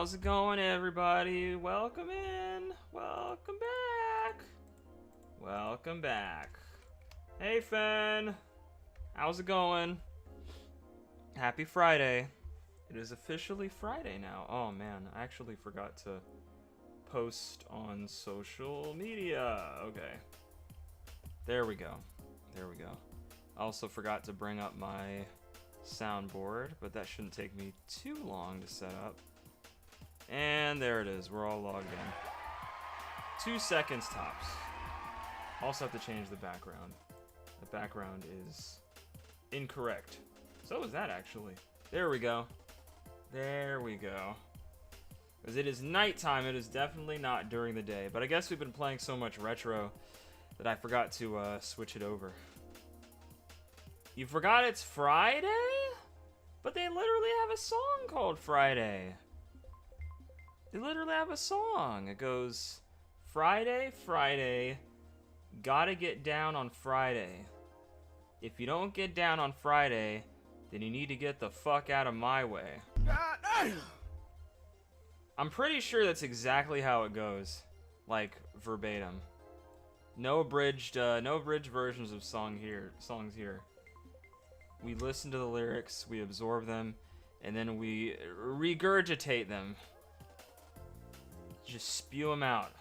How's it going, everybody? Welcome in. Welcome back. Welcome back. Hey, Fen. How's it going? Happy Friday. It is officially Friday now. Oh, man. I actually forgot to post on social media. Okay. There we go. There we go. I also forgot to bring up my soundboard, but that shouldn't take me too long to set up. And there it is. We're all logged in. 2 seconds tops. Also have to change the background. The background is incorrect. So is that actually. There we go. There we go. Because it is nighttime, it is definitely not during the day. But I guess we've been playing so much retro that I forgot to switch it over. You forgot it's Friday? But they literally have a song called Friday. They literally have a song. It goes, Friday, Friday, gotta get down on Friday. If you don't get down on Friday, then you need to get the fuck out of my way. I'm pretty sure that's exactly how it goes. Like, verbatim. No abridged versions of songs here. We listen to the lyrics, we absorb them, and then we regurgitate them. Just spew them out.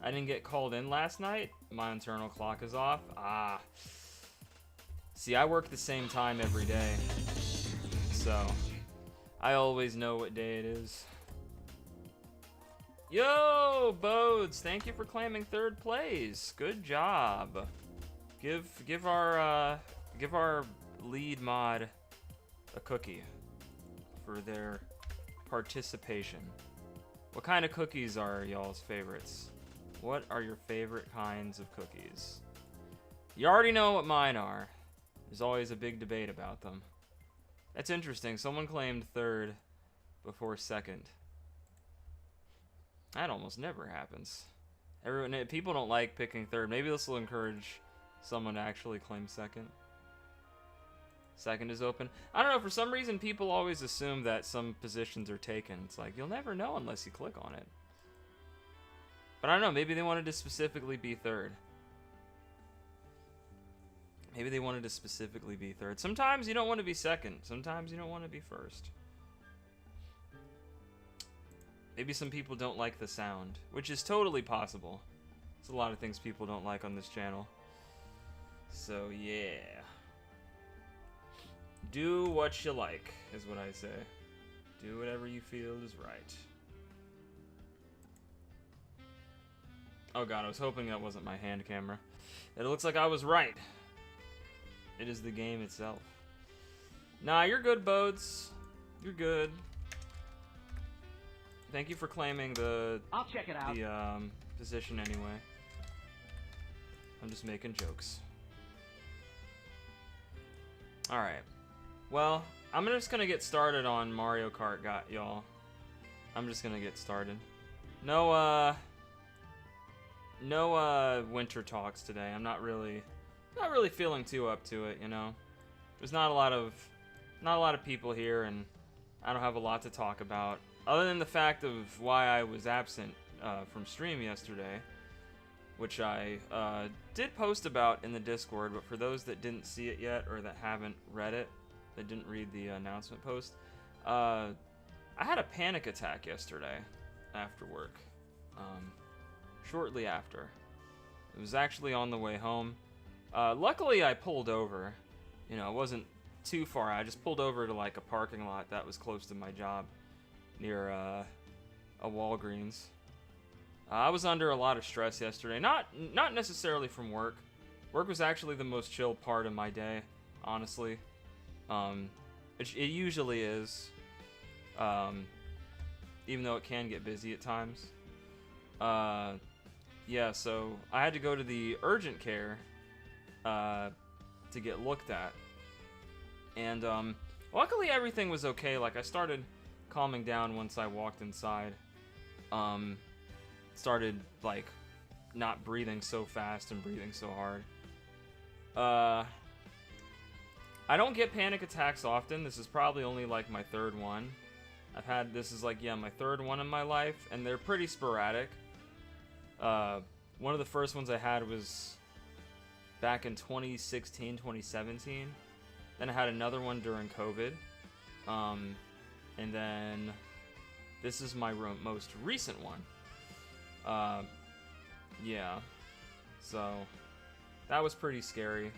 I didn't get called in last night. My internal clock is off. Ah. See, I work the same time every day. So, I always know what day it is. Yo, Bodes, thank you for claiming 3rd place. Good job. Give our lead mod a cookie for their participation. What kind of cookies are y'all's favorites? What are your favorite kinds of cookies? You already know what mine are. There's always a big debate about them. That's interesting. Someone claimed 3rd before 2nd. That almost never happens. People don't like picking 3rd. Maybe this will encourage someone to actually claim 2nd. 2nd is open. I don't know, for some reason people always assume that some positions are taken. It's like, you'll never know unless you click on it. But I don't know, maybe they wanted to specifically be 3rd. Maybe they wanted to specifically be 3rd. Sometimes you don't want to be 2nd. Sometimes you don't want to be 1st. Maybe some people don't like the sound, which is totally possible. There's a lot of things people don't like on this channel. So, yeah. Do what you like, is what I say. Do whatever you feel is right. Oh god, I was hoping that wasn't my hand camera. It looks like I was right. It is the game itself. Nah, you're good, Bodes. You're good. Thank you for claiming I'll check it out. the position anyway. I'm just making jokes. Alright. Well, I'm just gonna get started on Mario Kart, y'all. I'm just gonna get started. No winter talks today. I'm not really feeling too up to it, you know. There's not a lot of people here, and I don't have a lot to talk about, other than the fact of why I was absent from stream yesterday, which I did post about in the Discord. But for those that didn't see it yet, or that haven't read it, that didn't read the announcement post, I had a panic attack yesterday after work. Shortly after. It was actually on the way home. Luckily, I pulled over. You know, it wasn't too far. I just pulled over to like a parking lot that was close to my job, near a Walgreens. I was under a lot of stress yesterday. Not necessarily from work. Work was actually the most chill part of my day, honestly. It usually is. Even though it can get busy at times. Yeah, so I had to go to the urgent care to get looked at. And luckily everything was okay. Like, I started calming down once I walked inside. Started like not breathing so fast and breathing so hard. I don't get panic attacks often. This is probably only like my 3rd one. This is like, yeah, my third one in my life, and they're pretty sporadic. One of the first ones I had was back in 2016, 2017. Then I had another one during COVID. And then this is my most recent one. Yeah. So that was pretty scary.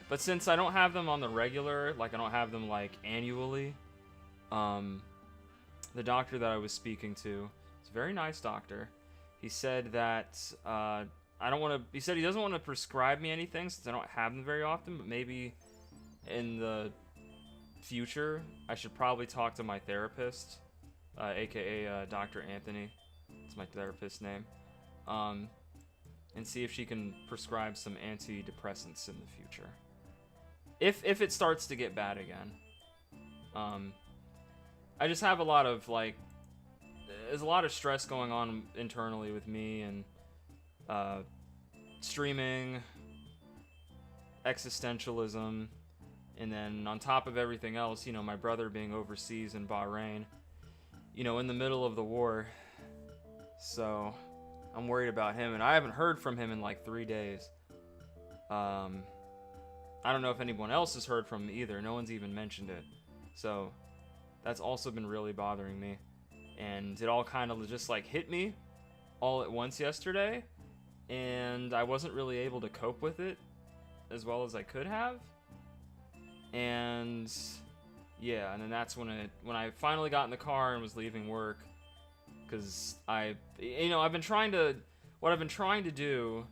But since I don't have them on the regular, like I don't have them like annually, the doctor that I was speaking to, it's a very nice doctor. He said that he said he doesn't want to prescribe me anything since I don't have them very often, but maybe in the future I should probably talk to my therapist, aka Dr. Anthony. It's my therapist's name. And see if she can prescribe some antidepressants in the future. If it starts to get bad again. I just have a lot of there's a lot of stress going on internally with me and streaming, existentialism, and then on top of everything else, my brother being overseas in Bahrain, in the middle of the war. So I'm worried about him, and I haven't heard from him in like 3 days. I don't know if anyone else has heard from him either. No one's even mentioned it. So that's also been really bothering me. And it all kind of just like hit me all at once yesterday, and I wasn't really able to cope with it as well as I could have. And yeah, and then that's when I finally got in the car and was leaving work, because I've been trying to do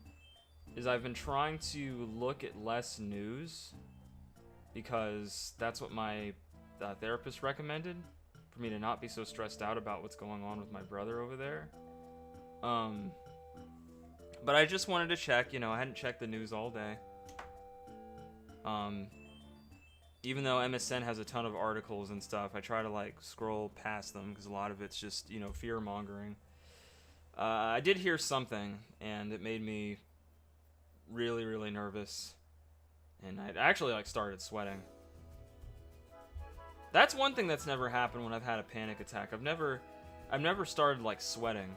is I've been trying to look at less news, because that's what my therapist recommended, for me to not be so stressed out about what's going on with my brother over there. But I just wanted to check, I hadn't checked the news all day. Even though MSN has a ton of articles and stuff, I try to scroll past them, because a lot of it's just, fear mongering. I did hear something, and it made me really, really nervous. And I actually started sweating. That's one thing that's never happened when I've had a panic attack. I've never started sweating.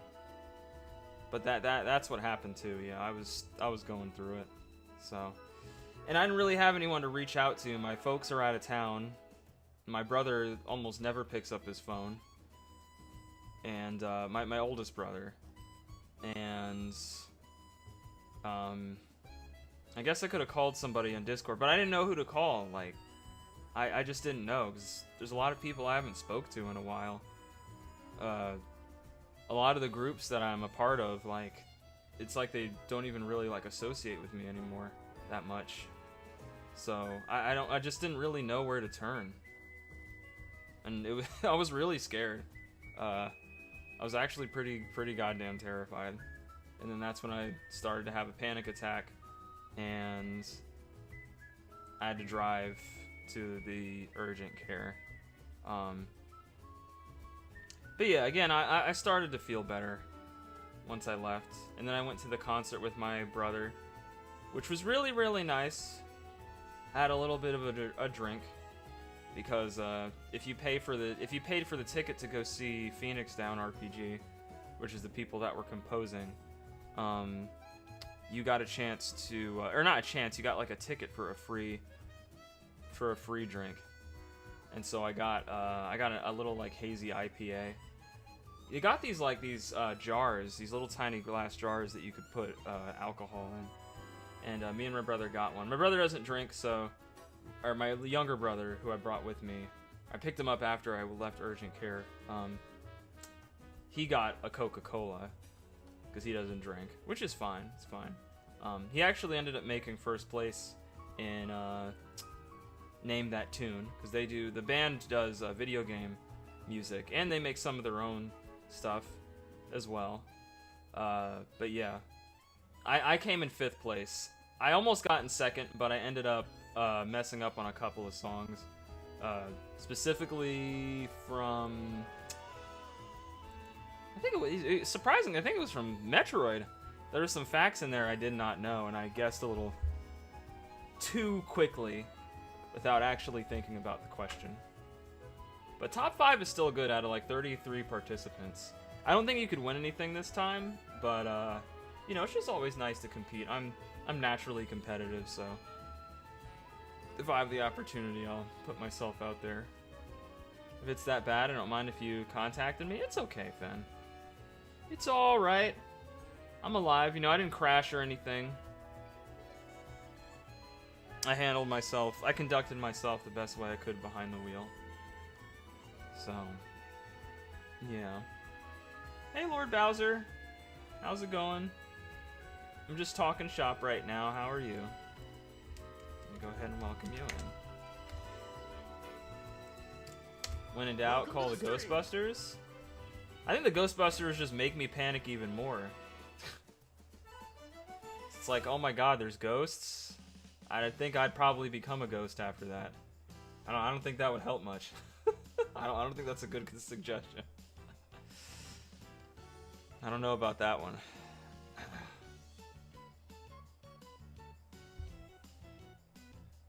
But that's what happened too. Yeah, I was going through it. So, and I didn't really have anyone to reach out to. My folks are out of town. My brother almost never picks up his phone. And my oldest brother. And I guess I could have called somebody on Discord, but I didn't know who to call. I just didn't know, because there's a lot of people I haven't spoke to in a while. A lot of the groups that I'm a part of, it's like they don't even really associate with me anymore that much. So I just didn't really know where to turn, and I was really scared. I was actually pretty goddamn terrified, and then that's when I started to have a panic attack, and I had to drive to the urgent care. But yeah, again, I started to feel better once I left, and then I went to the concert with my brother, which was really, really nice. I had a little bit of a drink, because if you paid for the ticket to go see Phoenix Down RPG, which is the people that were composing, you got a chance to, or not a chance, you got a ticket for a free drink. And so I got a little hazy IPA. You got these jars, these little tiny glass jars that you could put alcohol in. And me and my brother got one. My brother doesn't drink, or my younger brother, who I brought with me, I picked him up after I left urgent care. He got a Coca-Cola, because he doesn't drink, which is fine. It's fine. He actually ended up making first place in Name That Tune, because the band does video game music, and they make some of their own stuff as well. But yeah, I came in 5th place. I almost got in 2nd, but I ended up messing up on a couple of songs, specifically from, I think it was surprising. I think it was from Metroid. There were some facts in there I did not know, and I guessed a little too quickly without actually thinking about the question. But top 5 is still good out of like 33 participants. I don't think you could win anything this time, but you know, it's just always nice to compete. I'm naturally competitive, so if I have the opportunity, I'll put myself out there. If it's that bad, I don't mind if you contacted me. It's okay, Finn. It's alright. I'm alive. You know, I didn't crash or anything. I handled myself. I conducted myself the best way I could behind the wheel. So, yeah. Hey, Lord Bowser. How's it going? I'm just talking shop right now. How are you? Let me go ahead and welcome you in. When in doubt, call the Ghostbusters. I think the Ghostbusters just make me panic even more. It's like, oh my god, there's ghosts. I think I'd probably become a ghost after that. I don't think that would help much. I don't think that's a good suggestion. I don't know about that one.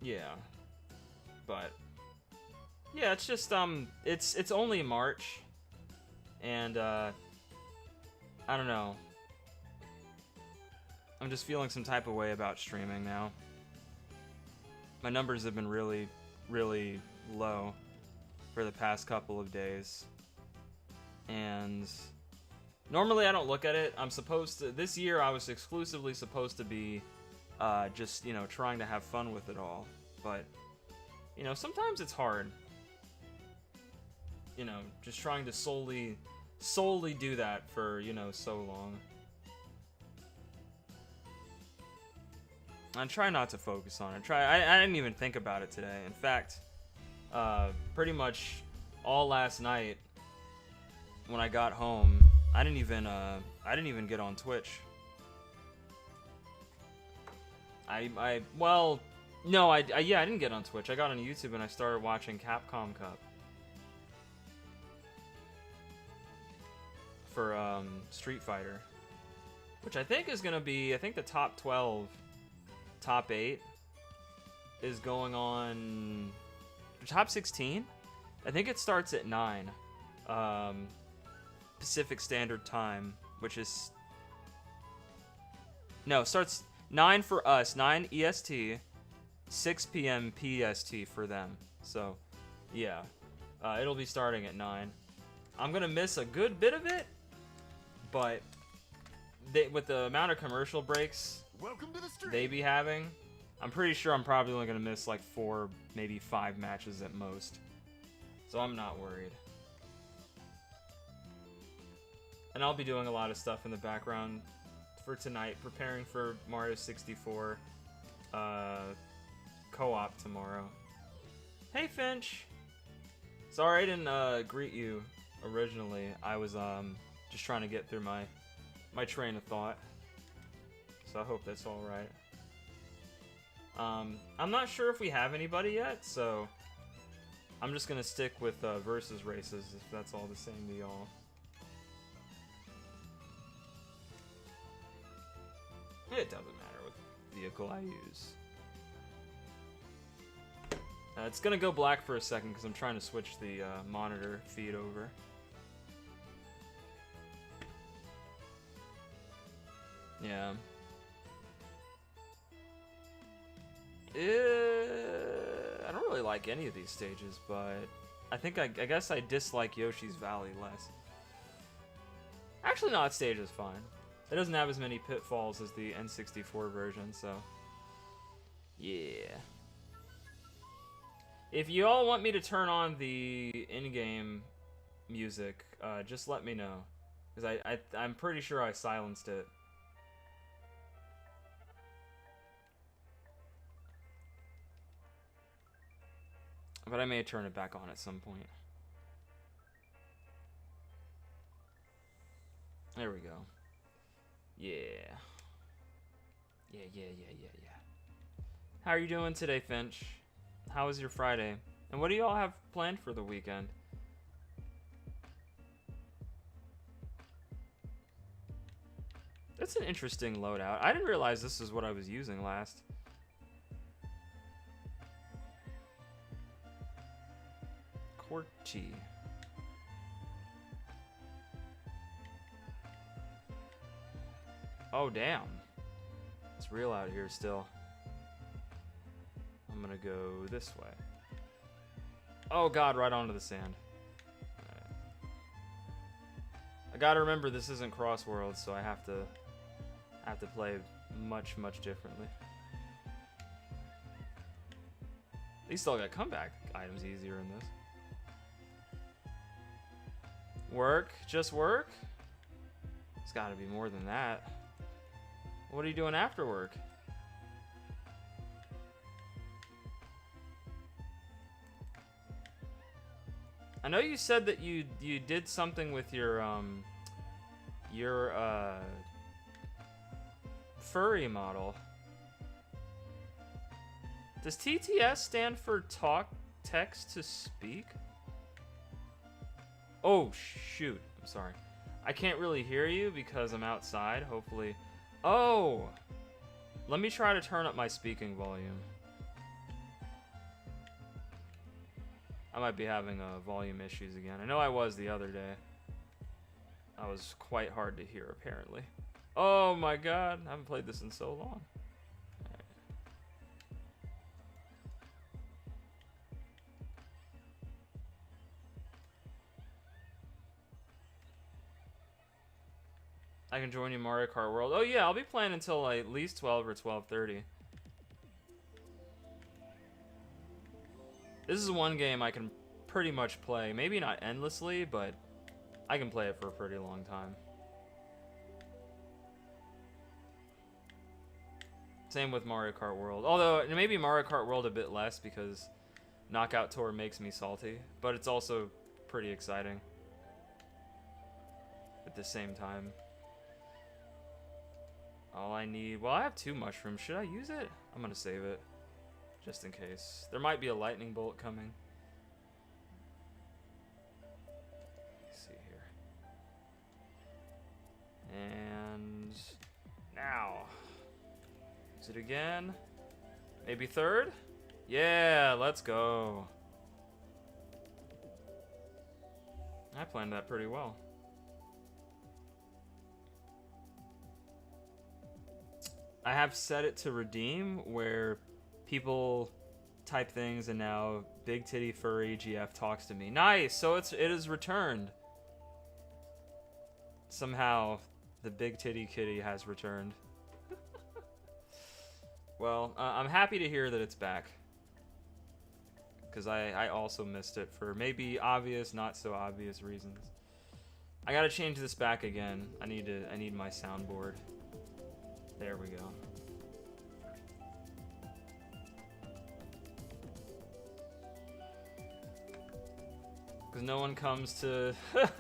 Yeah. But yeah, it's just it's only March, and I don't know. I'm just feeling some type of way about streaming now. My numbers have been really, really low for the past couple of days, and normally I don't look at it. I'm supposed to. This year I was exclusively supposed to be just, you know, trying to have fun with it all, but you know, sometimes it's hard. You know, just trying to solely do that for, you know, so long. I try not to focus on it. I didn't even think about it today. In fact, pretty much all last night when I got home, I didn't even get on Twitch. Well, no, I didn't get on Twitch. I got on YouTube and I started watching Capcom Cup for Street Fighter, which I think is gonna be, I think the top 12, top 8 is going on. Top 16, I think it starts at 9 Pacific Standard Time, which is no, starts 9 for us, 9 EST, 6 p.m. PST for them. So yeah, it'll be starting at 9. I'm gonna miss a good bit of it, but with the amount of commercial breaks they be having, I'm pretty sure I'm probably only gonna miss like 4, maybe 5 matches at most. So I'm not worried. And I'll be doing a lot of stuff in the background for tonight, preparing for Mario 64 co-op tomorrow. Hey Finch! Sorry I didn't greet you originally. I was just trying to get through my train of thought. So I hope that's alright. I'm not sure if we have anybody yet, so I'm just gonna stick with versus races if that's all the same to y'all. It doesn't matter what vehicle I use. It's gonna go black for a second because I'm trying to switch the monitor feed over. Yeah. I don't really like any of these stages, but I think I guess I dislike Yoshi's Valley less. Actually, no, that stage is fine. It doesn't have as many pitfalls as the N64 version, so yeah. If you all want me to turn on the in-game music, just let me know, because I'm pretty sure I silenced it. But I may turn it back on at some point. There we go. Yeah. Yeah. How are you doing today, Finch? How was your Friday? And what do you all have planned for the weekend? That's an interesting loadout. I didn't realize this is what I was using last. Corti. Oh, damn. It's real out here still. I'm gonna go this way. Oh god, right onto the sand. Alright. I gotta remember this isn't Cross Worlds, so I have to play much differently. At least I'll get comeback items easier in this. Work? Just work? It's gotta be more than that. What are you doing after work? I know you said that you did something with your furry model. Does TTS stand for talk, text to speak? Oh shoot, I'm sorry. I can't really hear you because I'm outside, hopefully. Oh! Let me try to turn up my speaking volume. I might be having volume issues again. I know I was the other day. I was quite hard to hear, apparently. Oh my god, I haven't played this in so long. Alright. I can join you Mario Kart World. Oh yeah, I'll be playing until like, at least 12 or 12:30. This is one game I can pretty much play. Maybe not endlessly, but I can play it for a pretty long time. Same with Mario Kart World. Although, maybe Mario Kart World a bit less because Knockout Tour makes me salty. But it's also pretty exciting at the same time. All I need... Well, I have 2 mushrooms. Should I use it? I'm gonna save it. Just in case. There might be a lightning bolt coming. Let's see here. And... now. Use it again. Maybe 3rd? Yeah, let's go. I planned that pretty well. I have set it to redeem where people type things and now Big Titty Furry GF talks to me. Nice! So it is returned. Somehow the Big Titty Kitty has returned. Well, I'm happy to hear that it's back. Because I also missed it for maybe obvious, not so obvious reasons. I gotta change this back again. I need my soundboard. There we go. Because no one comes to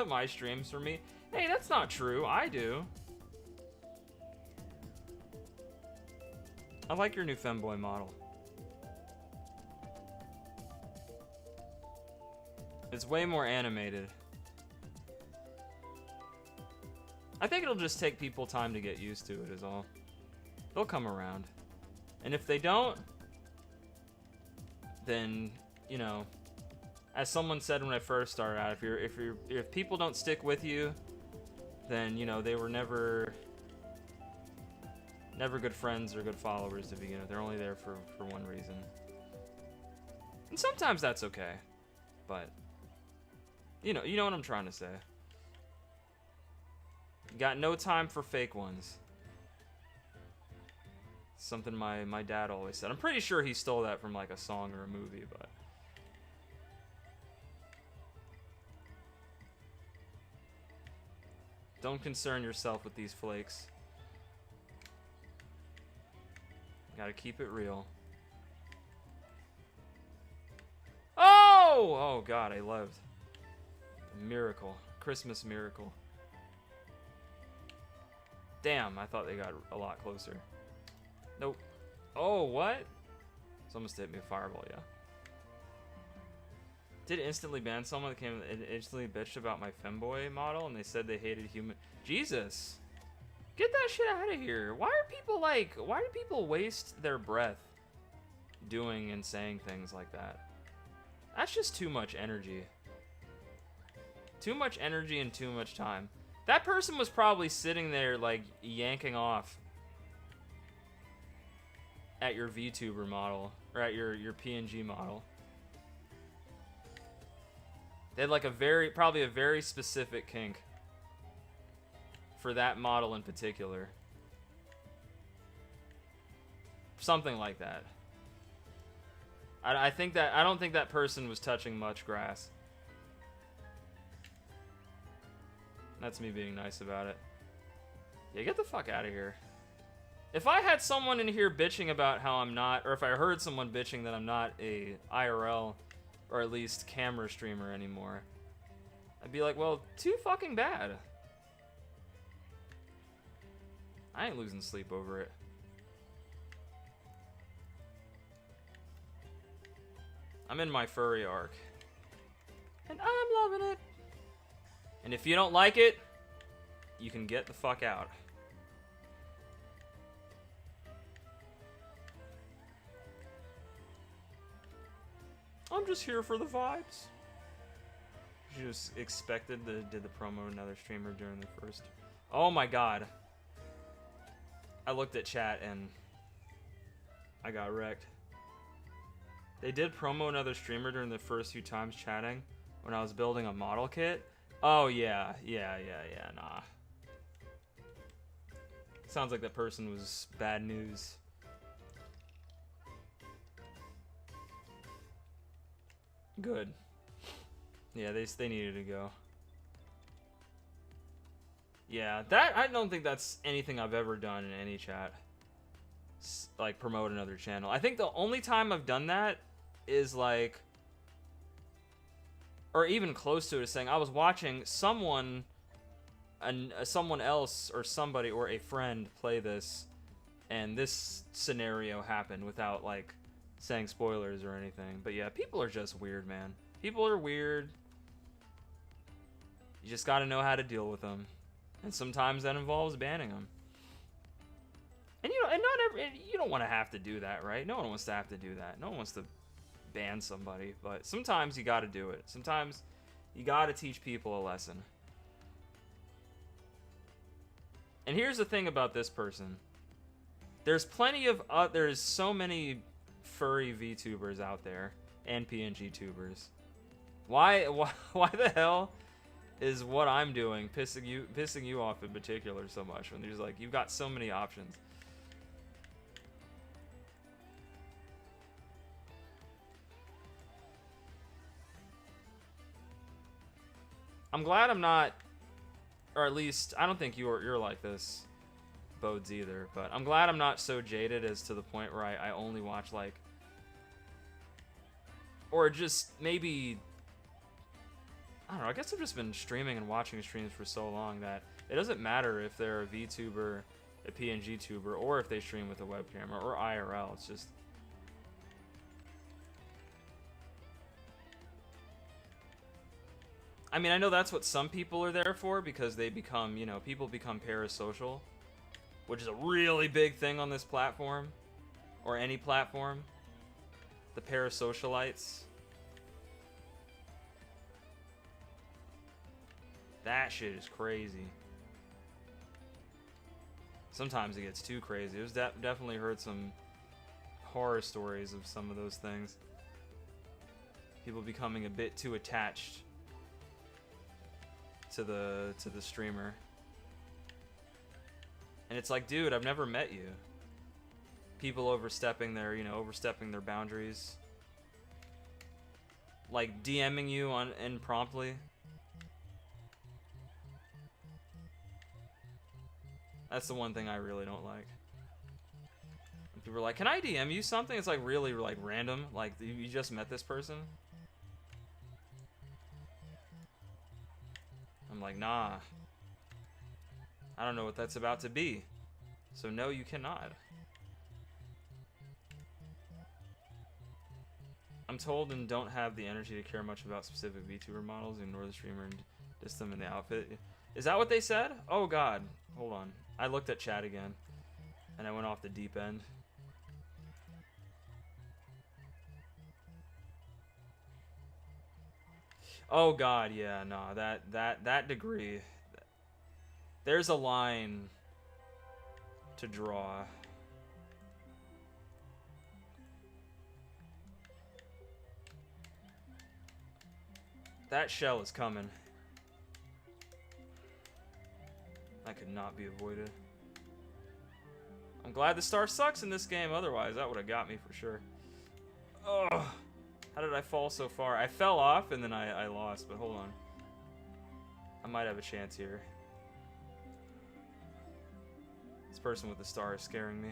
my streams for me. Hey, that's not true. I do. I like your new femboy model. It's way more animated. I think it'll just take people time to get used to it is all. They'll come around. And if they don't, then, you know, as someone said when I first started out, if people don't stick with you, then, you know, they were never good friends or good followers to begin with. They're only there for one reason. And sometimes that's okay. But you know what I'm trying to say. Got no time for fake ones. Something my dad always said. I'm pretty sure he stole that from like a song or a movie, but don't concern yourself with these flakes. Gotta keep it real. Oh! Oh god, I loved. A miracle. Christmas miracle. Damn, I thought they got a lot closer. Nope. Oh, what? Someone hit me with fireball, yeah. Did instantly ban someone that came and instantly bitched about my femboy model and they said they hated human. Jesus. Get that shit out of here. Why do people waste their breath doing and saying things like that? That's just too much energy. Too much energy and too much time. That person was probably sitting there, like, yanking off at your VTuber model, or at your PNG model. They had, like, probably a very specific kink for that model in particular. Something like that. I don't think that person was touching much grass. That's me being nice about it. Yeah, get the fuck out of here. If I had someone in here bitching about how I'm not, or if I heard someone bitching that I'm not a IRL, or at least camera streamer anymore, I'd be like, well, too fucking bad. I ain't losing sleep over it. I'm in my furry arc. And I'm loving it. And if you don't like it, you can get the fuck out. I'm just here for the vibes. You just expected did the promo another streamer during the first. Oh my god. I looked at chat and I got wrecked. They did promo another streamer during the first few times chatting when I was building a model kit. Oh yeah, nah. Sounds like that person was bad news. Good. Yeah, they needed to go. Yeah, I don't think that's anything I've ever done in any chat. Like, promote another channel. I think the only time I've done that is like, or even close to it, is saying I was watching someone else or somebody or a friend play this, and this scenario happened without like saying spoilers or anything. But yeah, people are just weird, man. People are weird. You just got to know how to deal with them, and sometimes that involves banning them. And you don't want to have to do that, right? No one wants to have to do that. No one wants to ban somebody, but sometimes you got to do it. Sometimes you got to teach people a lesson. And here's the thing about this person. There's so many furry VTubers out there and PNG tubers. Why the hell is what I'm doing pissing you off in particular so much when there's like, you've got so many options? I'm glad I'm not, or at least I don't think you're like this, Bodes, either, but I'm glad I'm not so jaded as to the point where I only watch like, or just maybe, I don't know, I guess I've just been streaming and watching streams for so long that it doesn't matter if they're a VTuber, a PNG tuber, or if they stream with a webcam or IRL. It's just, I mean, I know that's what some people are there for, because they become, people become parasocial, which is a really big thing on this platform, or any platform. The parasocialites. That shit is crazy. Sometimes it gets too crazy. It was definitely heard some horror stories of some of those things. People becoming a bit too attached to the streamer. And it's like, dude, I've never met you. People overstepping their boundaries. Like DMing you impromptly. That's the one thing I really don't like. When people are like, can I DM you something? It's like really like random. Like, you just met this person? I'm like, nah. I don't know what that's about to be. So no, you cannot. I'm told and don't have the energy to care much about specific VTuber models, ignore the streamer and diss them in the outfit. Is that what they said? Oh god. Hold on. I looked at chat again. And I went off the deep end. Oh god, yeah, no, that degree. There's a line to draw. That shell is coming. That could not be avoided. I'm glad the star sucks in this game, otherwise that would have got me for sure. Ugh. How did I fall so far? I fell off and then I lost, but hold on. I might have a chance here. This person with the star is scaring me.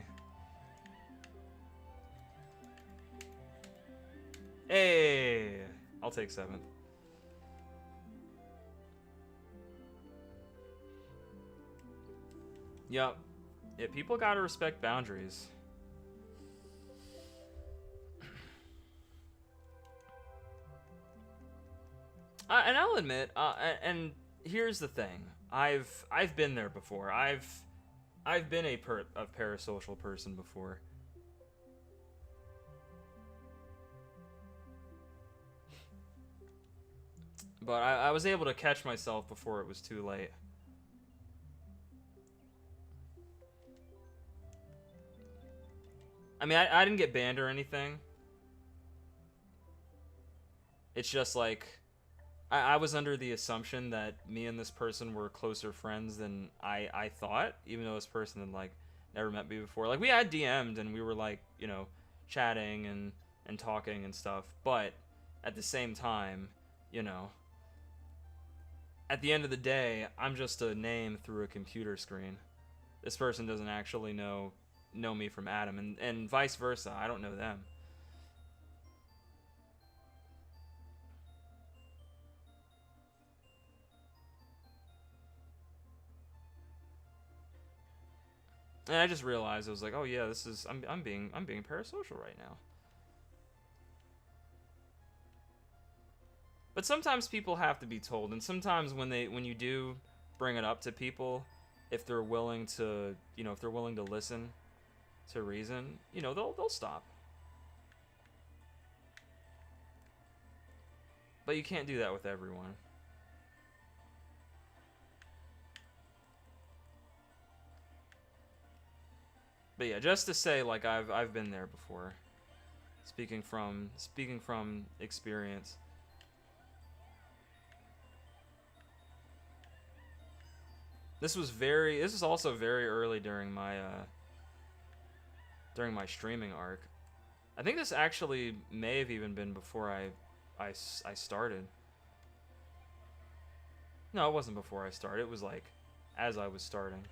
Hey! I'll take 7th. Yep. Yeah, people gotta respect boundaries. And I'll admit, and here's the thing: I've been there before. I've been a parasocial person before. But I was able to catch myself before it was too late. I mean, I didn't get banned or anything. It's just like, I was under the assumption that me and this person were closer friends than I thought, even though this person had, like, never met me before. Like, we had DM'd and we were, like, you know, chatting and talking and stuff. But at the same time, you know, at the end of the day, I'm just a name through a computer screen. This person doesn't actually know me from Adam, and vice versa. I don't know them. And I just realized, I was like, oh yeah, this is I'm being parasocial right now. But sometimes people have to be told, and sometimes when you do bring it up to people, if they're willing to, you know, if they're willing to listen to reason, you know, they'll stop. But you can't do that with everyone. But yeah, just to say, like, I've been there before. Speaking from experience. This is also very early during my streaming arc. I think this actually may have even been before I started. No, it wasn't before I started. It was like as I was starting.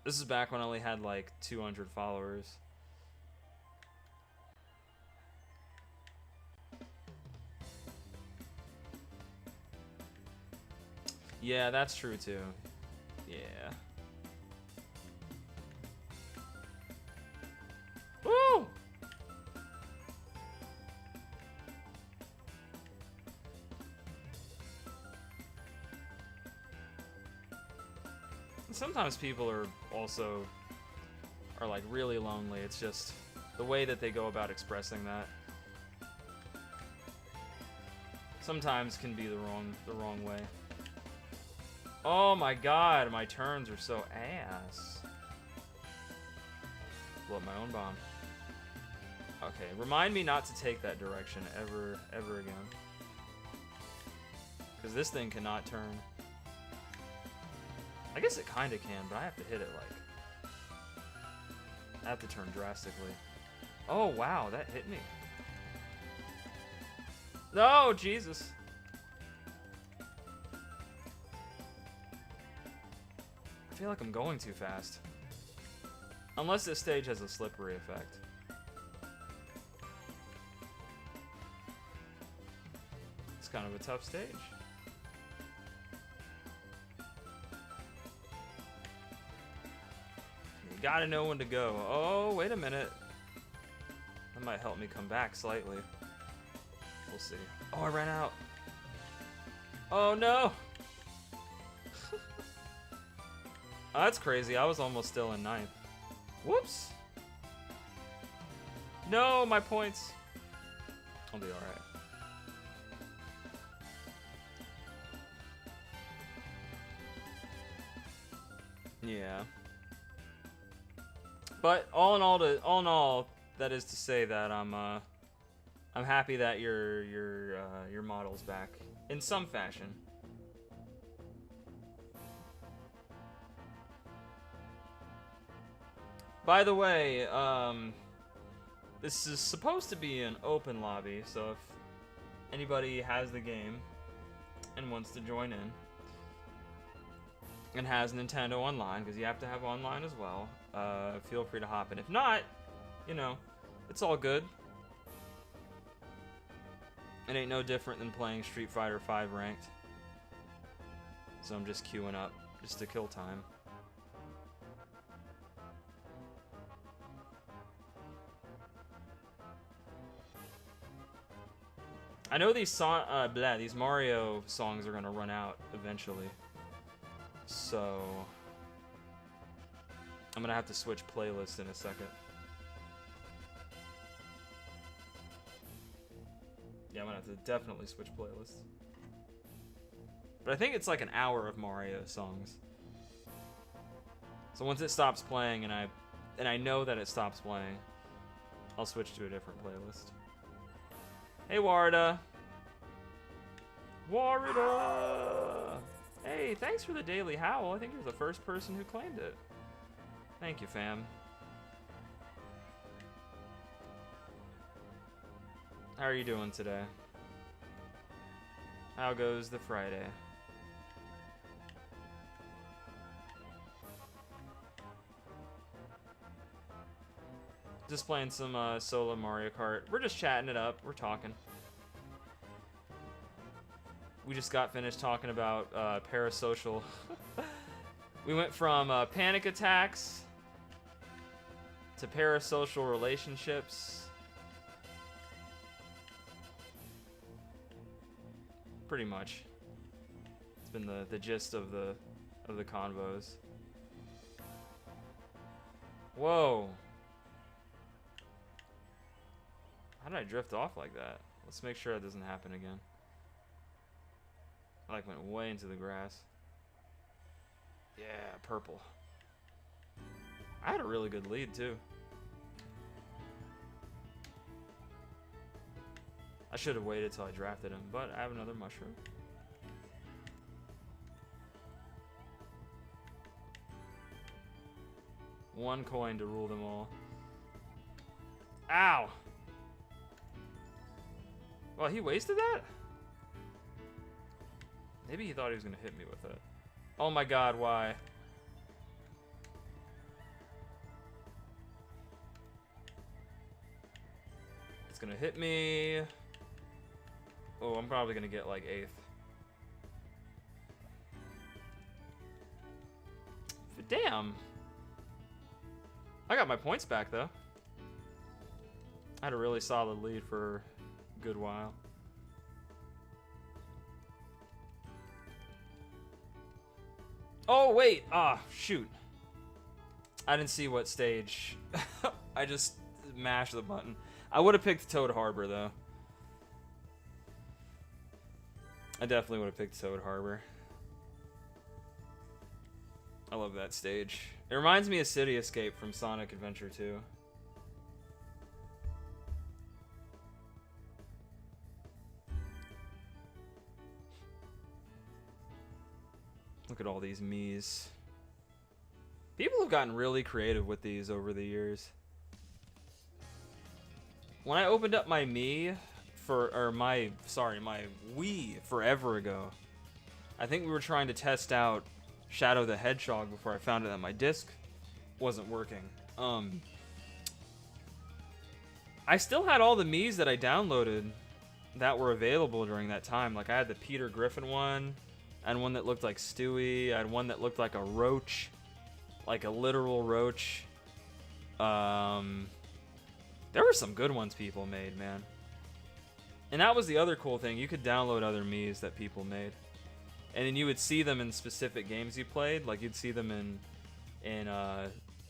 This is back when I only had like 200 followers. Yeah, that's true too. Yeah. Woo! Sometimes people are like really lonely. It's just the way that they go about expressing that sometimes can be the wrong way. Oh my god, my turns are so ass. Blow up my own bomb. Okay, remind me not to take that direction ever again. Because this thing cannot turn. I guess it kinda can, but I have to hit it like... I have to turn drastically. Oh wow, that hit me. No, Jesus. I feel like I'm going too fast. Unless this stage has a slippery effect. It's kind of a tough stage. You gotta know when to go. Oh, wait a minute. That might help me come back slightly. We'll see. Oh, I ran out. Oh no! Oh, that's crazy. I was almost still in 9th. Whoops! No, my points. I'll be alright. Yeah. But all in all, that is to say that I'm happy that your model's back in some fashion. By the way, this is supposed to be an open lobby, so if anybody has the game and wants to join in and has Nintendo Online, because you have to have online as well, feel free to hop in. If not, you know, it's all good. It ain't no different than playing Street Fighter V ranked. So I'm just queuing up just to kill time. I know these these Mario songs are gonna run out eventually, so I'm gonna have to switch playlists in a second. Yeah, I'm gonna have to definitely switch playlists. But I think it's like an hour of Mario songs. So once it stops playing, and I know that it stops playing, I'll switch to a different playlist. Hey, Warda. Warda! Hey, thanks for the daily howl. I think you're the first person who claimed it. Thank you, fam. How are you doing today? How goes the Friday? Just playing some solo Mario Kart. We're just chatting it up. We're talking. We just got finished talking about parasocial. We went from panic attacks to parasocial relationships. Pretty much. It's been the gist of the convos. Whoa. How did I drift off like that? Let's make sure it doesn't happen again. I like went way into the grass. Yeah, purple. I had a really good lead too. I should have waited till I drafted him, but I have another mushroom. One coin to rule them all. Ow! Well, he wasted that? Maybe he thought he was gonna hit me with it. Oh my god, why? It's gonna hit me. Oh, I'm probably gonna get like 8th. Damn. I got my points back though. I had a really solid lead for a good while. Oh, wait. Ah, shoot. I didn't see what stage. I just mashed the button. I would have picked Toad Harbor, though. I definitely would have picked Toad Harbor. I love that stage. It reminds me of City Escape from Sonic Adventure 2. Look at all these Miis. People have gotten really creative with these over the years. When I opened up my Mii my Wii forever ago, I think we were trying to test out Shadow the Hedgehog before I found out that my disc wasn't working. I still had all the Miis that I downloaded that were available during that time. Like I had the Peter Griffin one. I had one that looked like Stewie. I had one that looked like a roach. Like a literal roach. There were some good ones people made, man. And that was the other cool thing. You could download other Miis that people made. And then you would see them in specific games you played. Like you'd see them in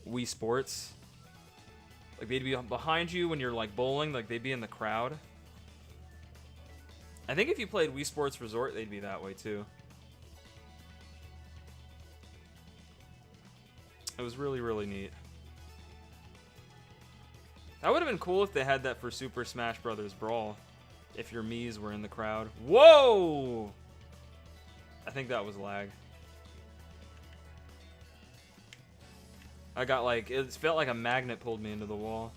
Wii Sports. Like they'd be behind you when you're like bowling. Like they'd be in the crowd. I think if you played Wii Sports Resort, they'd be that way too. It was really, really neat. That would have been cool if they had that for Super Smash Bros. Brawl. If your Miis were in the crowd. Whoa! I think that was lag. I got like, it felt like a magnet pulled me into the wall.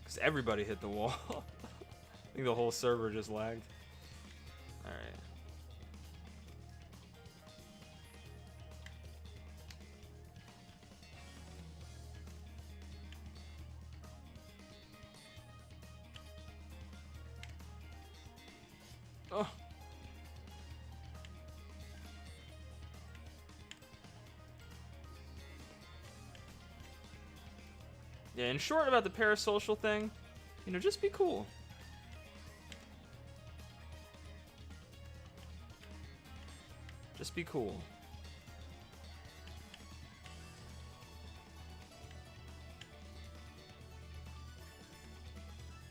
Because everybody hit the wall. I think the whole server just lagged. Alright. Oh. Yeah, in short about the parasocial thing, you know, just be cool. Just be cool.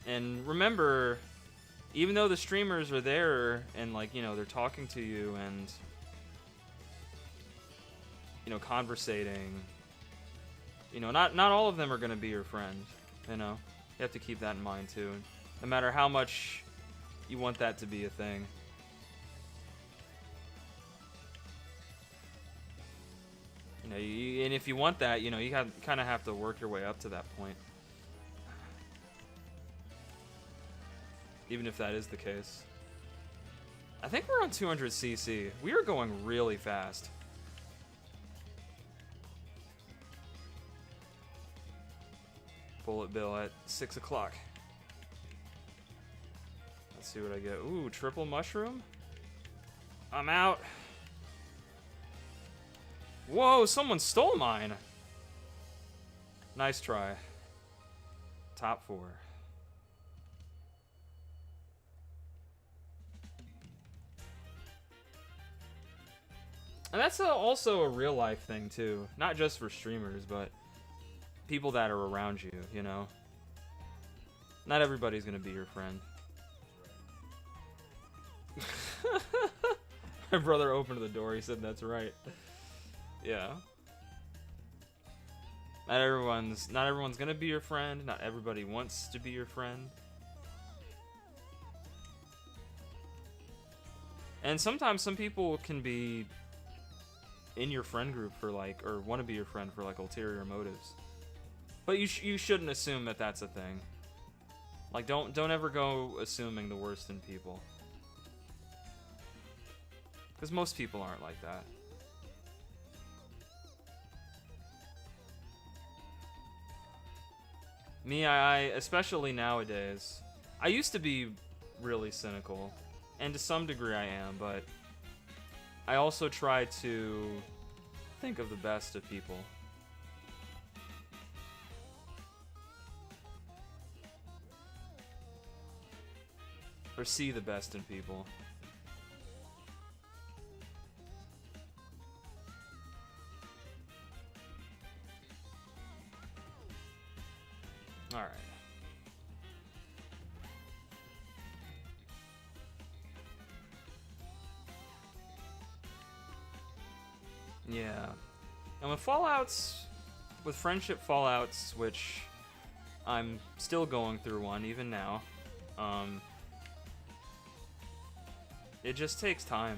And remember, even though the streamers are there and, like, you know, they're talking to you and, you know, conversating, you know, not all of them are going to be your friend, you know? You have to keep that in mind, too. No matter how much you want that to be a thing. You know, and if you want that, you know, you kind of have to work your way up to that point. Even if that is the case. I think we're on 200cc. We are going really fast. Bullet bill at 6 o'clock. Let's see what I get. Ooh, triple mushroom. I'm out. Whoa, someone stole mine. Nice try. Top 4. And that's also a real life thing too. Not just for streamers, but people that are around you, you know? Not everybody's gonna be your friend. My brother opened the door, he said that's right. Yeah. Not everyone's gonna be your friend. Not everybody wants to be your friend. And sometimes some people can be in your friend group for like, or want to be your friend for like ulterior motives. But you shouldn't assume that that's a thing. Like don't ever go assuming the worst in people. Because most people aren't like that. Me, I especially nowadays, I used to be really cynical, and to some degree I am, but I also try to think of the best of people. Or see the best in people. Alright. Yeah. And with friendship fallouts, which I'm still going through one even now, it just takes time.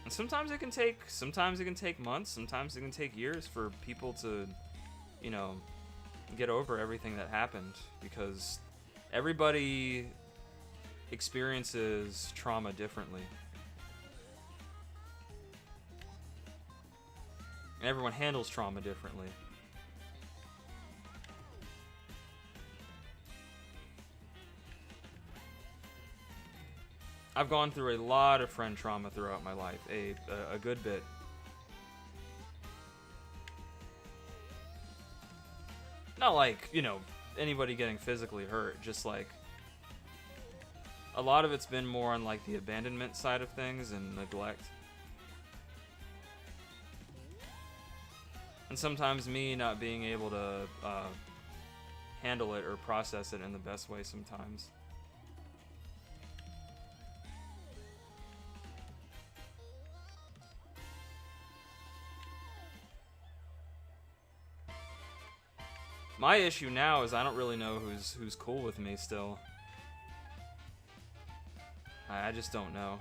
And sometimes it can take months, sometimes it can take years for people to, you know, get over everything that happened, because everybody experiences trauma differently. And everyone handles trauma differently. I've gone through a lot of friend trauma throughout my life, a good bit. Not like, you know, anybody getting physically hurt, just like a lot of it's been more on like the abandonment side of things and neglect. And sometimes me not being able to handle it or process it in the best way sometimes. My issue now is I don't really know who's cool with me still. I just don't know.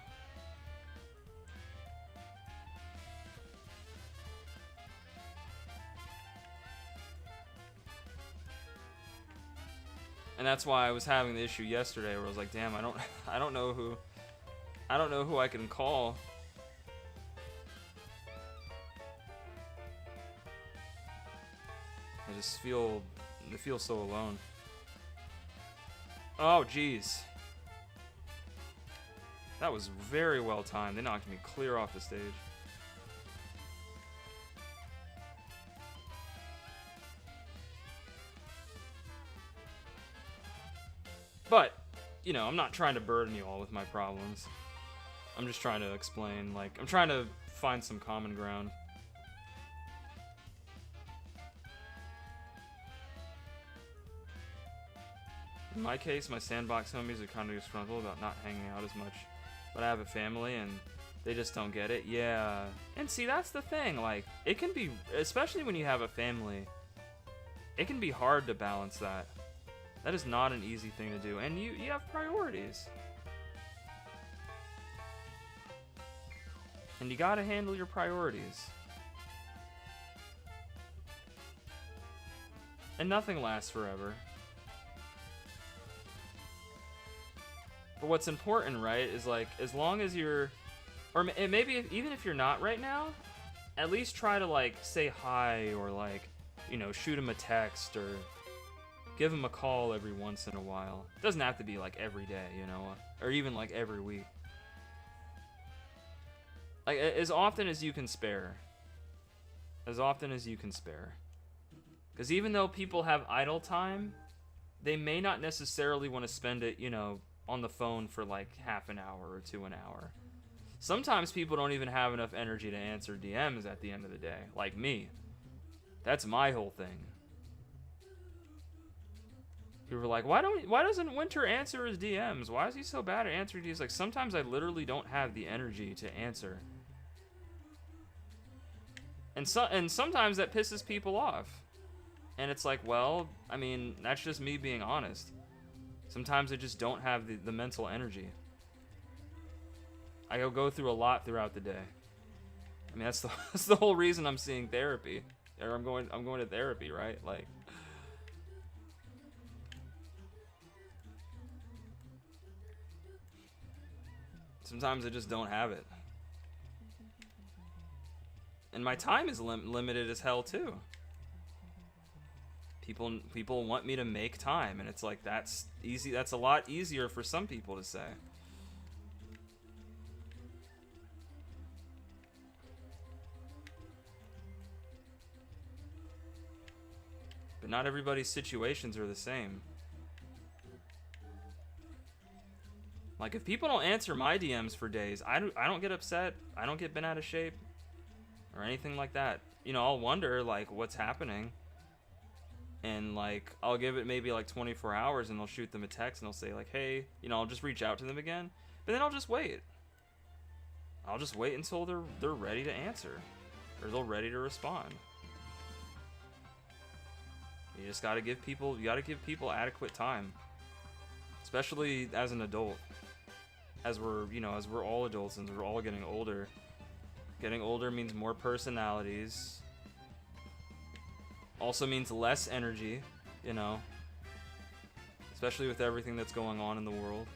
And that's why I was having the issue yesterday where I was like, damn, I don't know who I can call. I just feel so alone. Oh, jeez. That was very well timed. They knocked me clear off the stage. But, you know, I'm not trying to burden you all with my problems. I'm just trying to explain, like, I'm trying to find some common ground. In my case, my sandbox homies are kind of disgruntled about not hanging out as much. But I have a family and they just don't get it. Yeah. And see, that's the thing. Like, it can be, especially when you have a family, it can be hard to balance that. That is not an easy thing to do. And you have priorities. And you gotta handle your priorities. And nothing lasts forever. But what's important, right, is like, as long as you're, or maybe even if you're not right now, at least try to like say hi or like, you know, shoot him a text or give him a call every once in a while. It doesn't have to be like every day, you know, or even like every week. Like as often as you can spare. As often as you can spare. Because even though people have idle time, they may not necessarily want to spend it, you know, on the phone for like half an hour or to an hour. Sometimes people don't even have enough energy to answer DMs at the end of the day, like me. That's my whole thing. People are like, why doesn't Winter answer his DMs? Why is he so bad at answering DMs? Like, sometimes I literally don't have the energy to answer. And sometimes that pisses people off. And it's like, well, I mean, that's just me being honest. Sometimes I just don't have the mental energy. I go through a lot throughout the day. I mean, that's the whole reason I'm seeing therapy. Or I'm going to therapy, right? Like, sometimes I just don't have it. And my time is limited as hell too. People want me to make time, and it's like, that's easy. That's a lot easier for some people to say. But not everybody's situations are the same. Like, if people don't answer my DMs for days, I don't get upset. I don't get bent out of shape or anything like that. You know, I'll wonder like what's happening. And like, I'll give it maybe like 24 hours and they'll shoot them a text and they'll say like, hey, you know, I'll just reach out to them again. But then I'll just wait. I'll just wait until they're ready to answer. Or they're ready to respond. You just gotta give people adequate time. Especially as an adult. As we're all adults and we're all getting older. Getting older means more personalities. Also means less energy, you know, especially with everything that's going on in the world.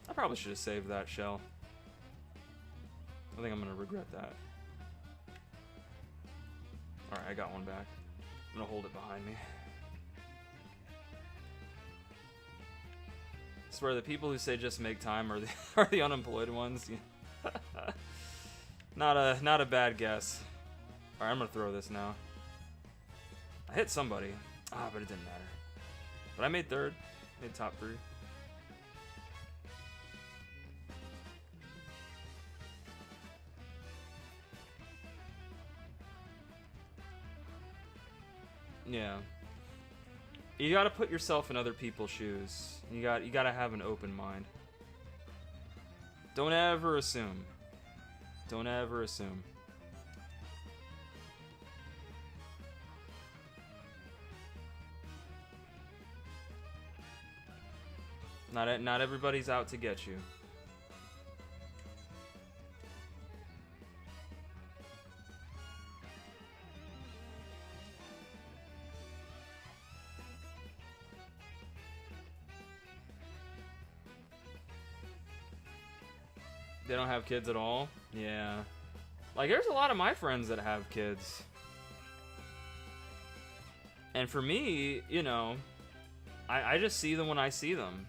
I probably should have saved that shell. I think I'm gonna regret that. Alright, I got one back. I'm gonna hold it behind me. I swear, the people who say just make time are the unemployed ones. Not a bad guess. Alright, I'm gonna throw this now. I hit somebody. But it didn't matter. But I made third. Made top 3. Yeah. You gotta put yourself in other people's shoes. You gotta have an open mind. Don't ever assume. Don't ever assume. Not everybody's out to get you. They don't have kids at all? Yeah. Like, there's a lot of my friends that have kids. And for me, you know, I just see them when I see them.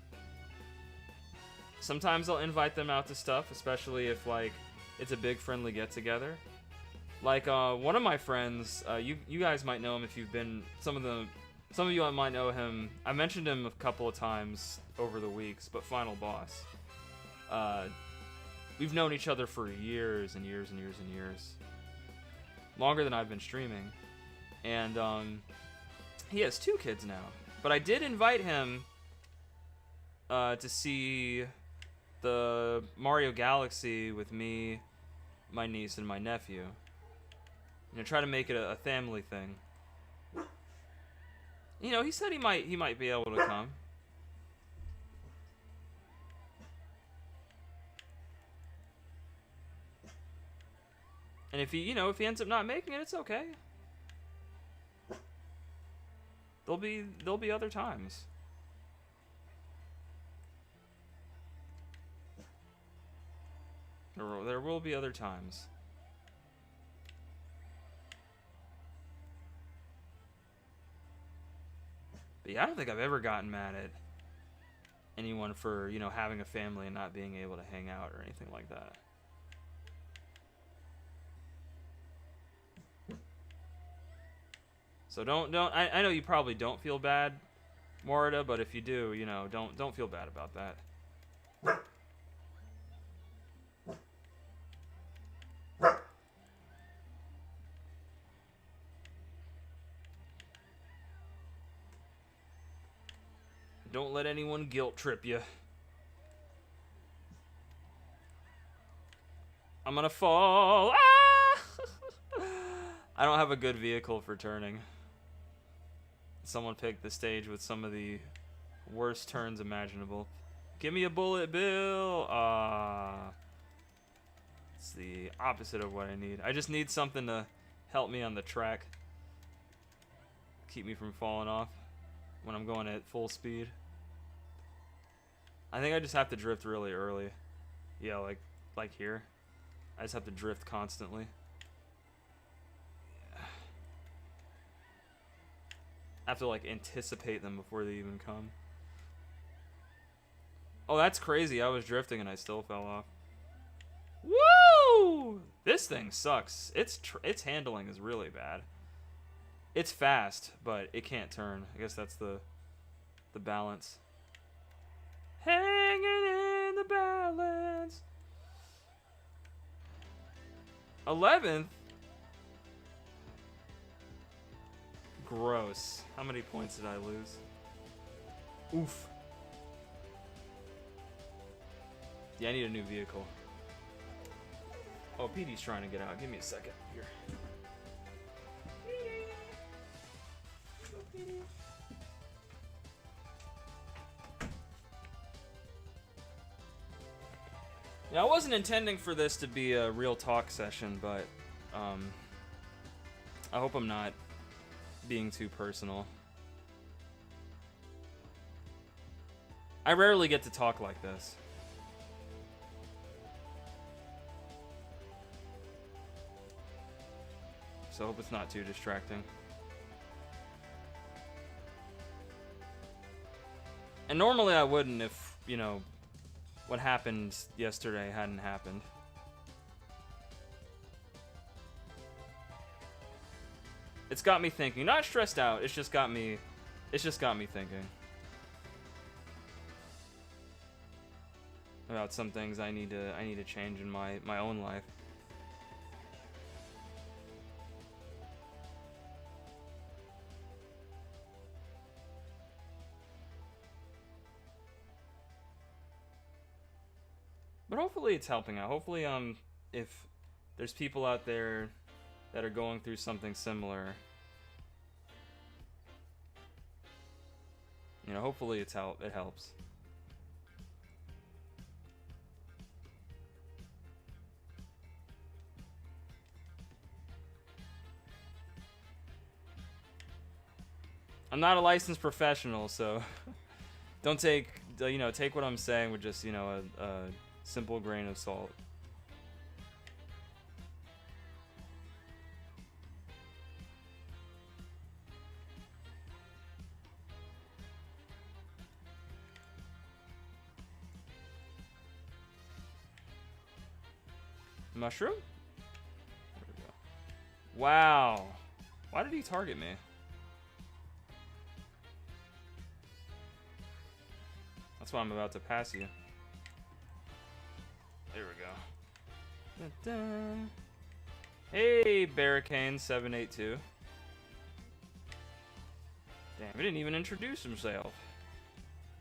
Sometimes I'll invite them out to stuff, especially if, like, it's a big friendly get-together. Like, one of my friends, you guys might know him if you've been, some of you might know him. I mentioned him a couple of times over the weeks, but Final Boss. We've known each other for years and years and years and years. Longer than I've been streaming. And, he has 2 kids now. But I did invite him, to see the Mario Galaxy with me, my niece, and my nephew. You know, try to make it a family thing. You know, he said he might be able to come. And if he ends up not making it, it's okay. There'll be other times. There will be other times. But yeah, I don't think I've ever gotten mad at anyone for, you know, having a family and not being able to hang out or anything like that. So I know you probably don't feel bad, Morita, but if you do, you know, don't feel bad about that. Don't let anyone guilt trip you. I'm gonna fall. Ah! I don't have a good vehicle for turning. Someone picked the stage with some of the worst turns imaginable. Give me a bullet bill. It's the opposite of what I need. I just need something to help me on the track. Keep me from falling off when I'm going at full speed. I think I just have to drift really early. Yeah, like here. I just have to drift constantly. I have to, like, anticipate them before they even come. Oh, that's crazy. I was drifting and I still fell off. Woo! This thing sucks. Its handling is really bad. It's fast, but it can't turn. I guess that's the balance. Hanging in the balance. 11th? Gross. How many points did I lose? Oof. Yeah, I need a new vehicle. Oh, PD's trying to get out. Give me a second. Here. Yeah, I wasn't intending for this to be a real talk session, but I hope I'm not being too personal. I rarely get to talk like this. So I hope it's not too distracting. And normally I wouldn't if, you know, what happened yesterday hadn't happened. It's got me thinking. Not stressed out. It's just got me thinking about some things I need to change in my own life. But hopefully it's helping out. Hopefully, if there's people out there that are going through something similar, you know, hopefully it helps. I'm not a licensed professional, so don't take, you know, take what I'm saying with just, you know, a simple grain of salt. Mushroom? There we go. Wow. Why did he target me? That's why I'm about to pass you. There we go. Da-da. Hey, Barricane782. Damn, he didn't even introduce himself.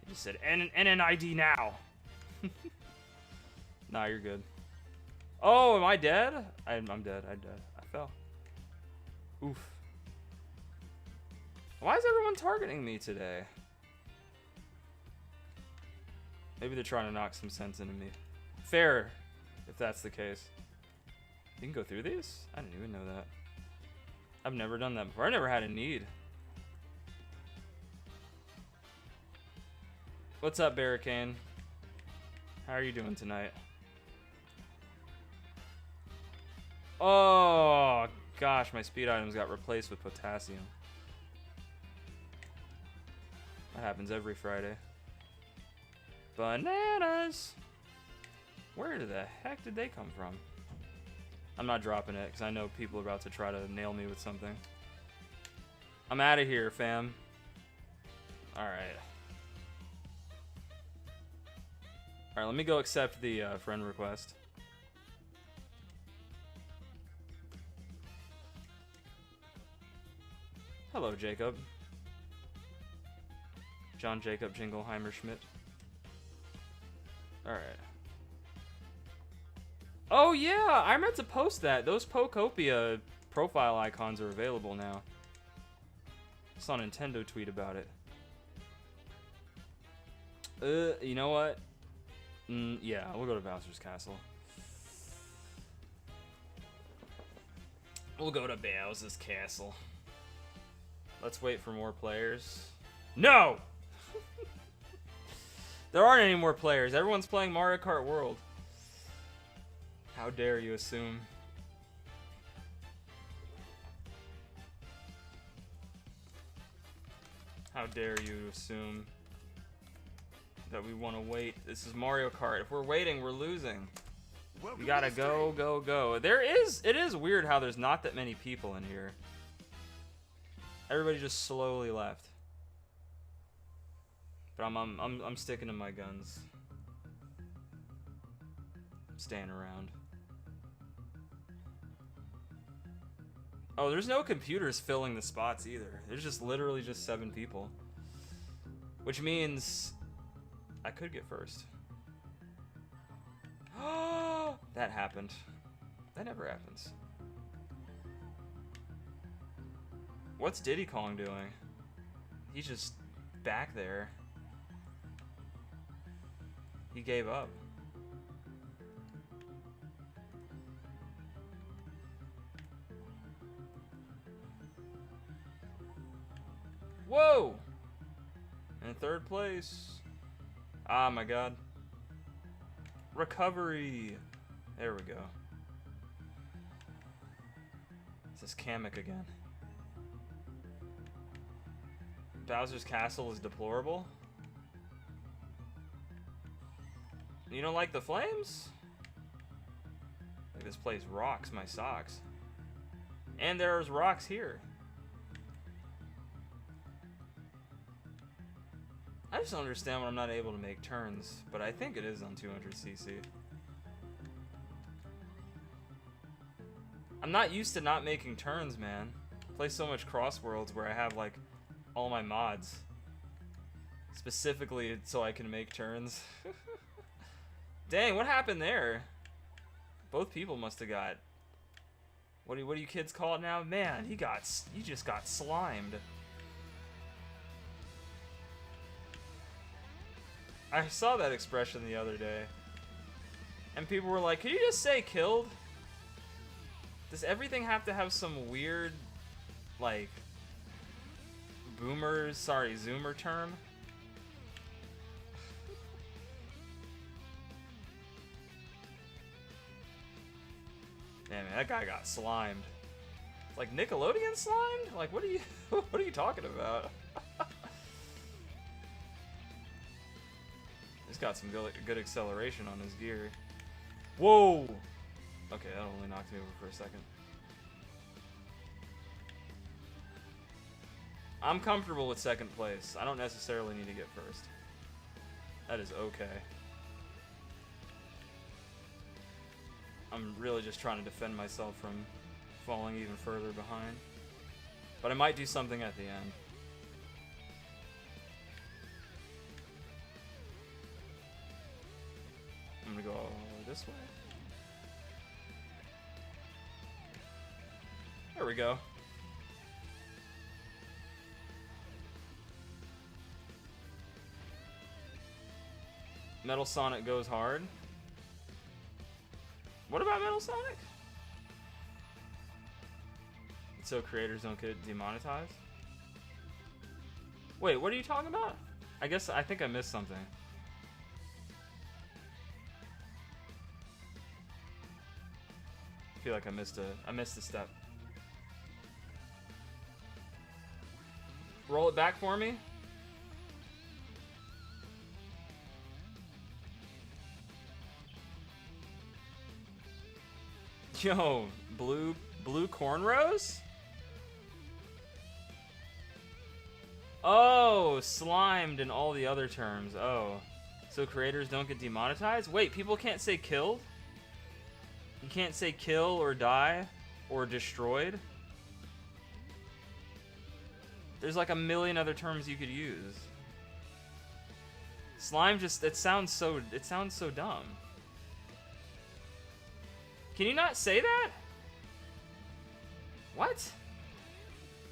He just said, NNID now. Nah, you're good. Oh, am I dead? I'm dead. I'm dead. I fell. Oof. Why is everyone targeting me today? Maybe they're trying to knock some sense into me. Fair, if that's the case. You can go through these? I didn't even know that. I've never done that before. I never had a need. What's up, Barricane? How are you doing tonight? Oh, gosh, my speed items got replaced with potassium. That happens every Friday. Bananas! Where the heck did they come from? I'm not dropping it, because I know people are about to try to nail me with something. I'm out of here, fam. Alright. Alright, let me go accept the friend request. Hello, Jacob. John Jacob Jingleheimer Schmidt. Alright. Oh yeah, I meant to post that. Those Pokopia profile icons are available now. I saw Nintendo tweet about it. You know what? Yeah, we'll go to Bowser's Castle. We'll go to Bowser's Castle. Let's wait for more players. No! There aren't any more players. Everyone's playing Mario Kart World. How dare you assume? How dare you assume that we want to wait? This is Mario Kart. If we're waiting, we're losing. We gotta go, go, go. It is weird how there's not that many people in here. Everybody just slowly left. But I'm sticking to my guns. I'm staying around. Oh, there's no computers filling the spots either. There's just literally just 7 people. Which means I could get first. That happened. That never happens. What's Diddy Kong doing? He's just back there. He gave up. Whoa! In 3rd place. Ah, my God. Recovery. There we go. This is Kamek again. Bowser's Castle is deplorable. You don't like the flames? Like, this place rocks my socks. And there's rocks here. I just don't understand when I'm not able to make turns, but I think it is on 200cc. I'm not used to not making turns, man. I play so much Cross Worlds where I have, like, all my mods. Specifically so I can make turns. Dang, what happened there? Both people must have got... What do you kids call it now? Man, he just got slimed. I saw that expression the other day. And people were like, "Can you just say killed? Does everything have to have some weird, like, zoomer term?" Damn, man, that guy got slimed. It's like Nickelodeon slimed? Like, what are you what are you talking about? He's got some good acceleration on his gear. Whoa! Okay, that only knocked me over for a second. I'm comfortable with second place. I don't necessarily need to get first. That is okay. I'm really just trying to defend myself from falling even further behind. But I might do something at the end. I'm gonna go this way. There we go. Metal Sonic goes hard. What about Metal Sonic? So creators don't get demonetized? Wait, what are you talking about? I think I missed something. I feel like I missed a step. Roll it back for me. Yo, blue cornrows? Oh, slimed and all the other terms. Oh, so creators don't get demonetized? Wait, people can't say killed? You can't say kill or die or destroyed? There's like a million other terms you could use. Slime just, it sounds so dumb. Can you not say that? What?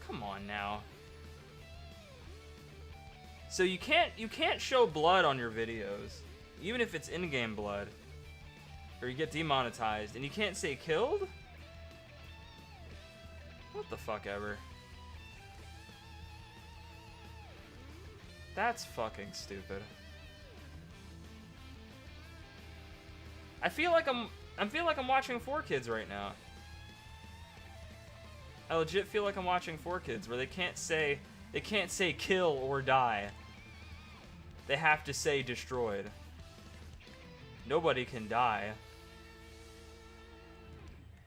Come on now. So you can't show blood on your videos, even if it's in-game blood, or you get demonetized, and you can't say killed? What the fuck ever. That's fucking stupid. I feel like I'm watching 4Kids right now. I legit feel like I'm watching 4Kids where they can't say kill or die. They have to say destroyed. Nobody can die.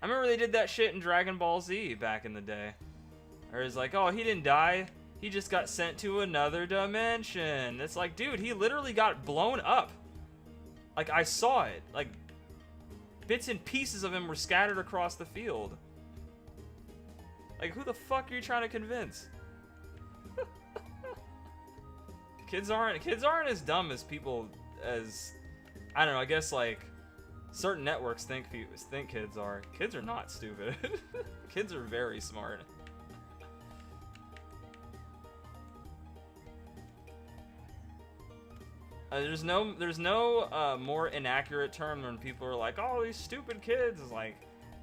I remember they did that shit in Dragon Ball Z back in the day. Or it's like, oh, he didn't die. He just got sent to another dimension. It's like, dude, he literally got blown up. Like, I saw it. Like, bits and pieces of him were scattered across the field. Like, who the fuck are you trying to convince? Kids aren't as dumb as people as, I don't know, I guess like certain networks think kids are. Kids are not stupid. Kids are very smart. There's no more inaccurate term when people are like, oh, these stupid kids. It's like,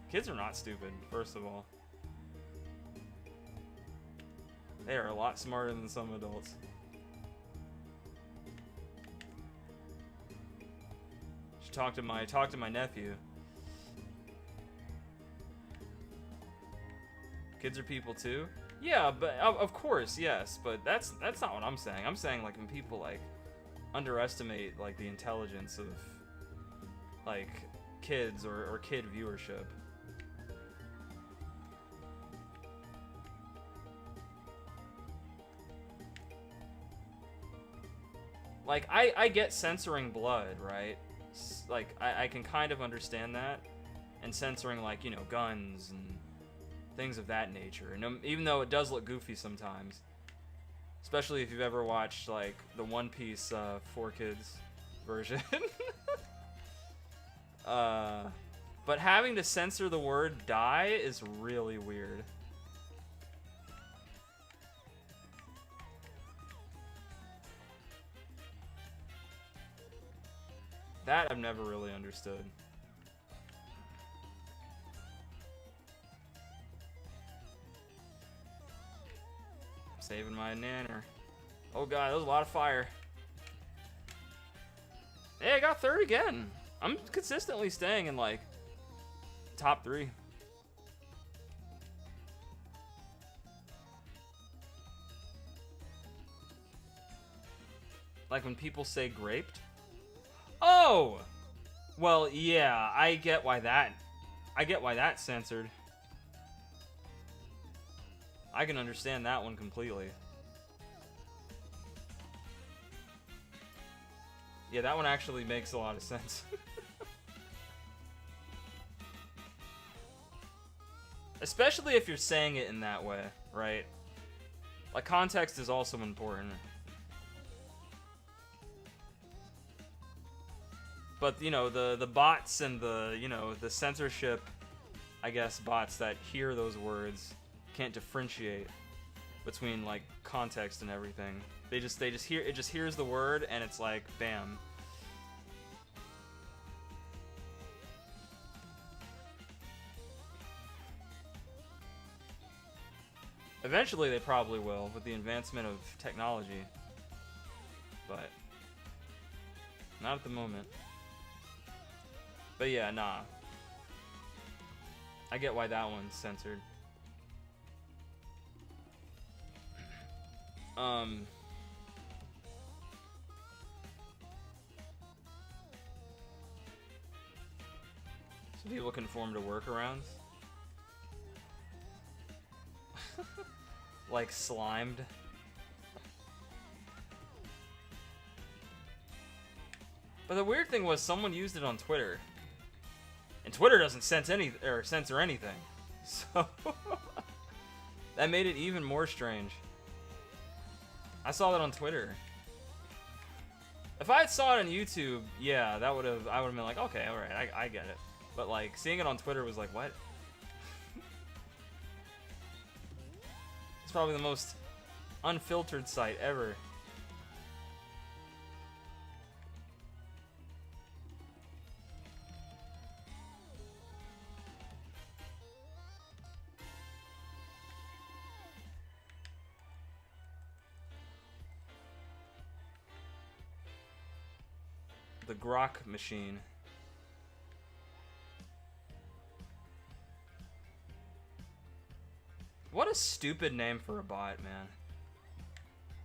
kids are not stupid, first of all. They are a lot smarter than some adults. Should talk to my nephew. Kids are people too? Yeah, but of course, yes, but that's not what I'm saying. I'm saying like when people like underestimate like the intelligence of like kids or kid viewership. Like I get censoring blood, right? Like I can kind of understand that, and censoring like, you know, guns and things of that nature. And even though it does look goofy sometimes. Especially if you've ever watched, like, the One Piece 4Kids version. But having to censor the word die is really weird. That I've never really understood. Saving my nanner. Oh god, that was a lot of fire. Hey, I got third again. I'm consistently staying in like top 3. Like when people say graped. Oh! Well, yeah, I get why that's censored. I can understand that one completely. Yeah, that one actually makes a lot of sense. Especially if you're saying it in that way, right? Like, context is also important. But, you know, the bots and the, you know, the censorship, I guess, bots that hear those words can't differentiate between, like, context and everything. They just hear, it just hears the word and it's like, bam. Eventually they probably will with the advancement of technology. But not at the moment. But yeah, nah. I get why that one's censored. Some people conform to workarounds. Like slimed. But the weird thing was someone used it on Twitter. And Twitter doesn't censor anything. So that made it even more strange. I saw that on Twitter. If I had saw it on YouTube, yeah, I would have been like, okay, alright, I get it. But like seeing it on Twitter was like, what? It's probably the most unfiltered site ever. The Grok machine. What a stupid name for a bot, man.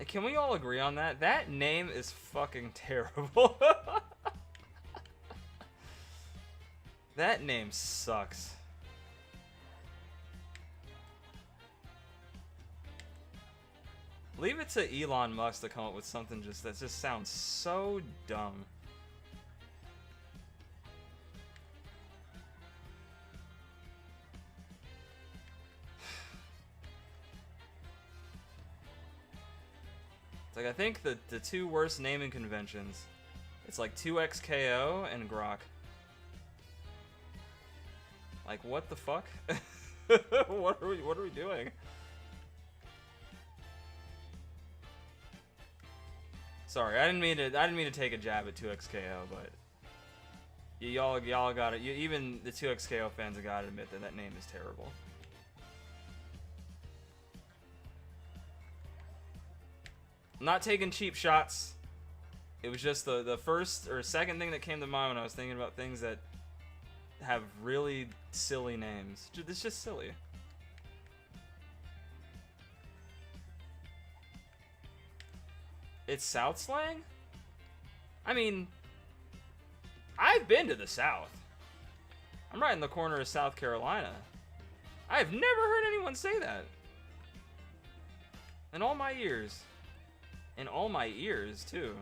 Can we all agree on that? That name is fucking terrible. That name sucks. Leave it to Elon Musk to come up with something that just sounds so dumb. It's like, I think the two worst naming conventions, it's like 2XKO and Grok. Like, what the fuck? What are we doing? Sorry, I didn't mean to take a jab at 2XKO, but y'all got it. Even the 2XKO fans have got to admit that name is terrible. I'm not taking cheap shots. It was just the first or second thing that came to mind when I was thinking about things that have really silly names. It's just silly. It's South slang? I mean, I've been to the South. I'm right in the corner of South Carolina. I've never heard anyone say that. In all my years. In all my ears, too.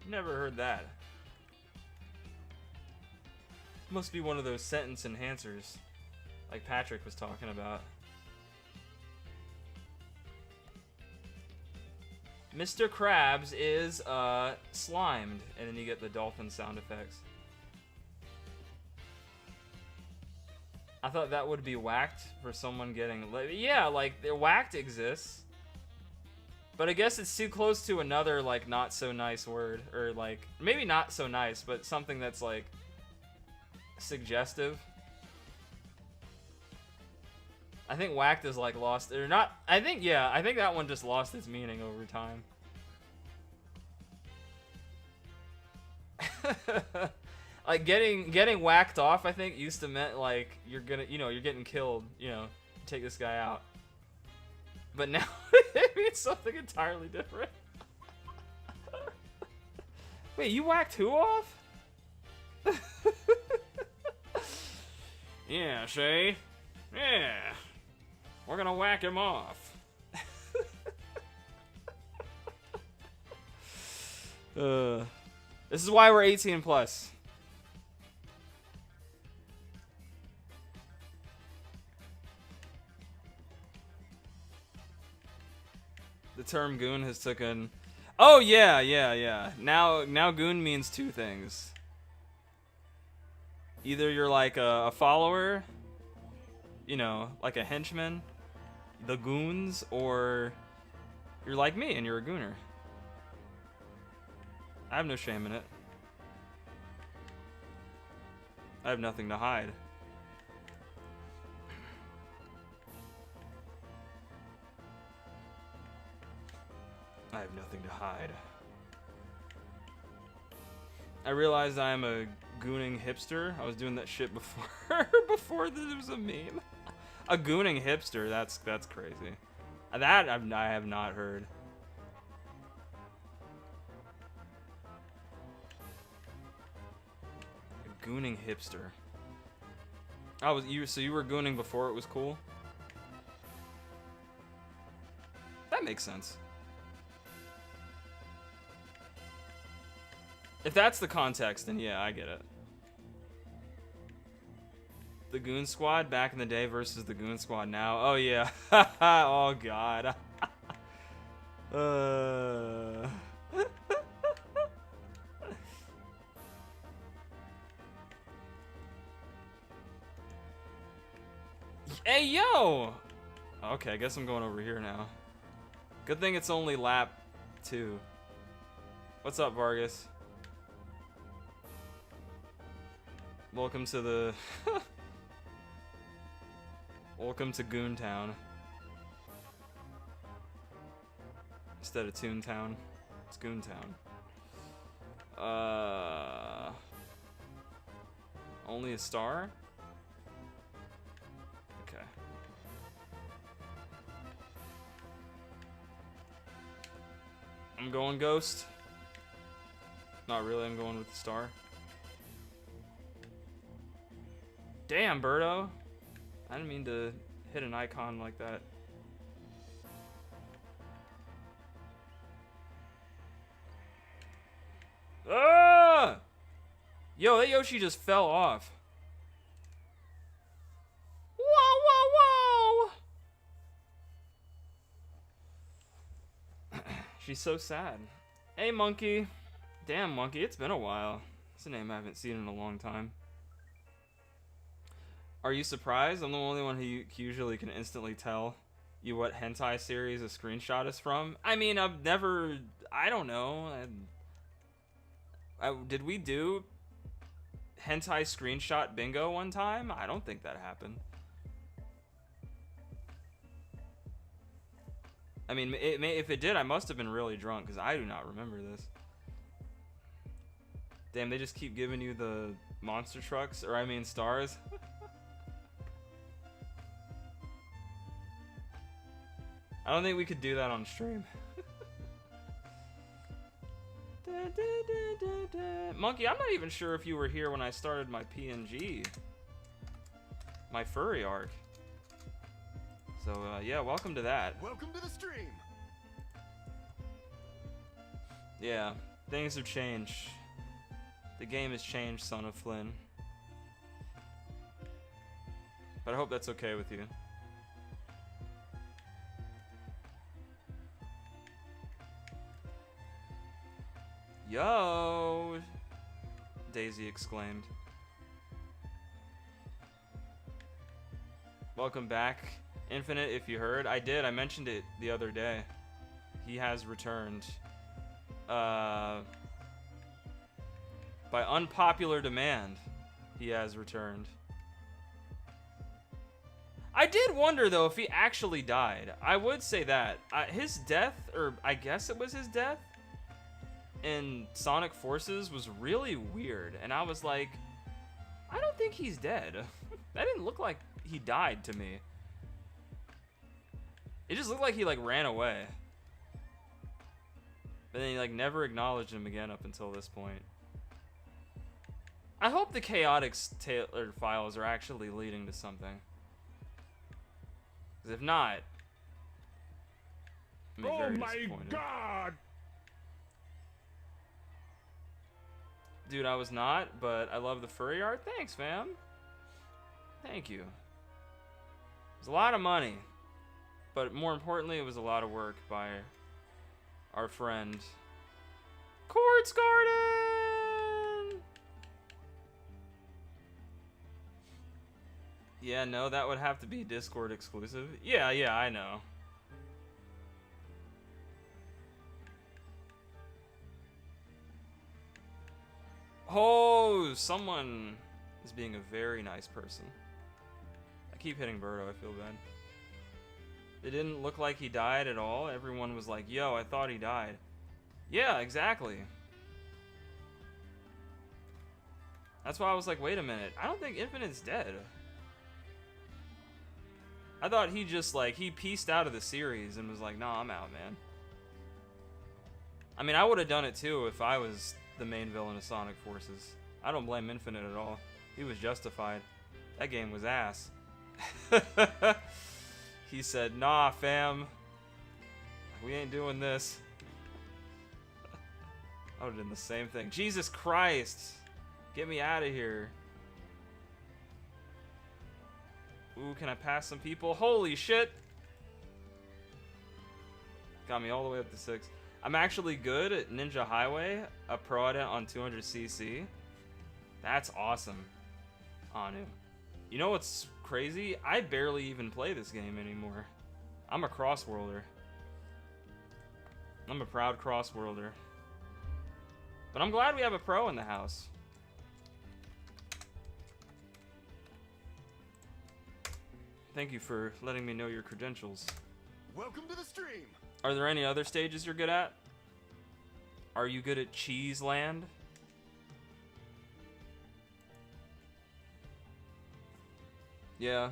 Never heard that. Must be one of those sentence enhancers, like Patrick was talking about. Mr. Krabs is, slimed, and then you get the dolphin sound effects. I thought that would be whacked for someone getting... Yeah, like, whacked exists. But I guess it's too close to another, like, not so nice word. Or, like, maybe not so nice, but something that's, like, suggestive. I think whacked is, like, lost... Or not... I think that one just lost its meaning over time. Like, getting whacked off, I think, used to meant, like, you're gonna, you're getting killed, take this guy out. But now, it means something entirely different. Wait, you whacked who off? Yeah, Shay. Yeah. We're gonna whack him off. This is why we're 18 plus. The term goon has taken... Oh, yeah. Now goon means two things. Either you're like a follower, like a henchman, the goons, or you're like me and you're a gooner. I have no shame in it. I have nothing to hide. I have nothing to hide. I realized I'm a gooning hipster. I was doing that shit before before there was a meme. A gooning hipster, that's crazy. That I have not heard. A gooning hipster. So you were gooning before it was cool? That makes sense. If that's the context, then yeah, I get it. The Goon Squad back in the day versus the Goon Squad now. Oh yeah. Oh god. Hey yo! Okay, I guess I'm going over here now. Good thing it's only lap 2. What's up, Vargas? Welcome to the... Welcome to Goontown. Instead of Toontown. It's Goontown. Only a star? Okay. I'm going ghost. Not really, I'm going with the star. Damn, Birdo. I didn't mean to hit an icon like that. Ah! Yo, that Yoshi just fell off. Whoa, whoa, whoa! She's so sad. Hey, Monkey. Damn, Monkey, it's been a while. It's a name I haven't seen in a long time. Are you surprised? I'm the only one who usually can instantly tell you what hentai series a screenshot is from. I mean, I've never... I don't know. Did we do hentai screenshot bingo one time? I don't think that happened. I mean, if it did, I must have been really drunk, because I do not remember this. Damn, they just keep giving you the monster trucks, or I mean stars. I don't think we could do that on stream. Monkey, I'm not even sure if you were here when I started my PNG. My furry arc. So, yeah, welcome to that. Welcome to the stream. Yeah, things have changed. The game has changed, son of Flynn. But I hope that's okay with you. Yo! Daisy exclaimed. Welcome back, Infinite, if you heard. I did. I mentioned it the other day. He has returned. By unpopular demand, he has returned. I did wonder, though, if he actually died. I would say that. His death, or I guess it was his death, in Sonic Forces was really weird. And I was like, I don't think he's dead. That didn't look like he died to me. It just looked like he, like, ran away. But then he, like, never acknowledged him again up until this point. I hope the chaotic files are actually leading to something. Because if not, I'm very disappointed. Oh my god! Dude, I was not, but I love the furry art. Thanks, fam. Thank you. It was a lot of money, but more importantly, it was a lot of work by our friend Quartz Garden. Yeah, no, that would have to be Discord exclusive. Yeah, I know. Oh, someone is being a very nice person. I keep hitting Birdo, I feel bad. It didn't look like he died at all. Everyone was like, yo, I thought he died. Yeah, exactly. That's why I was like, wait a minute. I don't think Infinite's dead. I thought he just, like, he pieced out of the series and was like, nah, I'm out, man. I mean, I would have done it too if I was the main villain of Sonic Forces. I don't blame Infinite at all. He was justified. That game was ass. He said, nah, fam. We ain't doing this. I would have done the same thing. Jesus Christ. Get me out of here. Ooh, can I pass some people? Holy shit. Got me all the way up to 6. I'm actually good at Ninja Highway, a pro at it on 200cc. That's awesome. Anu. You know what's crazy? I barely even play this game anymore. I'm a cross-worlder. I'm a proud cross-worlder. But I'm glad we have a pro in the house. Thank you for letting me know your credentials. Welcome to the stream. Are there any other stages you're good at? Are you good at Cheese Land? Yeah.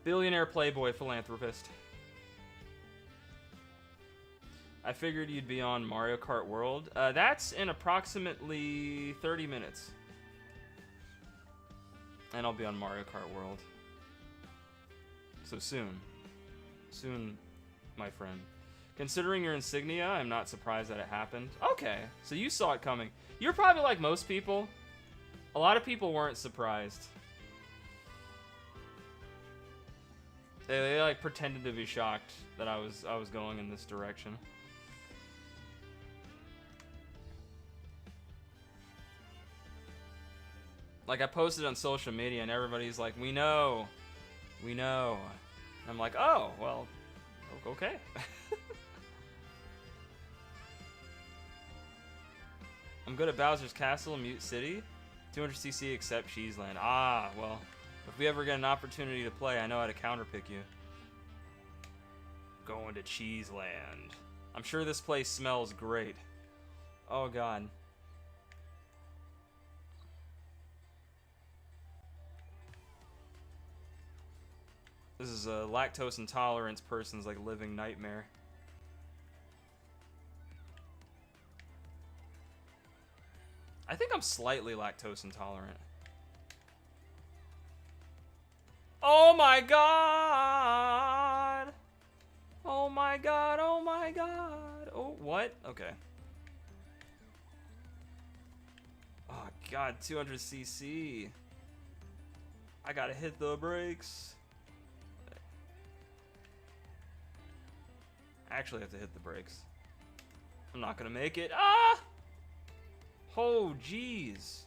Billionaire playboy philanthropist. I figured you'd be on Mario Kart World. That's in approximately 30 minutes. And I'll be on Mario Kart World. So soon. Soon, my friend. Considering your insignia, I'm not surprised that it happened. Okay, so you saw it coming. You're probably like most people. A lot of people weren't surprised. They like pretended to be shocked that I was going in this direction. Like, I posted on social media and everybody's like, we know. We know. And I'm like, oh, well, okay. I'm good at Bowser's Castle, Mute City. 200cc except Cheeseland. Ah, well, if we ever get an opportunity to play, I know how to counterpick you. Going to Cheeseland. I'm sure this place smells great. Oh, God. This is a lactose intolerance person's like living nightmare. I think I'm slightly lactose intolerant. Oh my god! Oh my god, oh my god. Oh, what? Okay. Oh god, 200cc. I gotta hit the brakes. I actually have to hit the brakes. I'm not gonna make it. Ah! Oh, jeez.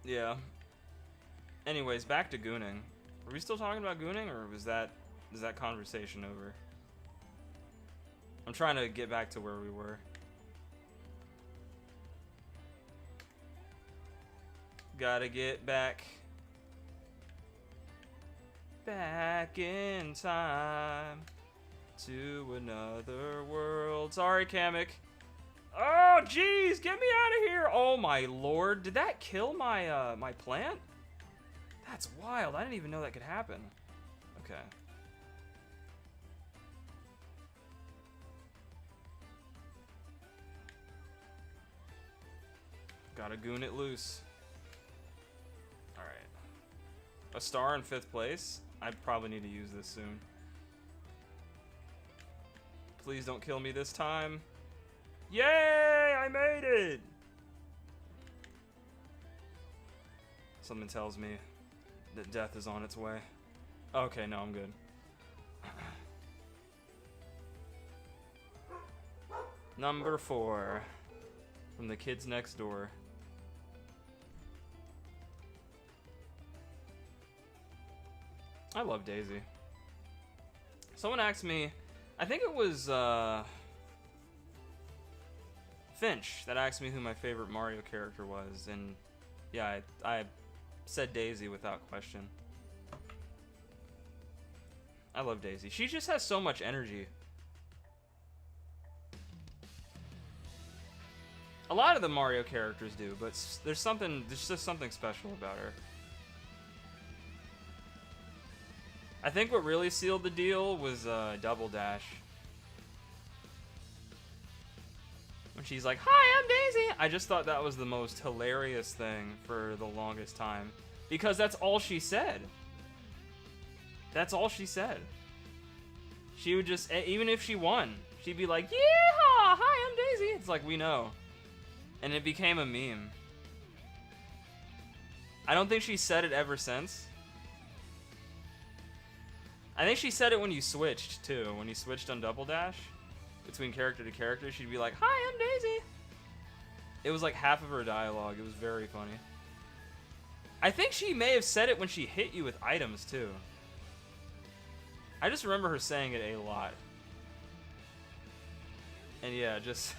Yeah. Anyways, back to gooning. Are we still talking about gooning, or is that conversation over? I'm trying to get back to where we were. Gotta get back in time to another world. Sorry, Kamek. Oh, jeez, get me out of here! Oh my lord, did that kill my my plant? That's wild. I didn't even know that could happen. Okay. Gotta goon it loose. Alright. A star in 5th place? I probably need to use this soon. Please don't kill me this time. Yay! I made it! Something tells me that death is on its way. Okay, no, I'm good. Number 4. From the kids next door. I love Daisy. Someone asked me, I think it was Finch that asked me who my favorite Mario character was, and yeah, I said Daisy without question. I love Daisy. She just has so much energy. A lot of the Mario characters do, but there's just something special about her. I think what really sealed the deal was Double Dash. When she's like, "Hi, I'm Daisy!" I just thought that was the most hilarious thing for the longest time. Because that's all she said. That's all she said. She would just, even if she won, she'd be like, "Yeehaw! Hi, I'm Daisy!" It's like, we know. And it became a meme. I don't think she said it ever since. I think she said it when you switched, too. When you switched on Double Dash, between character to character, she'd be like, "Hi, I'm Daisy!" It was like half of her dialogue. It was very funny. I think she may have said it when she hit you with items, too. I just remember her saying it a lot. And yeah, just...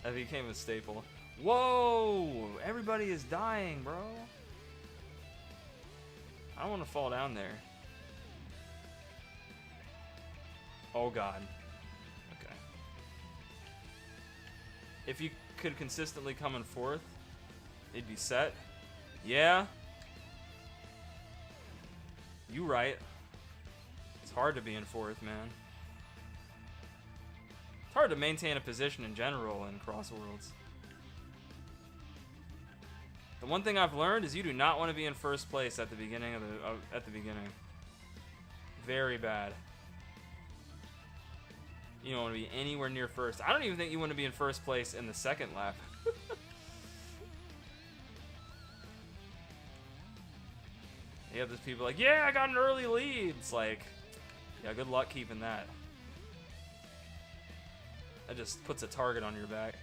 that became a staple. Whoa! Everybody is dying, bro. I don't want to fall down there. Oh god. Okay. If you could consistently come in 4th, it'd be set. Yeah. You right. It's hard to be in 4th, man. It's hard to maintain a position in general in Cross Worlds. The one thing I've learned is you do not want to be in 1st place at the beginning of the beginning. Very bad. You don't want to be anywhere near 1st. I don't even think you want to be in 1st place in the 2nd lap. You have those people like, "Yeah, I got an early lead." It's like, yeah, good luck keeping that. That just puts a target on your back.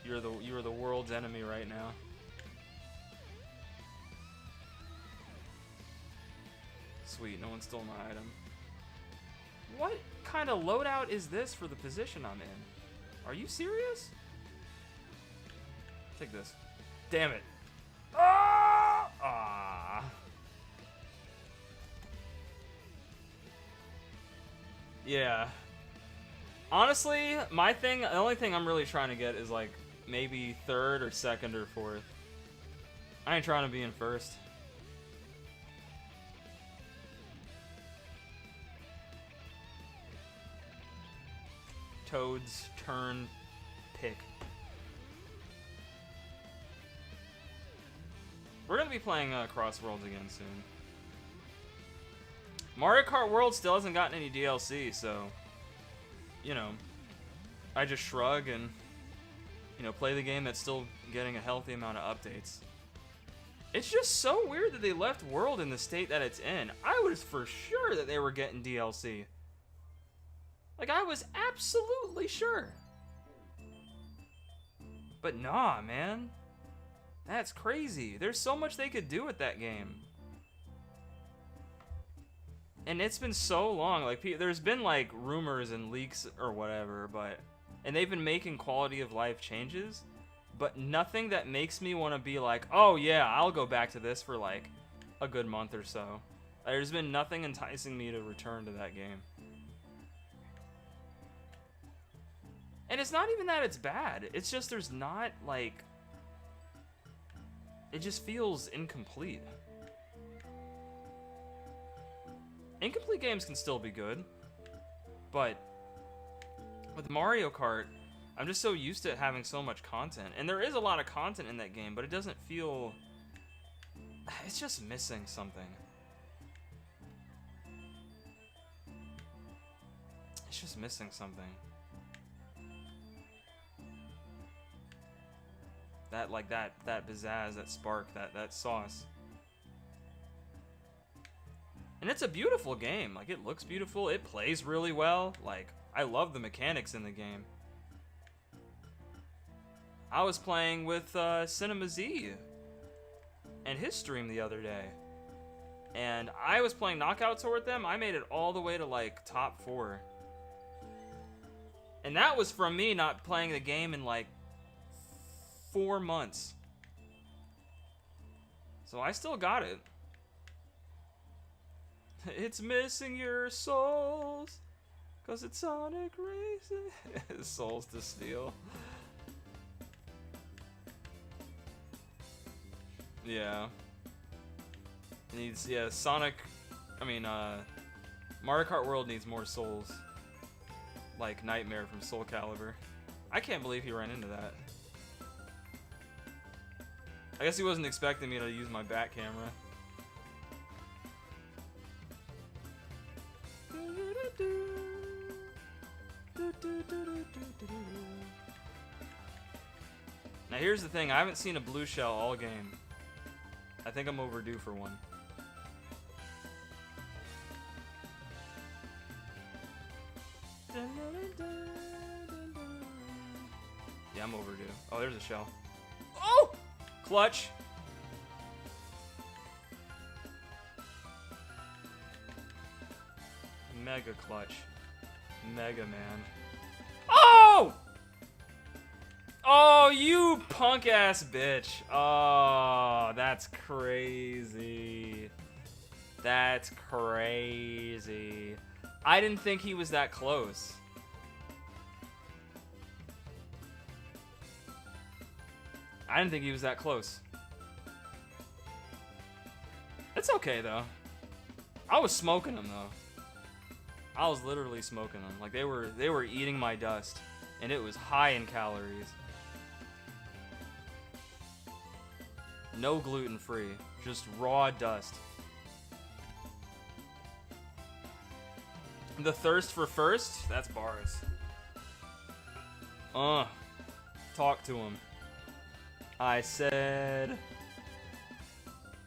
You are the world's enemy right now. Sweet, no one stole my item. What kind of loadout is this for the position I'm in? Are you serious? Take this. Damn it. Ah! Ah. Yeah. Honestly, the only thing I'm really trying to get is like maybe 3rd or 2nd or 4th. I ain't trying to be in 1st. Toad's turn pick. We're gonna be playing Cross Worlds again soon. Mario Kart World still hasn't gotten any DLC, so you know, I just shrug and play the game that's still getting a healthy amount of updates. It's just so weird that they left World in the state that it's in. I was for sure that they were getting DLC. Like, I was absolutely sure. But nah, man. That's crazy. There's so much they could do with that game. And it's been so long. Like, there's been like rumors and leaks or whatever, and they've been making quality of life changes, but nothing that makes me want to be like, oh yeah, I'll go back to this for like a good month or so. There's been nothing enticing me to return to that game. And it's not even that it's bad. It's just there's not like, it just feels incomplete. Incomplete games can still be good, but with Mario Kart, I'm just so used to having so much content. And there is a lot of content in that game, but it doesn't feel... It's just missing something. It's just missing something. That pizzazz, that spark, that sauce. And it's a beautiful game. Like, it looks beautiful. It plays really well. Like, I love the mechanics in the game. I was playing with Cinema Z and his stream the other day. And I was playing Knockout Tour with them. I made it all the way to, like, top 4. And that was from me not playing the game in, like, 4 months. So I still got it. It's missing your souls, 'cause it's Sonic Racing. Souls to steal. Yeah. It needs, yeah, Mario Kart World needs more souls. Like Nightmare from Soul Calibur. I can't believe he ran into that. I guess he wasn't expecting me to use my back camera. Now here's the thing, I haven't seen a blue shell all game. I think I'm overdue for one. Yeah, I'm overdue. Oh, there's a shell. Oh! Clutch! Mega clutch. Mega Man. Oh! Oh, you punk ass bitch. Oh, that's crazy. That's crazy. I didn't think he was that close. I didn't think he was that close. It's okay though. I was smoking him though. I was literally smoking them. Like they were eating my dust, and it was high in calories. No gluten free, just raw dust. The thirst for first? That's bars. Talk to him. I said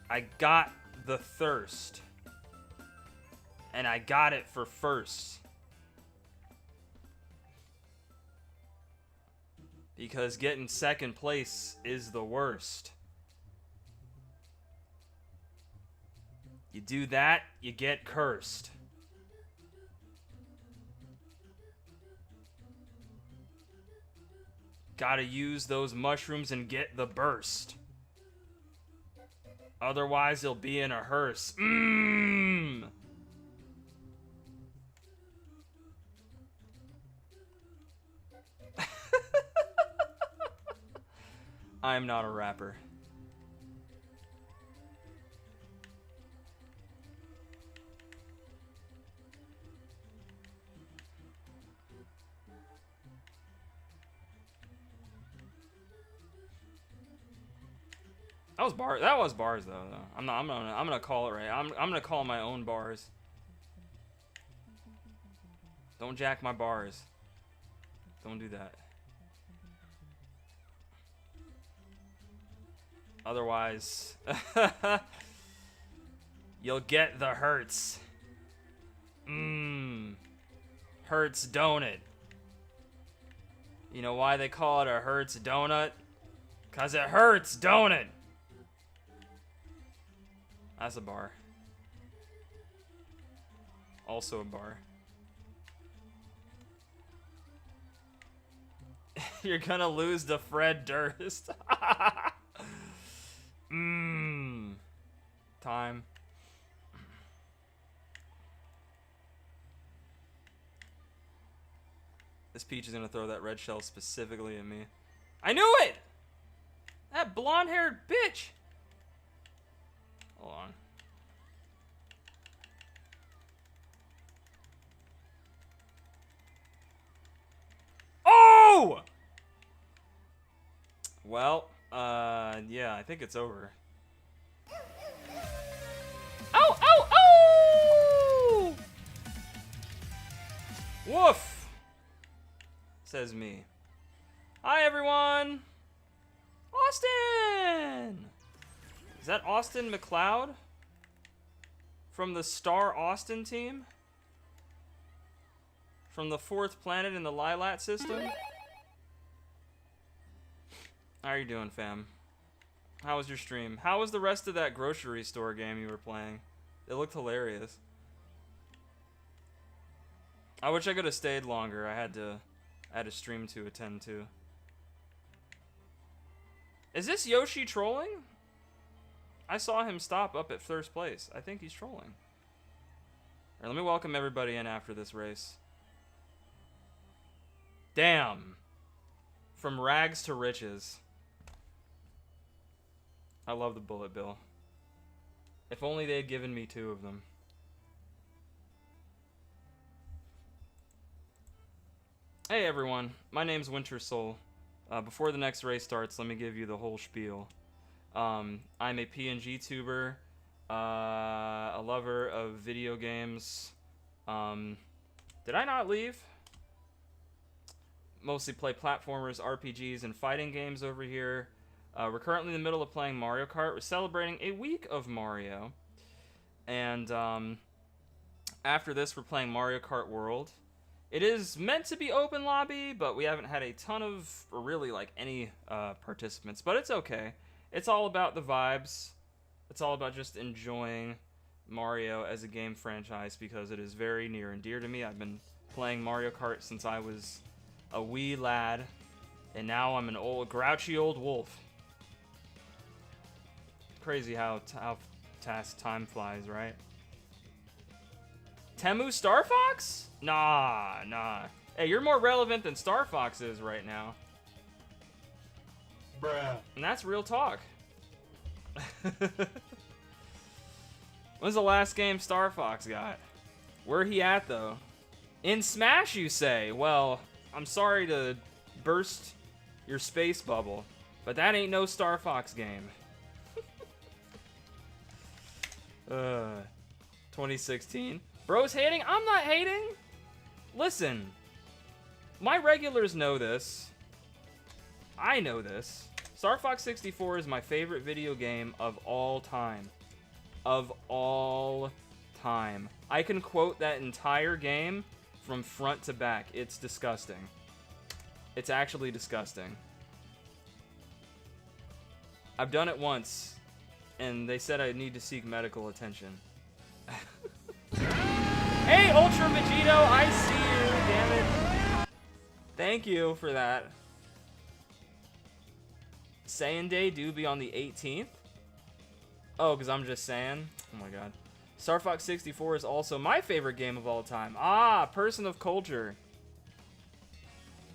I got the thirst. And I got it for first. Because getting second place is the worst. You do that, you get cursed. Gotta use those mushrooms and get the burst. Otherwise, you'll be in a hearse. I'm not a rapper. That was bars though. I'm gonna call it right. I'm gonna call my own bars. Don't jack my bars. Don't do that. Otherwise, you'll get the hurts. Hurts, don't it? You know why they call it a Hurts donut? 'Cause it hurts, don't it? That's a bar. Also a bar. You're gonna lose to Fred Durst. Time. This Peach is gonna throw that red shell specifically at me. I knew it! That blonde-haired bitch! Hold on. Oh! Well, yeah, I think it's over. Oh, oh, oh! Woof! Says me. Hi, everyone! Austin! Is that Austin McLeod? From the Star Austin team? From the 4th planet in the Lilat system? How are you doing, fam? How was your stream? How was the rest of that grocery store game you were playing? It looked hilarious. I wish I could have stayed longer. I had a stream to attend to. Is this Yoshi trolling? I saw him stop up at first place. I think he's trolling. Alright, let me welcome everybody in after this race. Damn. From rags to riches. I love the bullet bill. If only they had given me 2 of them. Hey everyone, my name's Winter Soul. Before the next race starts, let me give you the whole spiel. I'm a PNG tuber, a lover of video games. Did I not leave? Mostly play platformers, RPGs, and fighting games over here. We're currently in the middle of playing Mario Kart. We're celebrating a week of Mario. And after this, we're playing Mario Kart World. It is meant to be open lobby, but we haven't had a ton of, or really like any participants. But it's okay. It's all about the vibes. It's all about just enjoying Mario as a game franchise because it is very near and dear to me. I've been playing Mario Kart since I was a wee lad, and now I'm an old, grouchy old wolf. Crazy how time flies, right? Temu Star Fox? Nah. Hey, you're more relevant than Star Fox is right now. Bruh. And that's real talk. When's the last game Star Fox got? Where he at, though? In Smash, you say? Well, I'm sorry to burst your space bubble, but that ain't no Star Fox game. 2016. Bro's hating? I'm not hating. Listen, my regulars know this. I know this. Star Fox 64 is my favorite video game of all time. Of all time. I can quote that entire game from front to back. It's disgusting. It's actually disgusting. I've done it once, and they said I need to seek medical attention. Hey, Ultra Vegito, I see you, damn it. Thank you for that. Saiyan Day do be on the 18th? Oh, because I'm just saying? Oh my god. Star Fox 64 is also my favorite game of all time. Ah, person of culture.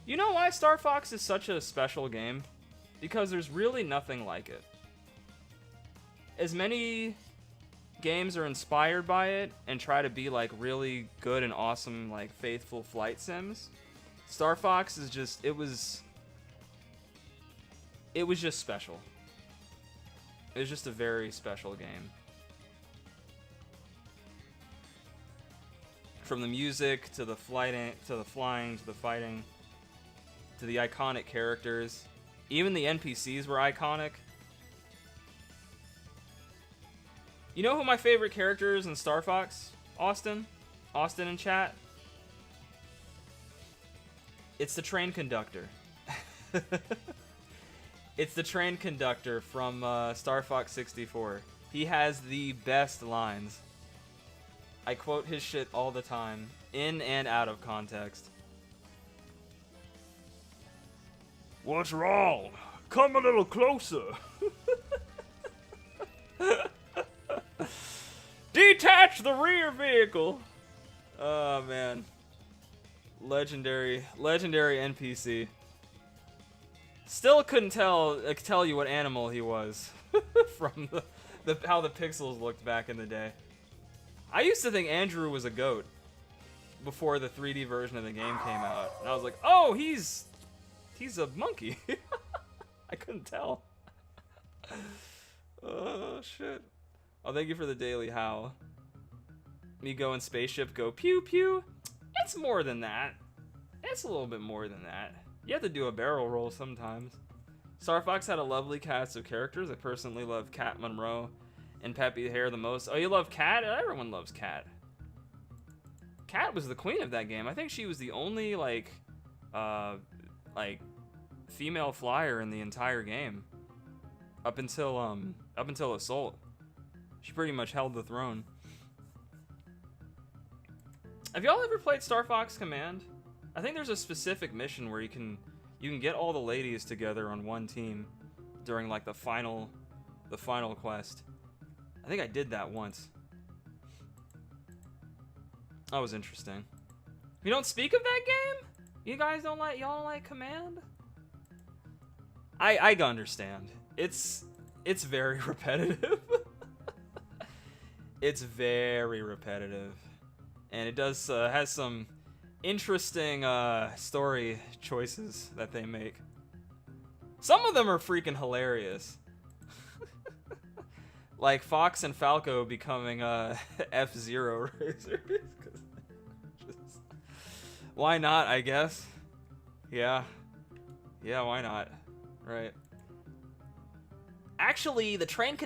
You know why Star Fox is such a special game? Because there's really nothing like it. As many games are inspired by it and try to be like really good and awesome, like faithful flight sims, Star Fox is just, it was just special. It was just a very special game. From the music to the flying to the fighting to the iconic characters, even the NPCs were iconic. You know who my favorite character is in Star Fox? Austin? Austin in chat? It's the train conductor. It's the train conductor from Star Fox 64. He has the best lines. I quote his shit all the time, in and out of context. What's wrong? Come a little closer. Detach the rear vehicle. Oh man. Legendary NPC. Still couldn't tell you what animal he was from the how the pixels looked back in the day. I used to think Andrew was a goat before the 3D version of the game came out, and I was like, oh, he's a monkey. I couldn't tell. Oh shit. Oh, thank you for the daily HOWL. Me go in spaceship, go pew pew. It's more than that. It's a little bit more than that. You have to do a barrel roll sometimes. Star Fox had a lovely cast of characters. I personally love Cat Monroe and Peppy Hair the most. Oh, you love Cat? Everyone loves Cat. Cat was the queen of that game. I think she was the only like female flyer in the entire game. Up until Assault. She pretty much held the throne. Have y'all ever played Star Fox Command? I think there's a specific mission where you can get all the ladies together on one team during like the final quest. I think I did that once. That was interesting. You don't speak of that game? You guys don't like Command? I understand. It's very repetitive. It's very repetitive. And it does has some interesting story choices that they make. Some of them are freaking hilarious. Like Fox and Falco becoming F-Zero racers. Why not, I guess? Yeah, why not? Right. Actually, the train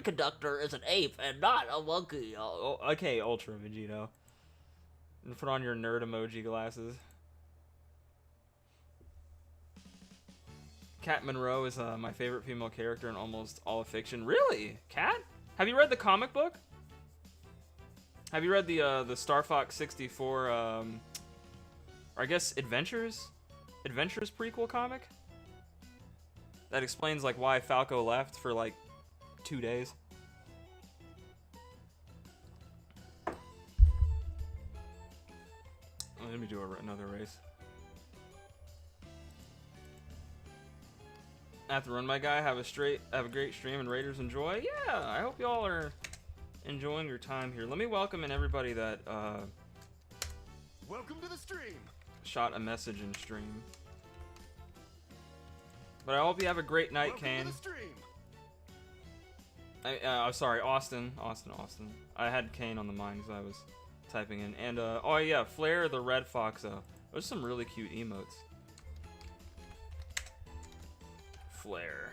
conductor is an ape and not a monkey. Okay, Ultra Vegito. And put on your nerd emoji glasses. Cat Monroe is my favorite female character in almost all of fiction. Really? Cat? Have you read the comic book? Have you read the Star Fox 64, or I guess Adventures prequel comic? That explains like why Falco left for like 2 days. Let me do another race. I have to run, my guy. Have a great stream and Raiders enjoy. Yeah, I hope y'all are enjoying your time here. Let me welcome in everybody that Welcome to the stream. shot a message in stream. But I hope you have a great night, Welcome Kane. to the stream. I'm sorry, Austin. I had Kane on the mind because I was typing in. And, oh yeah, Flare the Red Foxo. Those are some really cute emotes. Flare.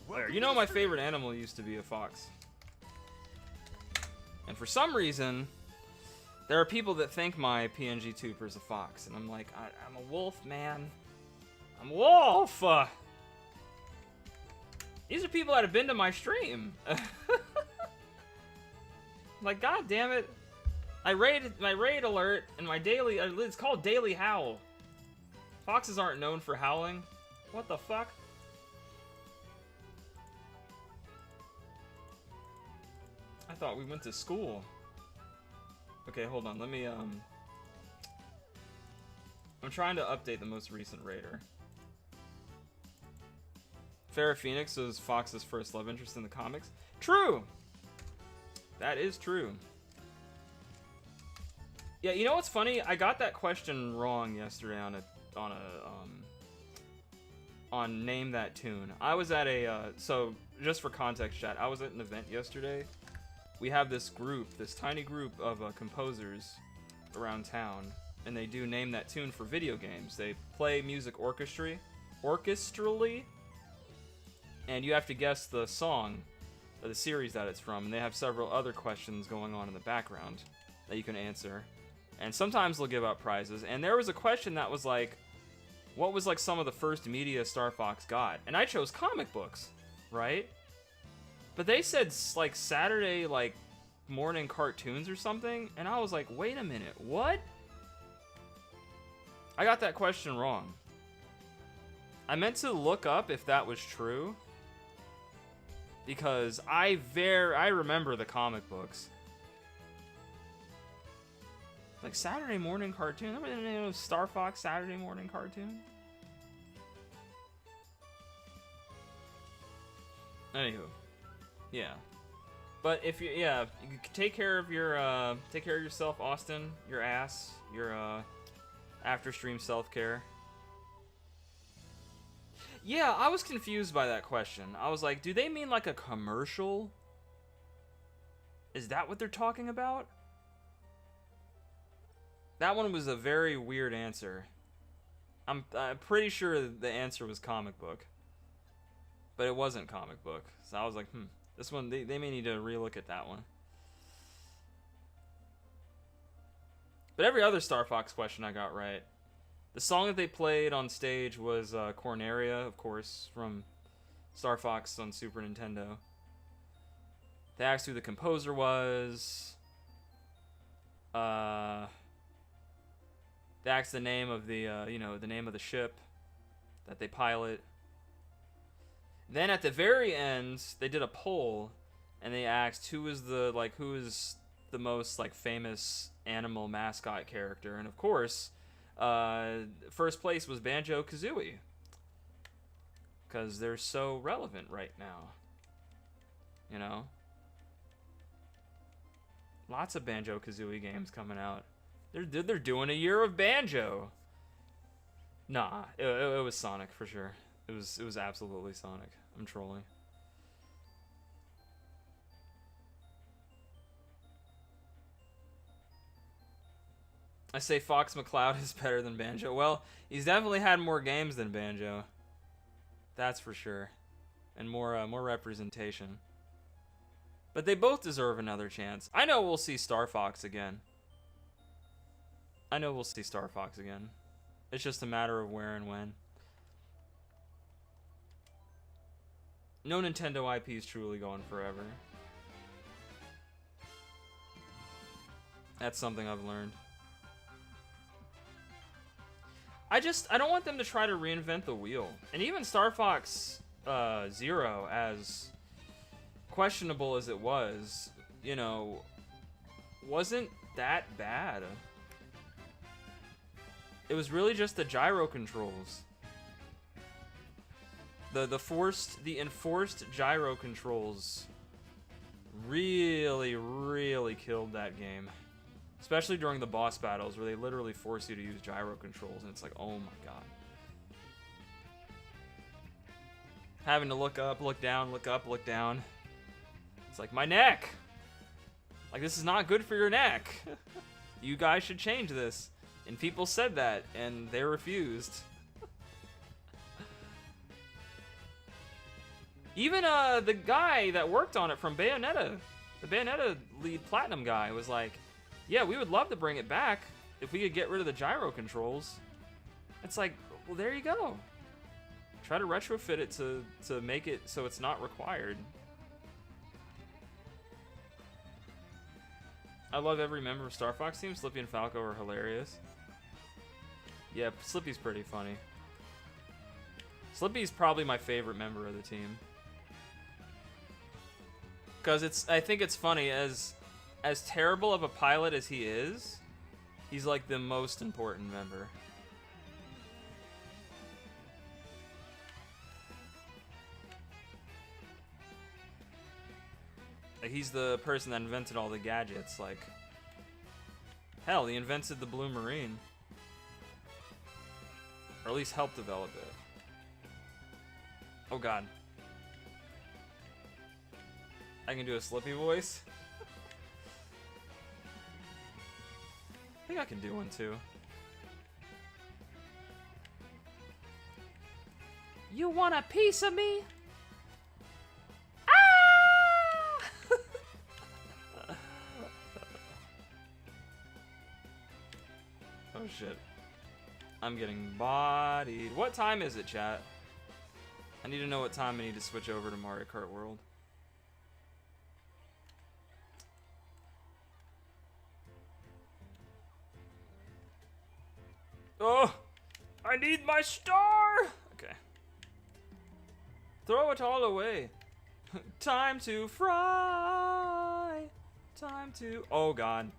Welcome You to know the my stream. favorite animal used to be a fox. And for some reason, there are people that think my PNG tuber is a fox. And I'm like, I'm a wolf, man. I'm a wolf! These are people that have been to my stream. Like, god damn it. My raid alert and my daily, it's called Daily Howl. Foxes aren't known for howling. What the fuck? I thought we went to school. Okay, hold on. Let me, I'm trying to update the most recent raider. Farrah Phoenix was Fox's first love interest in the comics. True! That is true. Yeah, you know what's funny? I got that question wrong yesterday on Name That Tune. I was at a, so just for context, chat, I was at an event yesterday. We have this group, this tiny group of composers around town, and they do Name That Tune for video games. They play music orchestrally, and you have to guess the song or the series that it's from, and they have several other questions going on in the background that you can answer. And sometimes they'll give out prizes. And there was a question that was like, what was like some of the first media Star Fox got? And I chose comic books, right? But they said like Saturday like morning cartoons or something, and I was like, wait a minute, what? I got that question wrong. I meant to look up if that was true, because I remember the comic books. Like Saturday morning cartoon. Remember the name of Star Fox Saturday morning cartoon? Anywho, yeah. But if you take care of yourself, Austin, your ass, your after stream self-care. Yeah, I was confused by that question. I was like, do they mean like a commercial? Is that what they're talking about? That one was a very weird answer. I'm pretty sure the answer was comic book. But it wasn't comic book. So I was like, this one, they may need to relook at that one. But every other Star Fox question I got right. The song that they played on stage was Corneria, of course, from Star Fox on Super Nintendo. They asked who the composer was. They asked the name of the, the name of the ship that they pilot. Then at the very end, they did a poll, and they asked who is the most like famous animal mascot character, and of course, first place was Banjo-Kazooie, because they're so relevant right now. You know, lots of Banjo-Kazooie games coming out. They're doing a year of Banjo. Nah, it was Sonic for sure. It was absolutely Sonic. I'm trolling. I say Fox McCloud is better than Banjo. Well, he's definitely had more games than Banjo. That's for sure. And more representation. But they both deserve another chance. I know we'll see Star Fox again. It's just a matter of where and when. No Nintendo IP is truly going forever. That's something I've learned. I don't want them to try to reinvent the wheel. And even Star Fox Zero, as questionable as it was, wasn't that bad. It was really just the gyro controls. The enforced gyro controls really killed that game. Especially during the boss battles where they literally force you to use gyro controls, and it's like, oh my god. Having to look up, look down, look up, look down. It's like, my neck! Like, this is not good for your neck. You guys should change this. And people said that, and they refused. Even the guy that worked on it from Bayonetta, the Bayonetta lead platinum guy, was like, yeah, we would love to bring it back if we could get rid of the gyro controls. It's like, well, there you go. Try to retrofit it to make it so it's not required. I love every member of Star Fox team. Slippy and Falco are hilarious. Yeah, Slippy's pretty funny. Slippy's probably my favorite member of the team. Because I think it's funny, as terrible of a pilot as he is, he's like the most important member. Like, he's the person that invented all the gadgets, like, hell, he invented the Blue Marine. Or at least helped develop it. Oh god. I can do a Slippy voice. I think I can do one too. You want a piece of me? Ah! Oh shit. I'm getting bodied. What time is it, chat? I need to know what time I need to switch over to Mario Kart World. Oh! I need my star! Okay. Throw it all away. Time to fry. Time to... Oh, God.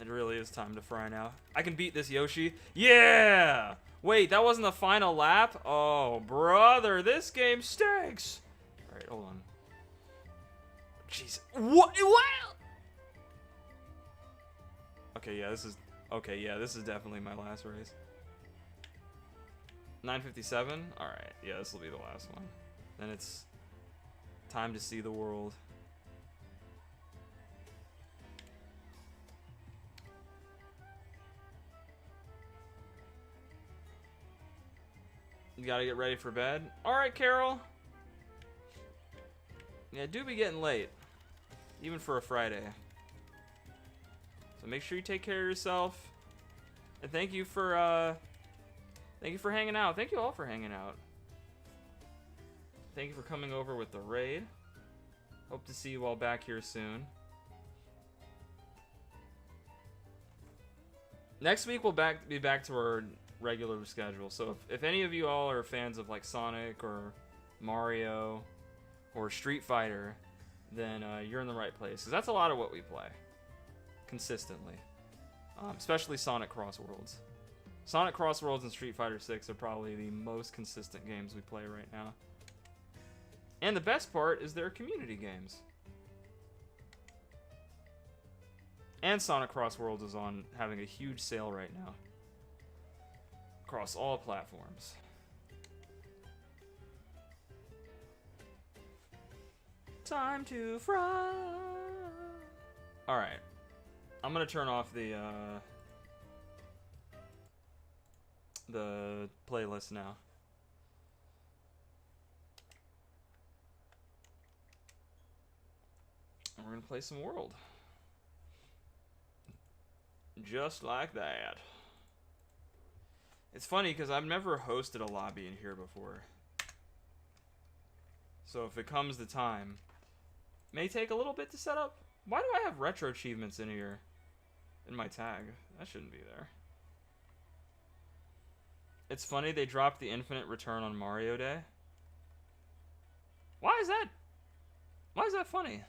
It really is time to fry now. I can beat this Yoshi. Yeah! Wait, that wasn't the final lap? Oh, brother, this game stinks. All right, hold on. Jeez. What? Okay, yeah, this is... Okay, yeah, this is definitely my last race. 9:57? Alright, yeah, this will be the last one. Then it's time to see the world. You gotta get ready for bed. Alright, Carol. Yeah, it do be getting late. Even for a Friday. So make sure you take care of yourself. And thank you for hanging out. Thank you all for hanging out. Thank you for coming over with the raid. Hope to see you all back here soon. Next week we'll be back to our regular schedule. So if any of you all are fans of like Sonic or Mario or Street Fighter, then you're in the right place. Because that's a lot of what we play. Consistently. Especially Sonic Cross Worlds. Sonic Cross Worlds and Street Fighter 6 are probably the most consistent games we play right now. And the best part is they're community games. And Sonic Cross Worlds is on having a huge sale right now. Across all platforms. Time to fry. Alright. I'm gonna turn off the playlist now. And we're gonna play some World. Just like that. It's funny because I've never hosted a lobby in here before. So if it comes to time, may take a little bit to set up. Why do I have retro achievements in here? In my tag. That shouldn't be there. It's funny they dropped the infinite return on Mario Day. Why is that? Why is that funny?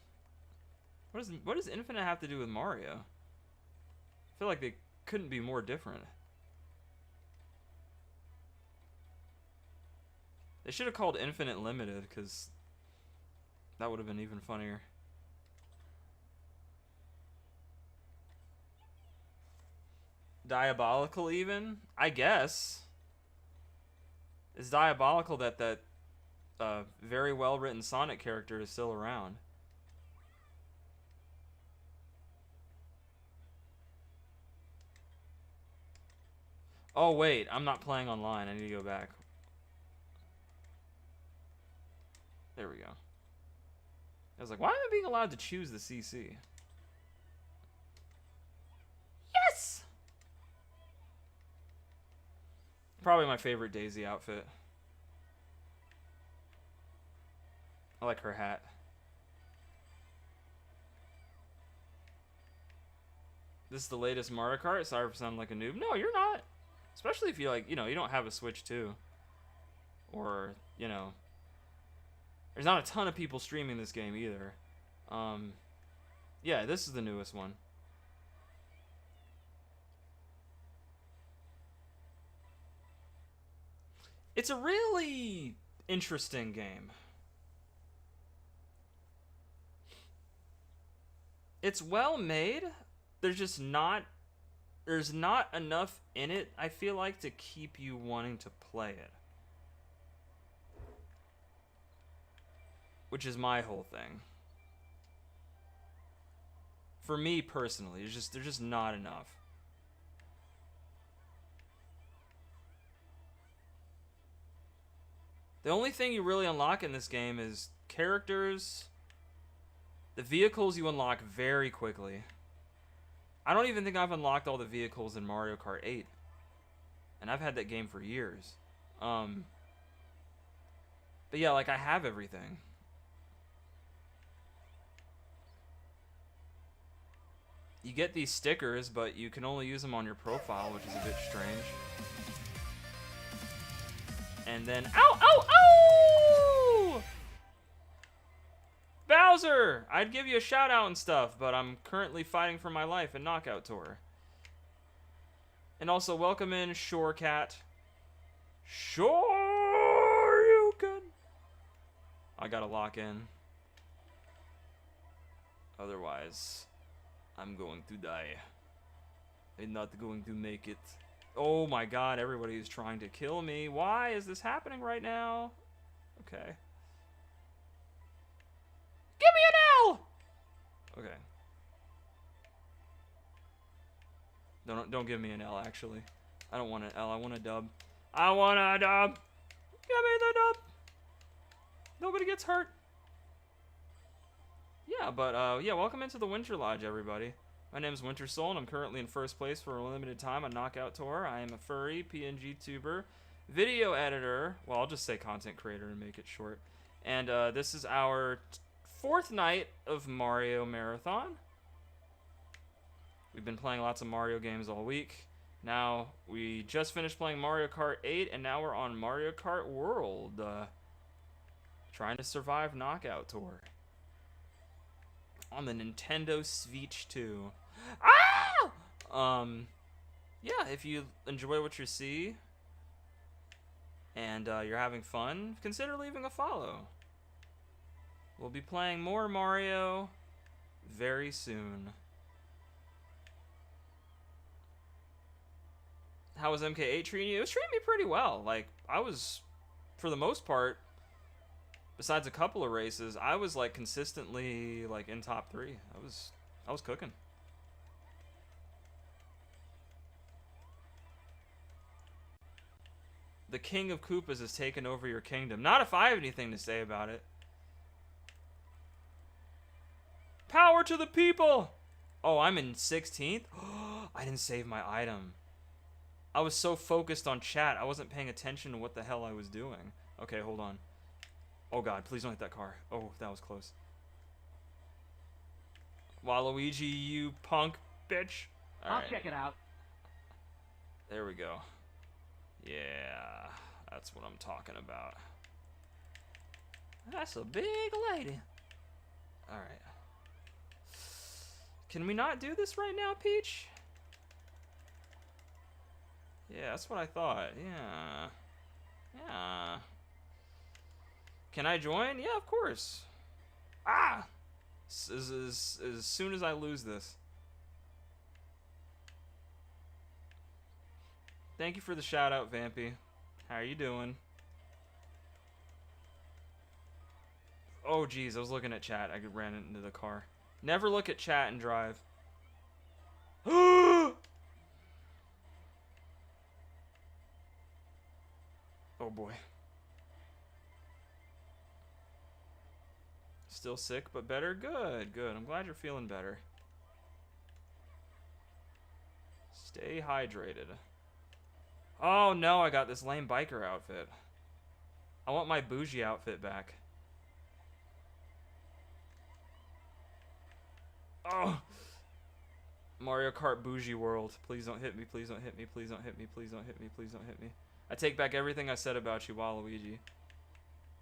What does infinite have to do with Mario? I feel like they couldn't be more different. They should have called infinite limited, because that would have been even funnier. Diabolical even? I guess. It's diabolical that very well written Sonic character is still around. Oh wait, I'm not playing online. I need to go back. There we go. I was like, why am I being allowed to choose the CC? Yes! Probably my favorite Daisy outfit. I like her hat. This is the latest Mario Kart? Sorry for sounding like a noob. No, you're not. Especially if you like, you don't have a Switch 2. Or, there's not a ton of people streaming this game either. Yeah, this is the newest one. It's a really interesting game. It's well made. There's not enough in it, I feel like, to keep you wanting to play it. Which is my whole thing. For me personally, there's just not enough. The only thing you really unlock in this game is characters. The vehicles you unlock very quickly. I don't even think I've unlocked all the vehicles in Mario Kart 8. and I've had that game for years. But yeah, like, I have everything. You get these stickers, but you can only use them on your profile, which is a bit strange. And then, ow, ow, ow! Bowser! I'd give you a shout out and stuff, but I'm currently fighting for my life in Knockout Tour. And also, welcome in Shorecat. Sure you can. I gotta lock in. Otherwise, I'm going to die. I'm not going to make it. Oh my god, everybody is trying to kill me. Why is this happening right now? Okay. Give me an L! Okay. Don't give me an L, actually. I don't want an L, I want a dub. I want a dub! Give me the dub! Nobody gets hurt. Yeah, but, yeah, welcome into the Winter Lodge, everybody. My name is Winter Soul, and I'm currently in first place for a limited time on Knockout Tour. I am a furry, PNG tuber, video editor. Well, I'll just say content creator and make it short. And this is our fourth night of Mario Marathon. We've been playing lots of Mario games all week. Now, we just finished playing Mario Kart 8, and now we're on Mario Kart World. Trying to survive Knockout Tour. On the Nintendo Switch 2. Ah! Yeah, if you enjoy what you see and you're having fun, consider leaving a follow. We'll be playing more Mario very soon. How was MK8 treating you? It was treating me pretty well. Like, I was, for the most part, besides a couple of races, I was like consistently like in top 3. I was cooking. The King of Koopas has taken over your kingdom. Not if I have anything to say about it. Power to the people! Oh, I'm in 16th? I didn't save my item. I was so focused on chat, I wasn't paying attention to what the hell I was doing. Okay, hold on. Oh god, please don't hit that car. Oh, that was close. Waluigi, you punk bitch. I'll check it out. There we go. Yeah, that's what I'm talking about. That's a big lady. Alright. Can we not do this right now, Peach? Yeah, that's what I thought. Yeah. Yeah. Can I join? Yeah, of course. Ah! As soon as I lose this. Thank you for the shout out, Vampy. How are you doing? Oh, geez, I was looking at chat. I ran into the car. Never look at chat and drive. Oh, boy. Still sick, but better? Good, good. I'm glad you're feeling better. Stay hydrated. Oh, no, I got this lame biker outfit. I want my bougie outfit back. Oh! Mario Kart Bougie World. Please don't hit me, please don't hit me, please don't hit me, please don't hit me, please don't hit me. I take back everything I said about you, Waluigi.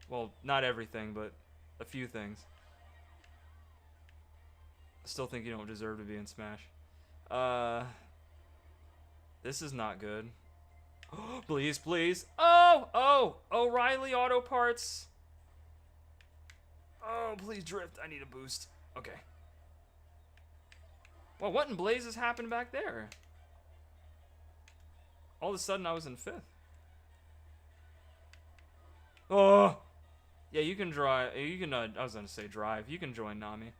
Well, not everything, but a few things. I still think you don't deserve to be in Smash. This is not good. Please, please. Oh, oh, O'Reilly Auto Parts. Oh, please drift. I need a boost. Okay. Well, what in blazes happened back there? All of a sudden, I was in 5th. Oh! Yeah, you can drive. You can, I was gonna say drive. You can join Nami.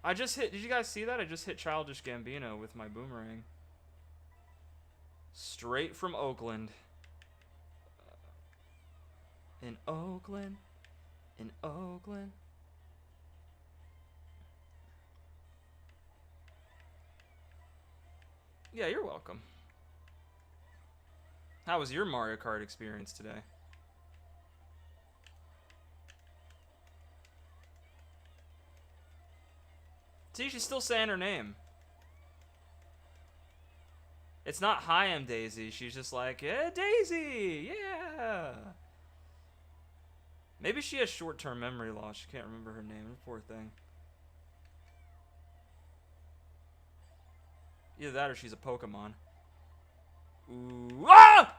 I just hit, did you guys see that? I just hit Childish Gambino with my boomerang. Straight from Oakland. In Oakland. In Oakland. Yeah, you're welcome. How was your Mario Kart experience today? See, she's still saying her name. It's not hi, I'm Daisy. She's just like, yeah, Daisy, yeah. Maybe she has short-term memory loss. She can't remember her name. Poor thing. Either that or she's a Pokemon. Ooh. Ah!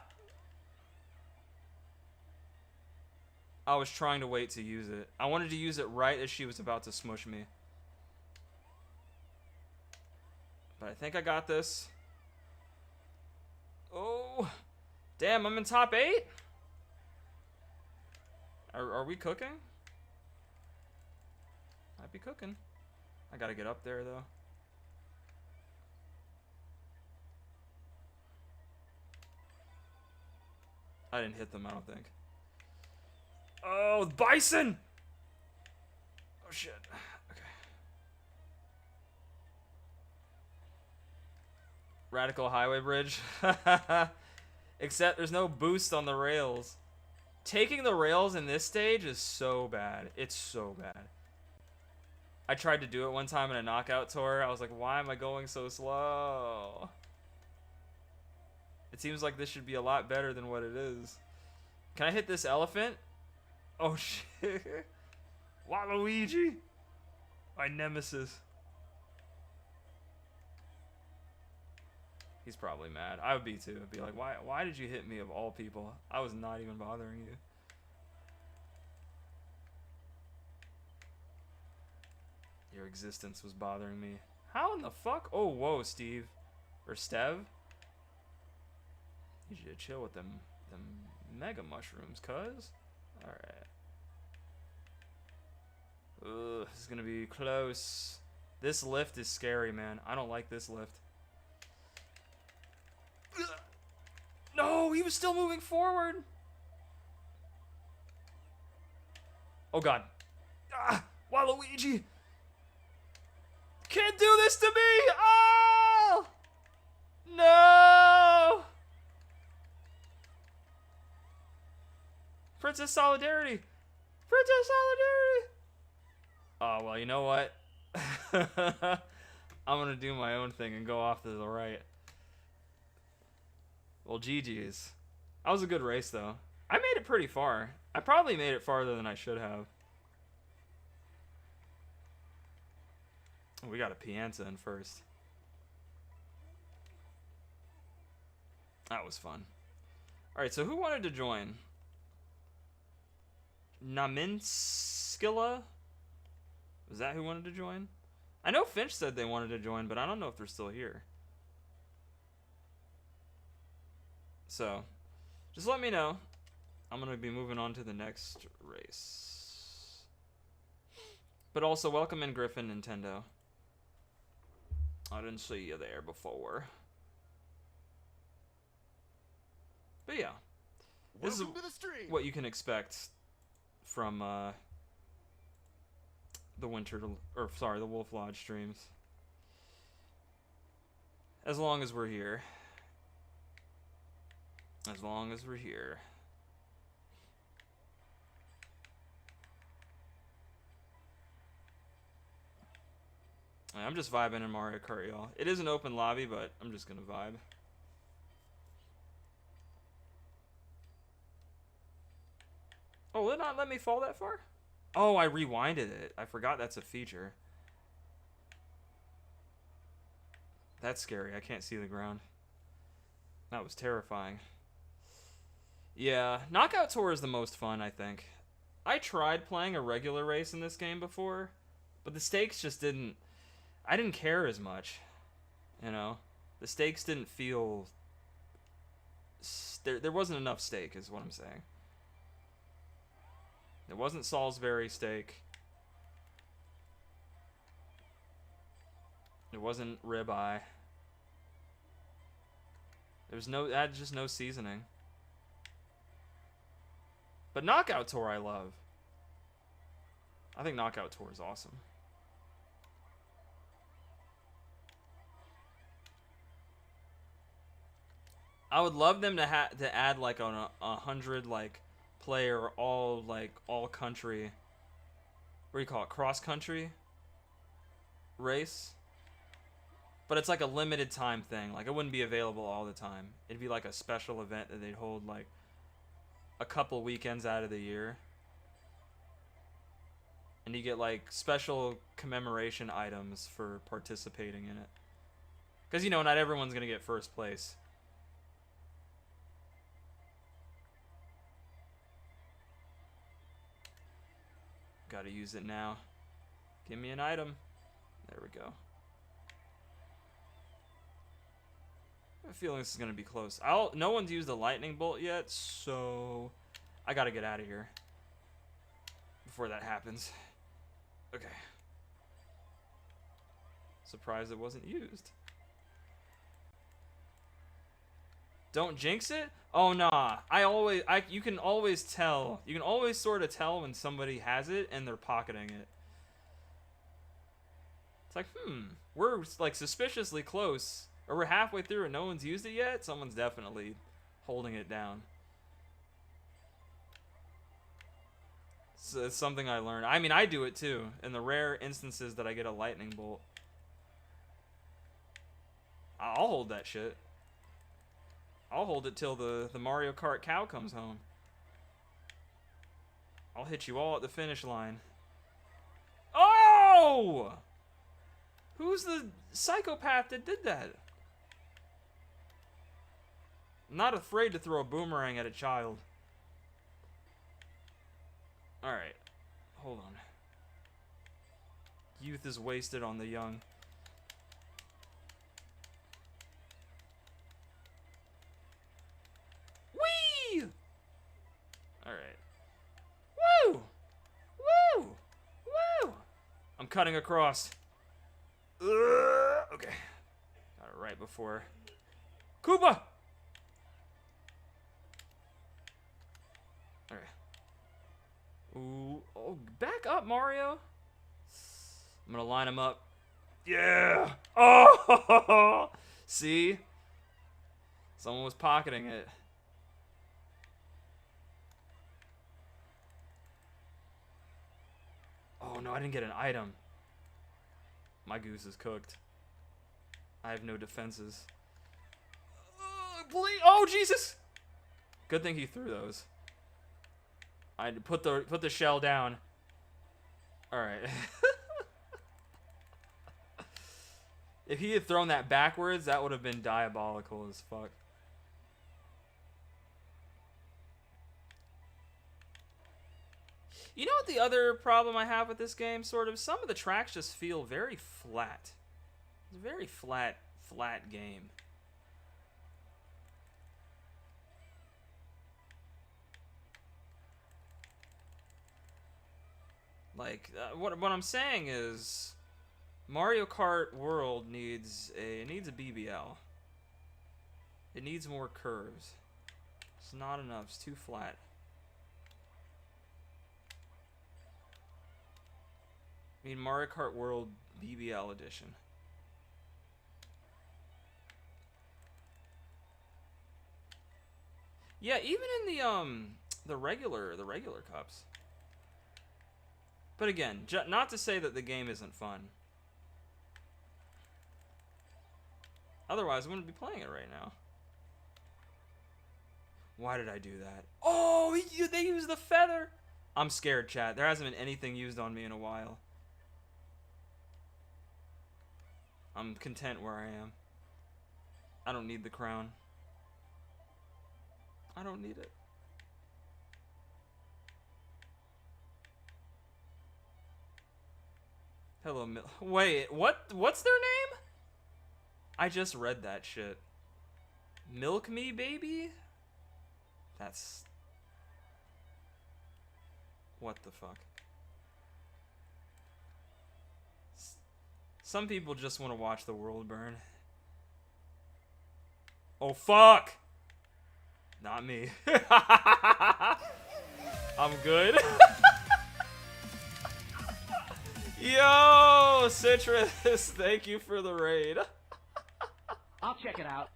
I was trying to wait to use it. I wanted to use it right as she was about to smush me. But I think I got this. Oh. Damn, I'm in top 8? Are we cooking? Might be cooking. I gotta get up there, though. I didn't hit them, I don't think. Oh, bison! Oh, shit. Okay. Radical highway bridge. Except there's no boost on the rails. Taking the rails in this stage is so bad. It's so bad. I tried to do it one time in a knockout tour. I was like, why am I going so slow? It seems like this should be a lot better than what it is. Can I hit this elephant? Oh, shit. Waluigi. My nemesis. He's probably mad. I would be too. I'd be like, why did you hit me of all people? I was not even bothering you. Your existence was bothering me. How in the fuck? Oh, whoa, Steve. Or Stev. Need you to chill with them mega mushrooms, cuz. Alright. Ugh, this is gonna be close. This lift is scary, man. I don't like this lift. No, he was still moving forward. Oh god. Ah, Waluigi. Can't do this to me. Oh! No! Princess Solidarity. Princess Solidarity. Oh, well, you know what? I'm going to do my own thing and go off to the right. Well, GG's. That was a good race, though. I made it pretty far. I probably made it farther than I should have. Oh, we got a Pianta in first. That was fun. Alright, so who wanted to join? Naminskila? Was that who wanted to join? I know Finch said they wanted to join, but I don't know if they're still here. So, just let me know. I'm going to be moving on to the next race. But also, welcome in Griffin Nintendo. I didn't see you there before. But yeah. This is what you can expect from the the Wolf Lodge streams. As long as we're here. As long as we're here. I'm just vibing in Mario Kart, y'all. It is an open lobby, but I'm just gonna vibe. Oh, will it not let me fall that far? Oh, I rewinded it. I forgot that's a feature. That's scary. I can't see the ground. That was terrifying. Yeah, Knockout Tour is the most fun, I think. I tried playing a regular race in this game before, but the stakes just didn't... I didn't care as much, you know? The stakes didn't feel... There wasn't enough stake, is what I'm saying. There wasn't Salisbury stake. There wasn't ribeye. There was no... That just no seasoning. But Knockout Tour I love. I think Knockout Tour is awesome. I would love them to add like on a 100 like player all country. What do you call it? Cross country race. But it's like a limited time thing. Like it wouldn't be available all the time. It'd be like a special event that they'd hold like a couple weekends out of the year. And you get like special commemoration items for participating in it. Because, you know, not everyone's going to get first place. Gotta use it now. Give me an item. There we go. I have a feeling this is going to be close. No one's used the lightning bolt yet, so I gotta get out of here before that happens. Okay. Surprised it wasn't used. Don't jinx it? Oh nah. You can always tell. You can always sort of tell when somebody has it and they're pocketing it. It's like, we're like suspiciously close. Or we're halfway through and no one's used it yet. Someone's definitely holding it down. So it's something I learned. I mean, I do it too. In the rare instances that I get a lightning bolt. I'll hold that shit. I'll hold it till the Mario Kart cow comes home. I'll hit you all at the finish line. Oh! Who's the psychopath that did that? I'm not afraid to throw a boomerang at a child. Alright. Hold on. Youth is wasted on the young. Whee! Alright. Woo! Woo! Woo! I'm cutting across. Okay. Got it right before. Koopa! Alright. Ooh. Oh, back up, Mario. I'm gonna line them up. Yeah! Oh! See? Someone was pocketing it. Oh no, I didn't get an item. My goose is cooked. I have no defenses. Please. Oh Jesus! Good thing he threw those. I had to put the shell down. All right. If he had thrown that backwards, that would have been diabolical as fuck. You know what the other problem I have with this game, sort of? Some of the tracks just feel very flat. It's a very flat game. Like, what I'm saying is, Mario Kart World needs a BBL. It needs more curves. It's not enough. It's too flat. I mean, Mario Kart World BBL edition. Yeah, even in the regular cups. But again, not to say that the game isn't fun. Otherwise, I wouldn't be playing it right now. Why did I do that? Oh, they used the feather. I'm scared, chat. There hasn't been anything used on me in a while. I'm content where I am. I don't need the crown. I don't need it. Hello, wait, what's their name? I just read that shit. Milk me, baby? That's... What the fuck? Some people just want to watch the world burn. Oh, fuck! Not me. I'm good. Yo, Citrus, thank you for the raid. I'll check it out.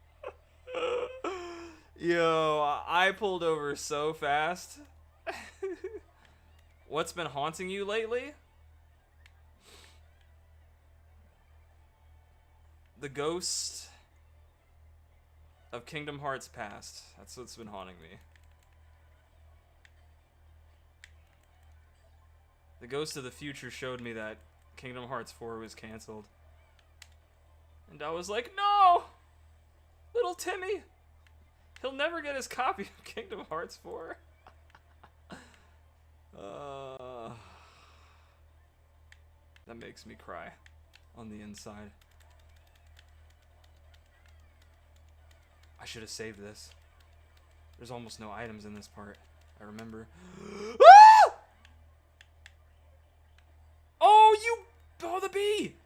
Yo, I pulled over so fast. What's been haunting you lately? The ghost of Kingdom Hearts past. That's what's been haunting me. The ghost of the future showed me that Kingdom Hearts 4 was canceled. And I was like, no! Little Timmy! He'll never get his copy of Kingdom Hearts 4. That makes me cry on the inside. I should have saved this. There's almost no items in this part. I remember. Ah! Oh, you! Oh, the bee!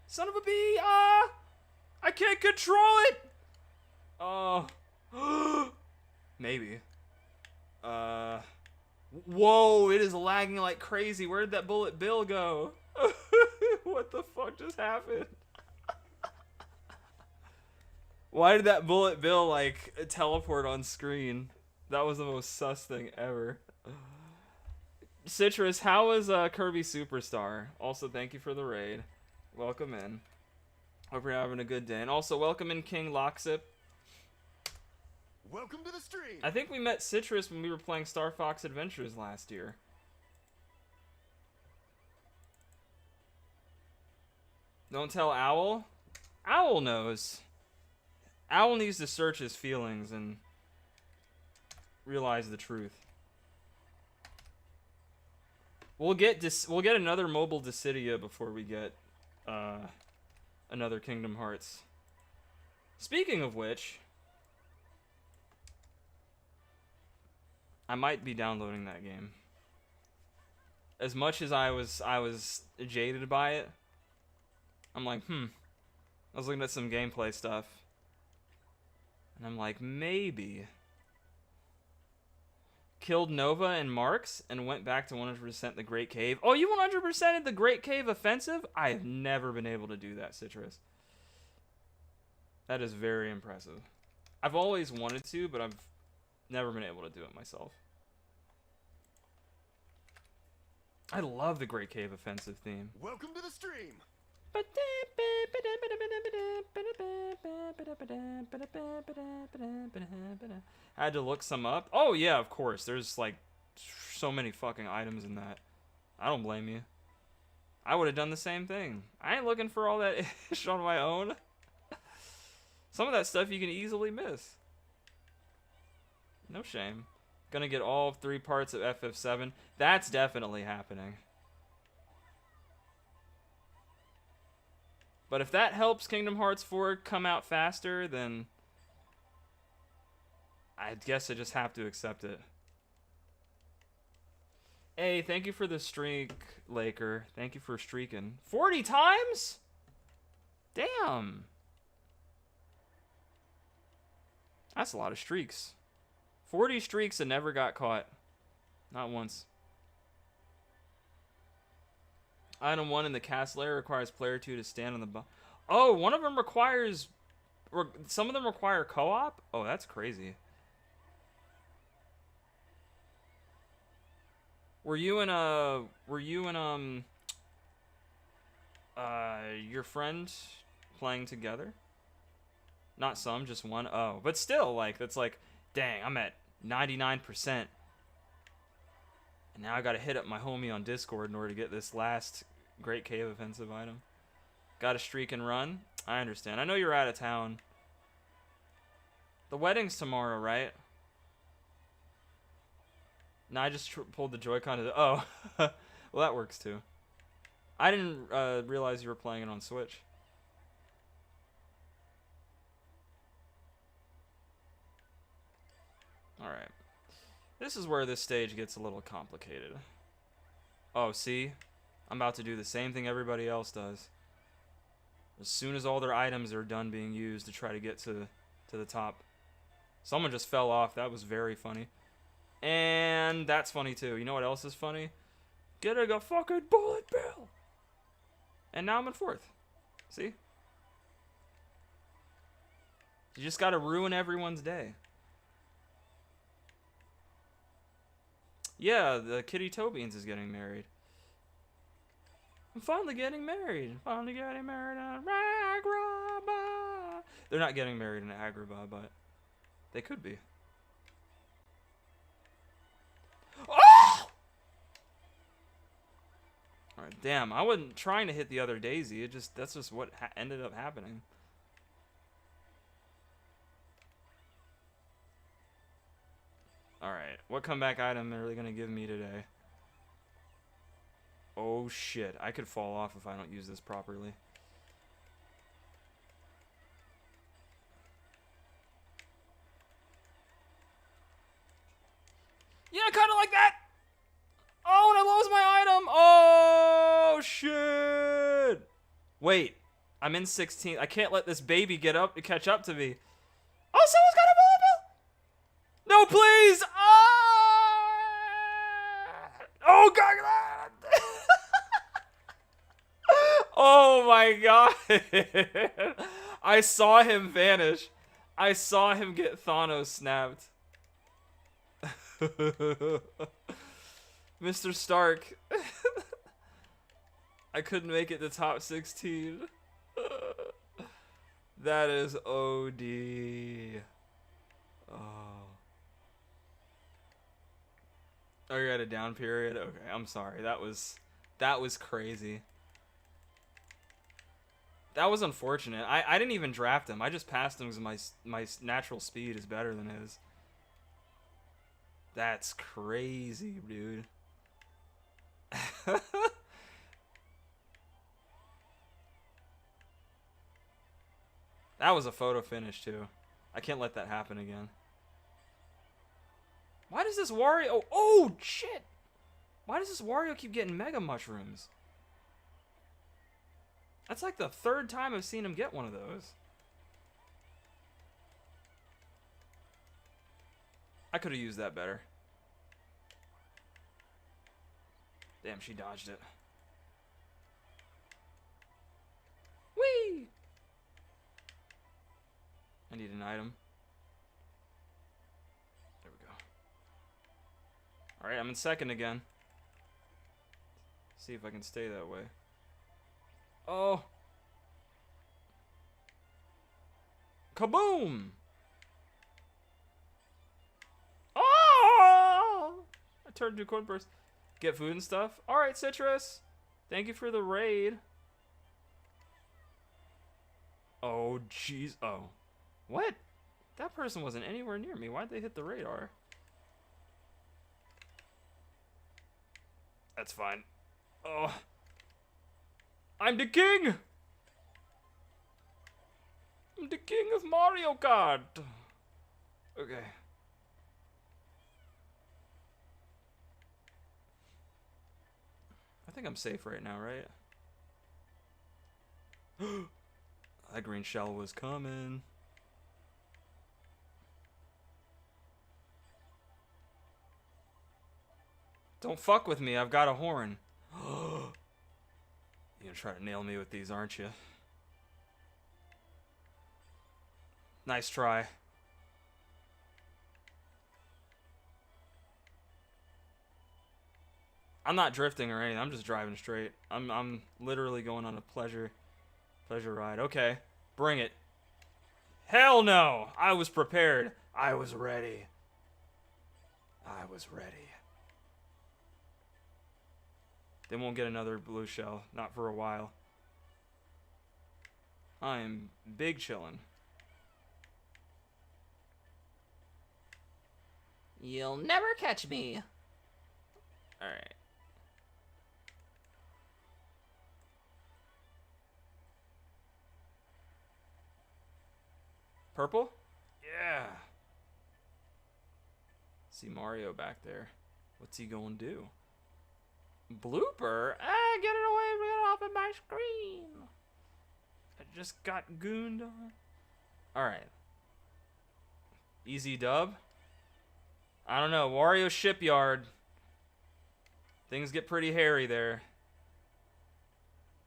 Son of a bee! Ah! I can't control it! Oh. Maybe. Whoa, it is lagging like crazy. Where did that bullet bill go? What the fuck just happened? Why did that bullet bill, like, teleport on screen? That was the most sus thing ever. Citrus, how is Kirby Superstar? Also, thank you for the raid. Welcome in. Hope you're having a good day. And also, welcome in King Loxip. Welcome to the stream. I think we met Citrus when we were playing Star Fox Adventures last year. Don't tell Owl. Owl knows. Owl needs to search his feelings and realize the truth. We'll get another mobile Dissidia before we get another Kingdom Hearts. Speaking of which, I might be downloading that game. As much as I was jaded by it, I'm like, I was looking at some gameplay stuff, and I'm like, maybe. Killed Nova and Marks and went back to 100% the Great Cave. Oh, you 100%ed the Great Cave Offensive? I have never been able to do that, Citrus. That is very impressive. I've always wanted to, but I've never been able to do it myself. I love the Great Cave Offensive theme. Welcome to the stream. I had to look some up. Oh yeah, of course. There's like so many fucking items in that. I don't blame you. I would have done the same thing. I ain't looking for all that ish on my own. Some of that stuff you can easily miss. No shame. Gonna get all 3 parts of FF7. That's definitely happening. But if that helps Kingdom Hearts 4 come out faster, then I guess I just have to accept it. Hey, thank you for the streak, Laker. Thank you for streaking. 40 times? Damn. That's a lot of streaks. 40 streaks and never got caught. Not once. Item 1 in the cast layer requires player 2 to stand on the Oh, one of them requires... Some of them require co-op? Oh, that's crazy. Were you and your friend playing together? Not some, just one? Oh, but still, like, that's like, dang, I'm at 99%. And now I gotta hit up my homie on Discord in order to get this last Great Cave Offensive item. Gotta streak and run? I understand. I know you're out of town. The wedding's tomorrow, right? No, I just pulled the Joy-Con to the... Oh. Well, that works too. I didn't realize you were playing it on Switch. Alright. This is where this stage gets a little complicated. Oh, see? I'm about to do the same thing everybody else does. As soon as all their items are done being used to try to get to the top. Someone just fell off. That was very funny. And that's funny too. You know what else is funny? Getting a fucking bullet bill. And now I'm in 4th. See? You just gotta ruin everyone's day. Yeah, the Kitty Toe Beans is getting married. I'm finally getting married. Finally getting married in Agrabah. They're not getting married in Agrabah, but they could be. Oh! Alright, damn. I wasn't trying to hit the other daisy. That's just what ended up happening. Alright, what comeback item are they gonna give me today? Oh shit, I could fall off if I don't use this properly. Yeah, kinda like that! Oh, and I lost my item! Oh shit! Wait, I'm in 16th. I can't let this baby catch up to me. Oh, someone's got a bullet bill! No, please! Oh, God! Oh, my God. I saw him vanish. I saw him get Thanos snapped. Mr. Stark. I couldn't make it to top 16. That is OD. Oh. Oh, you're at a down period? Okay, I'm sorry. That was crazy. That was unfortunate. I didn't even draft him. I just passed him because my natural speed is better than his. That's crazy, dude. That was a photo finish, too. I can't let that happen again. Why does this Wario... Oh, shit! Why does this Wario keep getting Mega Mushrooms? That's like the third time I've seen him get one of those. I could have used that better. Damn, she dodged it. Whee! I need an item. There we go. Alright, I'm in second again. See if I can stay that way. Oh! Kaboom! Oh! I turned into a cold burst. Get food and stuff? Alright, Citrus. Thank you for the raid. Oh, jeez. Oh. What? That person wasn't anywhere near me. Why'd they hit the radar? That's fine. Oh. I'm the king! I'm the king of Mario Kart! Okay. I think I'm safe right now, right? That green shell was coming. Don't fuck with me, I've got a horn. You're gonna try to nail me with these, aren't you? Nice try. I'm not drifting or anything, I'm just driving straight. I'm literally going on a pleasure ride. Okay, bring it. Hell no! I was prepared. I was ready. I was ready. They won't get another blue shell. Not for a while. I am big chillin'. You'll never catch me. Alright. Purple? Yeah. See Mario back there. What's he gonna do? Blooper? Ah, get it away, get off of my screen. I just got gooned on. Alright. Easy dub. I don't know. Wario Shipyard. Things get pretty hairy there.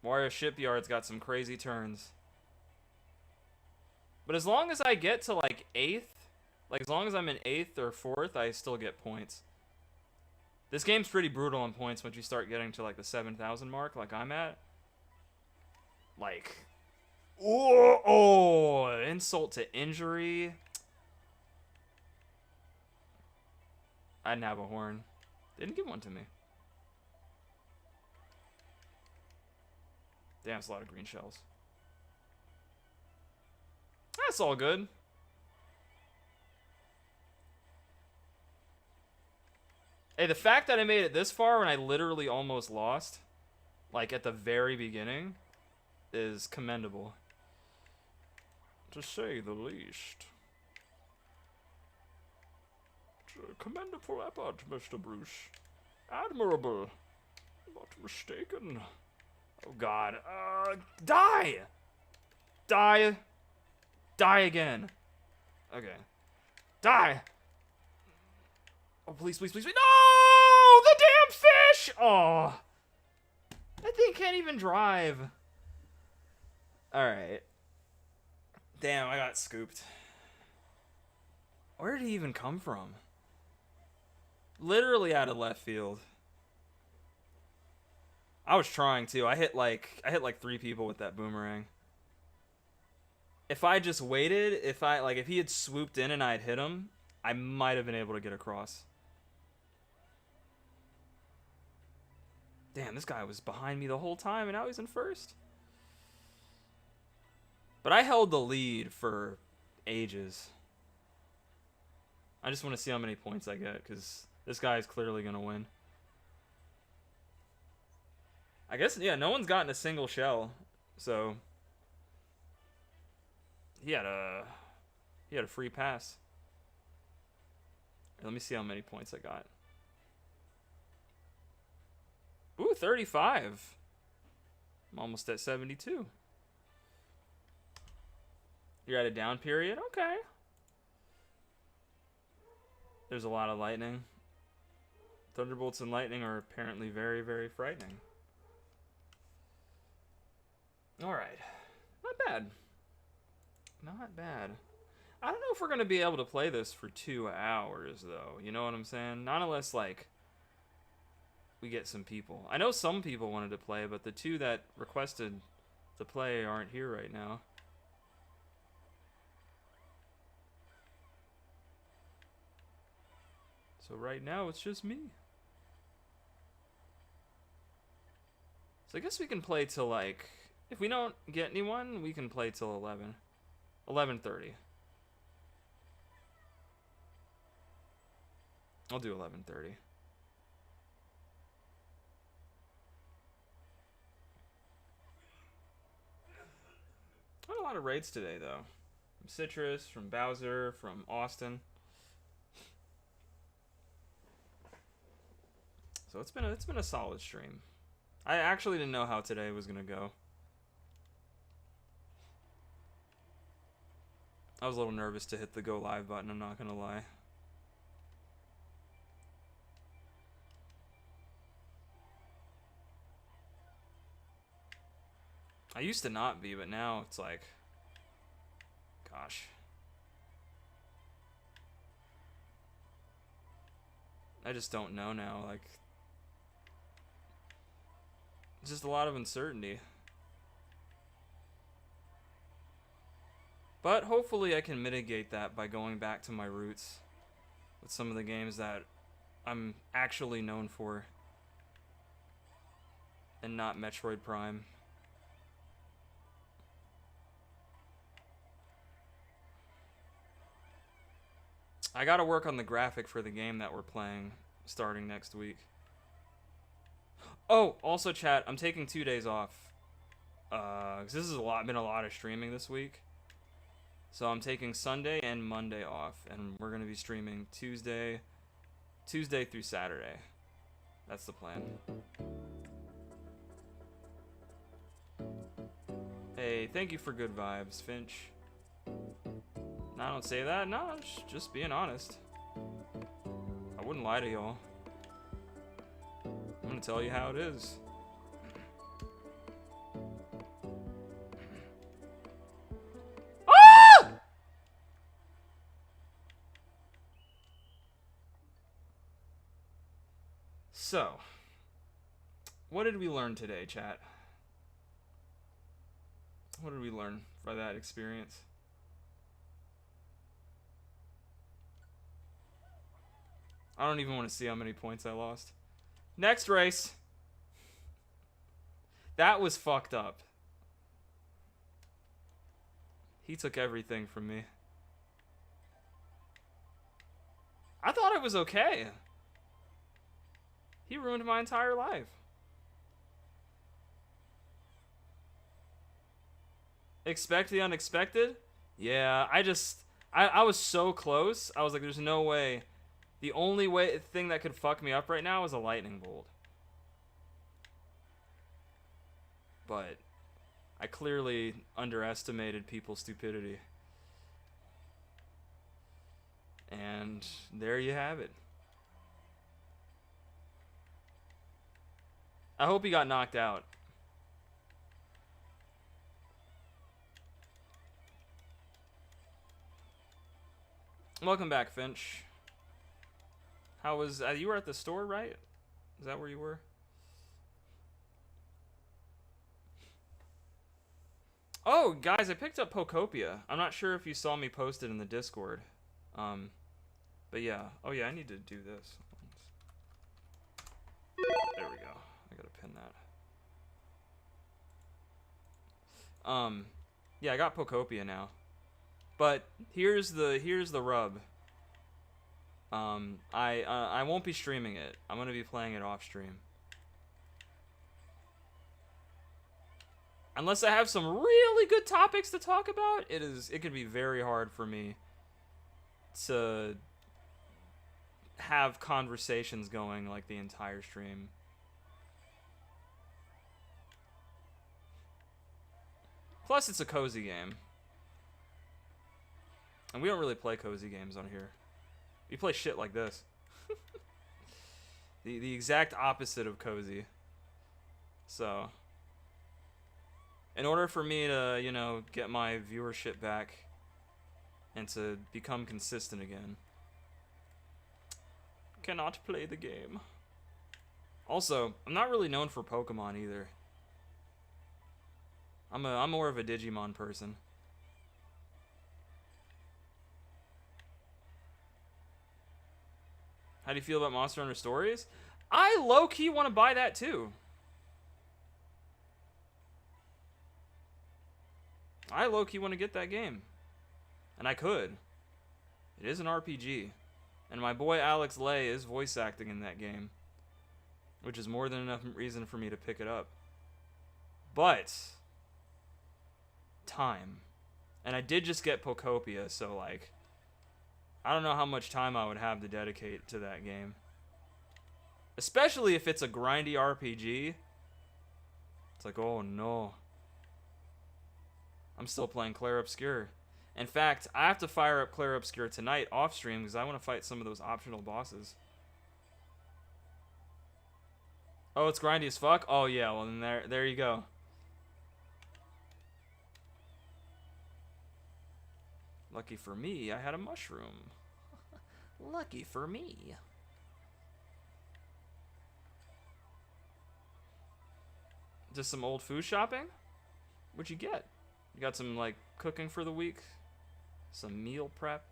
Wario Shipyard's got some crazy turns. But as long as I get to like 8th, like as long as I'm in 8th or 4th, I still get points. This game's pretty brutal on points once you start getting to like the 7,000 mark, like I'm at. Like, oh, insult to injury. I didn't have a horn. They didn't give one to me. Damn, it's a lot of green shells. That's all good. Hey, the fact that I made it this far when I literally almost lost, like at the very beginning, is commendable. To say the least. Commendable effort, Mr. Bruce. Admirable. Not mistaken. Oh god. Die! Die. Die again. Okay. Die! Oh, please, please, please, please. No! The damn fish! Oh. That thing can't even drive. Alright. Damn, I got scooped. Where did he even come from? Literally out of left field. I was trying to. I hit like 3 people with that boomerang. If I just waited, if he had swooped in and I had hit him, I might have been able to get across. Damn, this guy was behind me the whole time and now he's in first. But I held the lead for ages. I just want to see how many points I get because this guy is clearly going to win. I guess, yeah, no one's gotten a single shell. So he had a free pass. Let me see how many points I got. Ooh, 35. I'm almost at 72. You're at a down period? Okay. There's a lot of lightning. Thunderbolts and lightning are apparently very, very frightening. Alright. Not bad. Not bad. I don't know if we're going to be able to play this for 2 hours, though. You know what I'm saying? Not unless, like, we get some people. I know some people wanted to play, but the 2 that requested to play aren't here right now. So right now, it's just me. So I guess we can play till, like, if we don't get anyone, we can play till 11. 11:30. I'll do 11:30. Not a lot of raids today, though. From Citrus, from Bowser, from Austin. So it's been a solid stream. I actually didn't know how today was gonna go. I was a little nervous to hit the go live button, I'm not gonna lie. I used to not be, but now it's like, gosh. I just don't know now, like, just a lot of uncertainty. But hopefully I can mitigate that by going back to my roots with some of the games that I'm actually known for and not Metroid Prime. I gotta work on the graphic for the game that we're playing starting next week. Oh, also chat, I'm taking 2 days off. 'Cause this has been a lot of streaming this week. So I'm taking Sunday and Monday off, and we're gonna be streaming Tuesday through Saturday. That's the plan. Hey, thank you for good vibes, Finch. No, I don't say that. No, I'm just being honest. I wouldn't lie to y'all. I'm gonna tell you how it is. Ah! So, what did we learn today, chat? What did we learn by that experience? I don't even want to see how many points I lost. Next race. That was fucked up. He took everything from me. I thought it was okay. He ruined my entire life. Expect the unexpected? Yeah, I was so close. I was like, there's no way. The only thing that could fuck me up right now is a lightning bolt. But I clearly underestimated people's stupidity. And there you have it. I hope he got knocked out. Welcome back, Finch. How was... you were at the store, right? Is that where you were? Oh, guys, I picked up Pokopia. I'm not sure if you saw me post it in the Discord. But yeah. Oh, yeah, I need to do this. There we go. I gotta pin that. Yeah, I got Pokopia now. But here's the rub. I won't be streaming it. I'm gonna be playing it off stream. Unless I have some really good topics to talk about, it can be very hard for me to have conversations going like the entire stream. Plus, it's a cozy game. And we don't really play cozy games on here. We play shit like this. the exact opposite of cozy. So, in order for me to, you know, get my viewership back and to become consistent again, cannot play the game. Also, I'm not really known for Pokemon either. I'm more of a Digimon person. How do you feel about Monster Hunter Stories? I low-key want to buy that too. I low-key want to get that game. And I could. It is an RPG. And my boy Alex Lay is voice acting in that game. Which is more than enough reason for me to pick it up. But time. And I did just get Pokopia, so like, I don't know how much time I would have to dedicate to that game. Especially if it's a grindy RPG. It's like, oh no. I'm still playing Clair Obscur. In fact, I have to fire up Clair Obscur tonight off stream because I want to fight some of those optional bosses. Oh, it's grindy as fuck? Oh yeah, well then there you go. Lucky for me, I had a mushroom. Lucky for me. Just some old food shopping? What'd you get? You got some, like, cooking for the week? Some meal prep?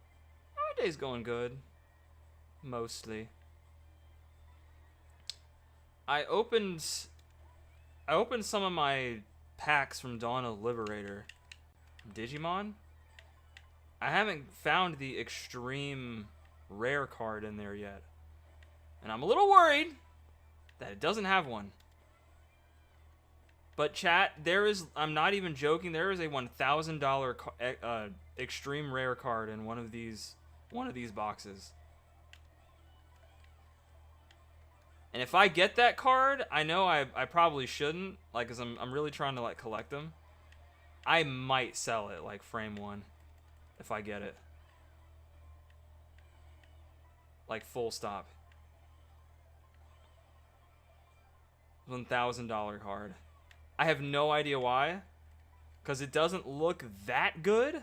My day's going good. Mostly. I opened some of my packs from Dawn of Liberator. Digimon? I haven't found the extreme rare card in there yet. And I'm a little worried that it doesn't have one. But chat, I'm not even joking, there is a $1,000 extreme rare card in one of these boxes. And if I get that card, I know I probably shouldn't, like, cuz I'm really trying to like collect them. I might sell it like frame 1 if I get it. Like full stop. $1,000 card. I have no idea why, because it doesn't look that good.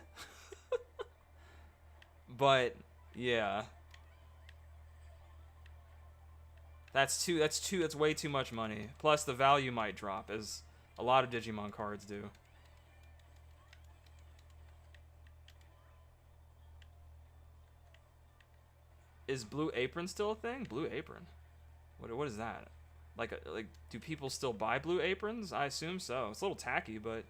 But yeah, That's way too much money. Plus the value might drop, as a lot of Digimon cards do. Is Blue Apron still a thing? Blue Apron? What is that? Like, do people still buy Blue Aprons? I assume so. It's a little tacky, but...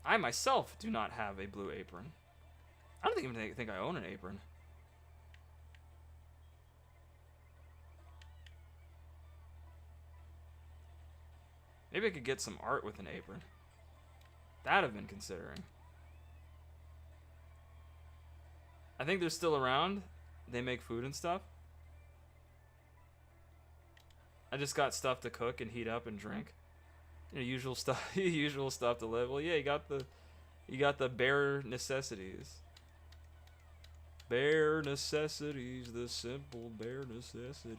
I myself do not have a Blue Apron. I don't even think I own an apron. Maybe I could get some art with an apron. That I've been considering. I think they're still around. They make food and stuff. I just got stuff to cook and heat up and drink. You know, usual stuff. Usual stuff to live. Well, yeah, you got the bare necessities. Bare necessities, the simple bare necessities.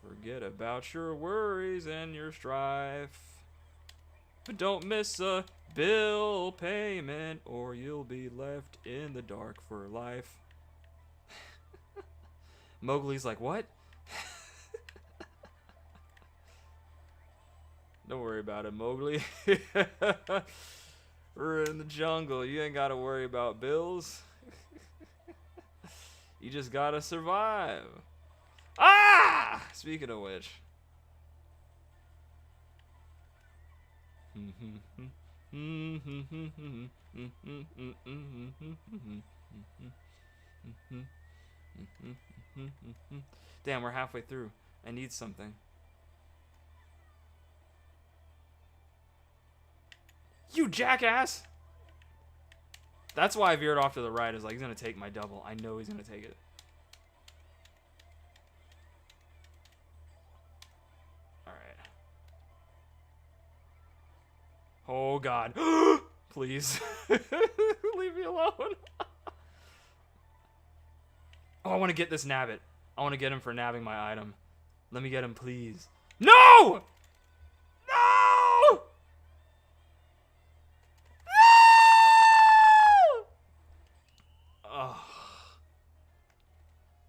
Forget about your worries and your strife. But don't miss a bill payment or you'll be left in the dark for life. Mowgli's like, what? Don't worry about it, Mowgli. We're in the jungle. You ain't got to worry about bills. You just got to survive. Ah! Speaking of which. Damn, we're halfway through. I need something. You jackass! That's why I veered off to the right. Is like, he's gonna take my double. I know he's gonna take it. Alright. Oh god. Please. Leave me alone. Oh, I want to get this nabbit. I want to get him for nabbing my item. Let me get him, please. No! No!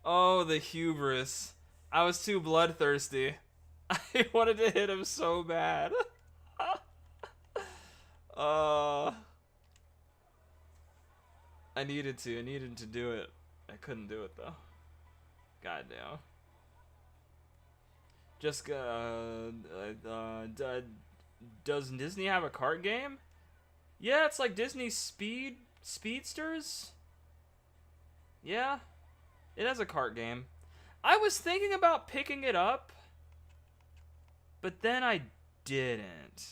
Oh, the hubris. I was too bloodthirsty. I wanted to hit him so bad. I needed to do it. I couldn't do it though. Goddamn. Just does Disney have a kart game? Yeah, it's like Disney Speedsters. Yeah. It has a kart game. I was thinking about picking it up, but then I didn't.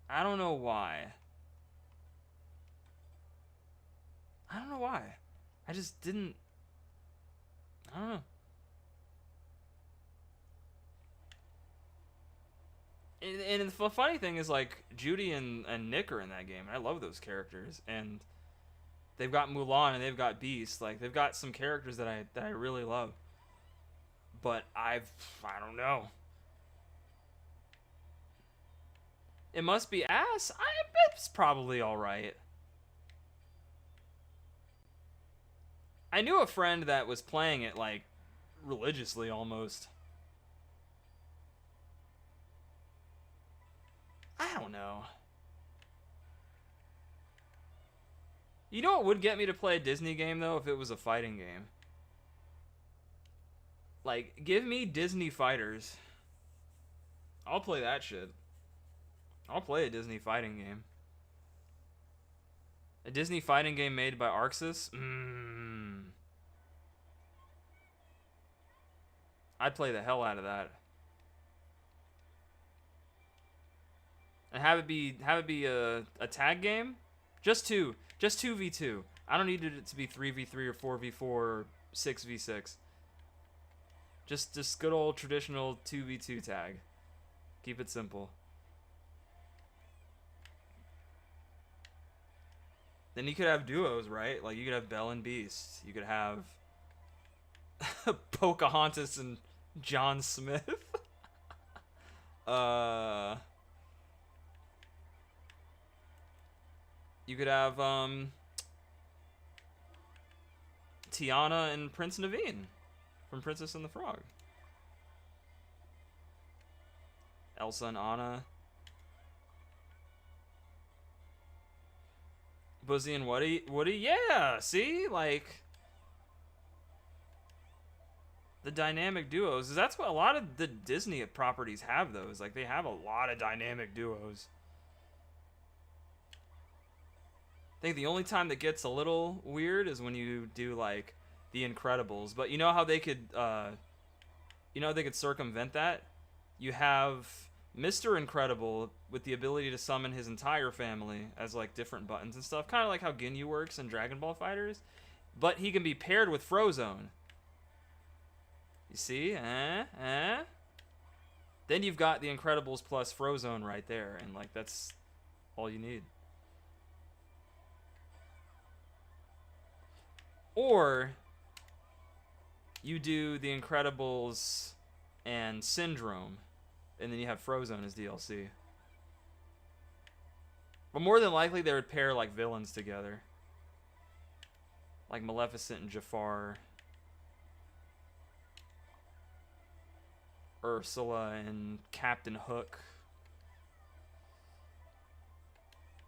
I don't know why. I don't know why. I just didn't. I don't know. And the funny thing is, like, Judy and Nick are in that game, and I love those characters. And they've got Mulan and they've got Beast. Like, they've got some characters that I really love. But I don't know. It must be ass. I bet it's probably all right. I knew a friend that was playing it, like, religiously almost. I don't know. You know what would get me to play a Disney game, though, if it was a fighting game? Like, give me Disney Fighters. I'll play that shit. I'll play a Disney fighting game. A Disney fighting game made by Arxis? I'd play the hell out of that. And have it be a tag game? Just 2v2. I don't need it to be 3v3 or 4v4 or 6v6. Just good old traditional 2v2 tag. Keep it simple. Then you could have duos, right? Like, you could have Belle and Beast. You could have Pocahontas and John Smith. You could have Tiana and Prince Naveen from Princess and the Frog. Elsa and Anna. Buzzy and Woody. Yeah, see? Like, the dynamic duos. That's what a lot of the Disney properties have, those. Like, they have a lot of dynamic duos. I think the only time that gets a little weird is when you do, like, The Incredibles. But you know how they could, circumvent that? You have Mr. Incredible with the ability to summon his entire family as, like, different buttons and stuff. Kind of like how Ginyu works in Dragon Ball FighterZ. But he can be paired with Frozone. You see? Then you've got The Incredibles plus Frozone right there. And, like, that's all you need. Or you do The Incredibles and Syndrome, and then you have Frozone as DLC. But more than likely, they would pair, like, villains together. Like Maleficent and Jafar. Ursula and Captain Hook.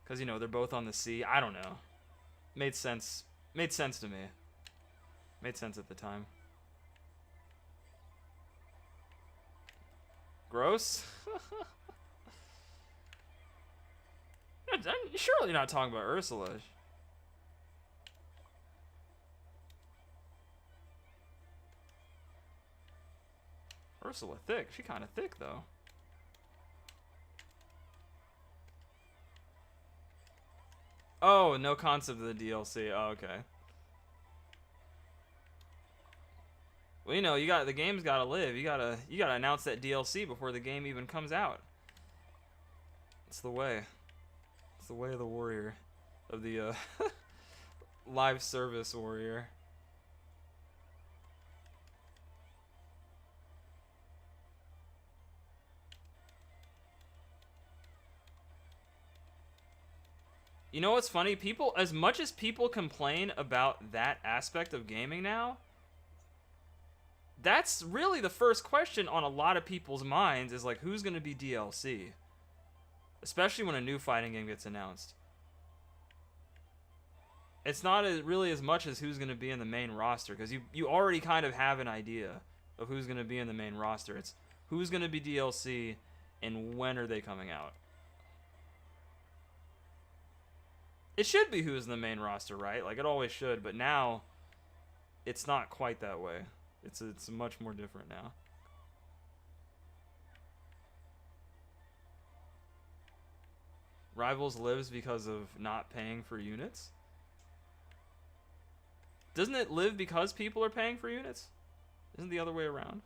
Because, you know, they're both on the sea. I don't know. Made sense. Made sense to me. Made sense at the time. Gross? I'm surely not talking about Ursula. Ursula thick. She kind of thick, though. Oh, no concept of the DLC. Oh, okay. Well, you know, the game's gotta live. You gotta announce that DLC before the game even comes out. It's the way. It's the way of the warrior, of the live service warrior. You know what's funny? People, as much as people complain about that aspect of gaming now, that's really the first question on a lot of people's minds is, like, who's going to be DLC? Especially when a new fighting game gets announced. It's not really as much as who's going to be in the main roster, because you already kind of have an idea of who's going to be in the main roster. It's who's going to be DLC and when are they coming out. It should be who's in the main roster, right? Like, it always should, but now it's not quite that way. It's much more different now. Rivals lives because of not paying for units? Doesn't it live because people are paying for units? Isn't it the other way around?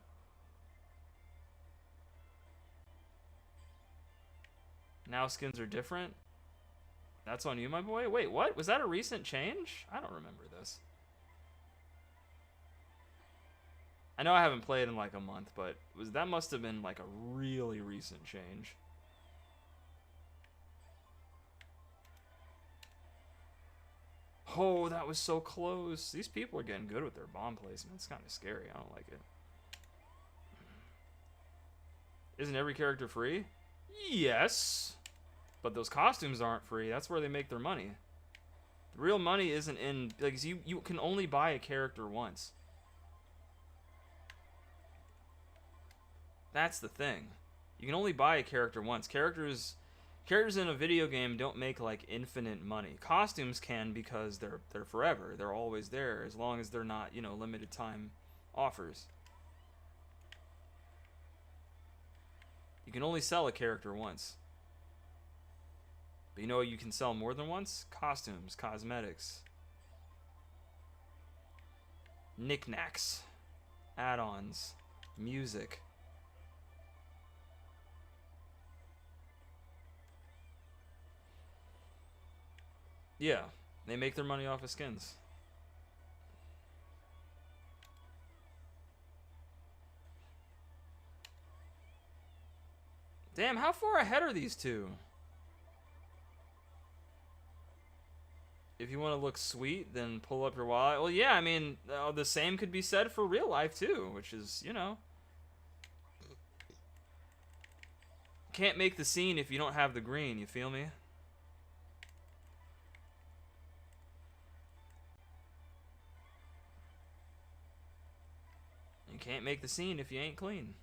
Now skins are different? That's on you, my boy? Wait, what? Was that a recent change? I don't remember this. I know I haven't played in like a month, but that must have been like a really recent change. Oh, that was so close. These people are getting good with their bomb placement. It's kind of scary. I don't like it. Isn't every character free? Yes. But those costumes aren't free. That's where they make their money. The real money isn't in... Like, you can only buy a character once. That's the thing. You can only buy a character once. Characters in a video game don't make, like, infinite money. Costumes can because they're forever. They're always there as long as they're not, you know, limited time offers. You can only sell a character once. But you know what you can sell more than once? Costumes, cosmetics, knickknacks, add-ons, music. Yeah, they make their money off of skins. Damn, how far ahead are these two? if you want to look sweet, then pull up your wallet. Well, yeah, I mean, the same could be said for real life, too, which is, you know. Can't make the scene if you don't have the green, you feel me? You can't make the scene if you ain't clean.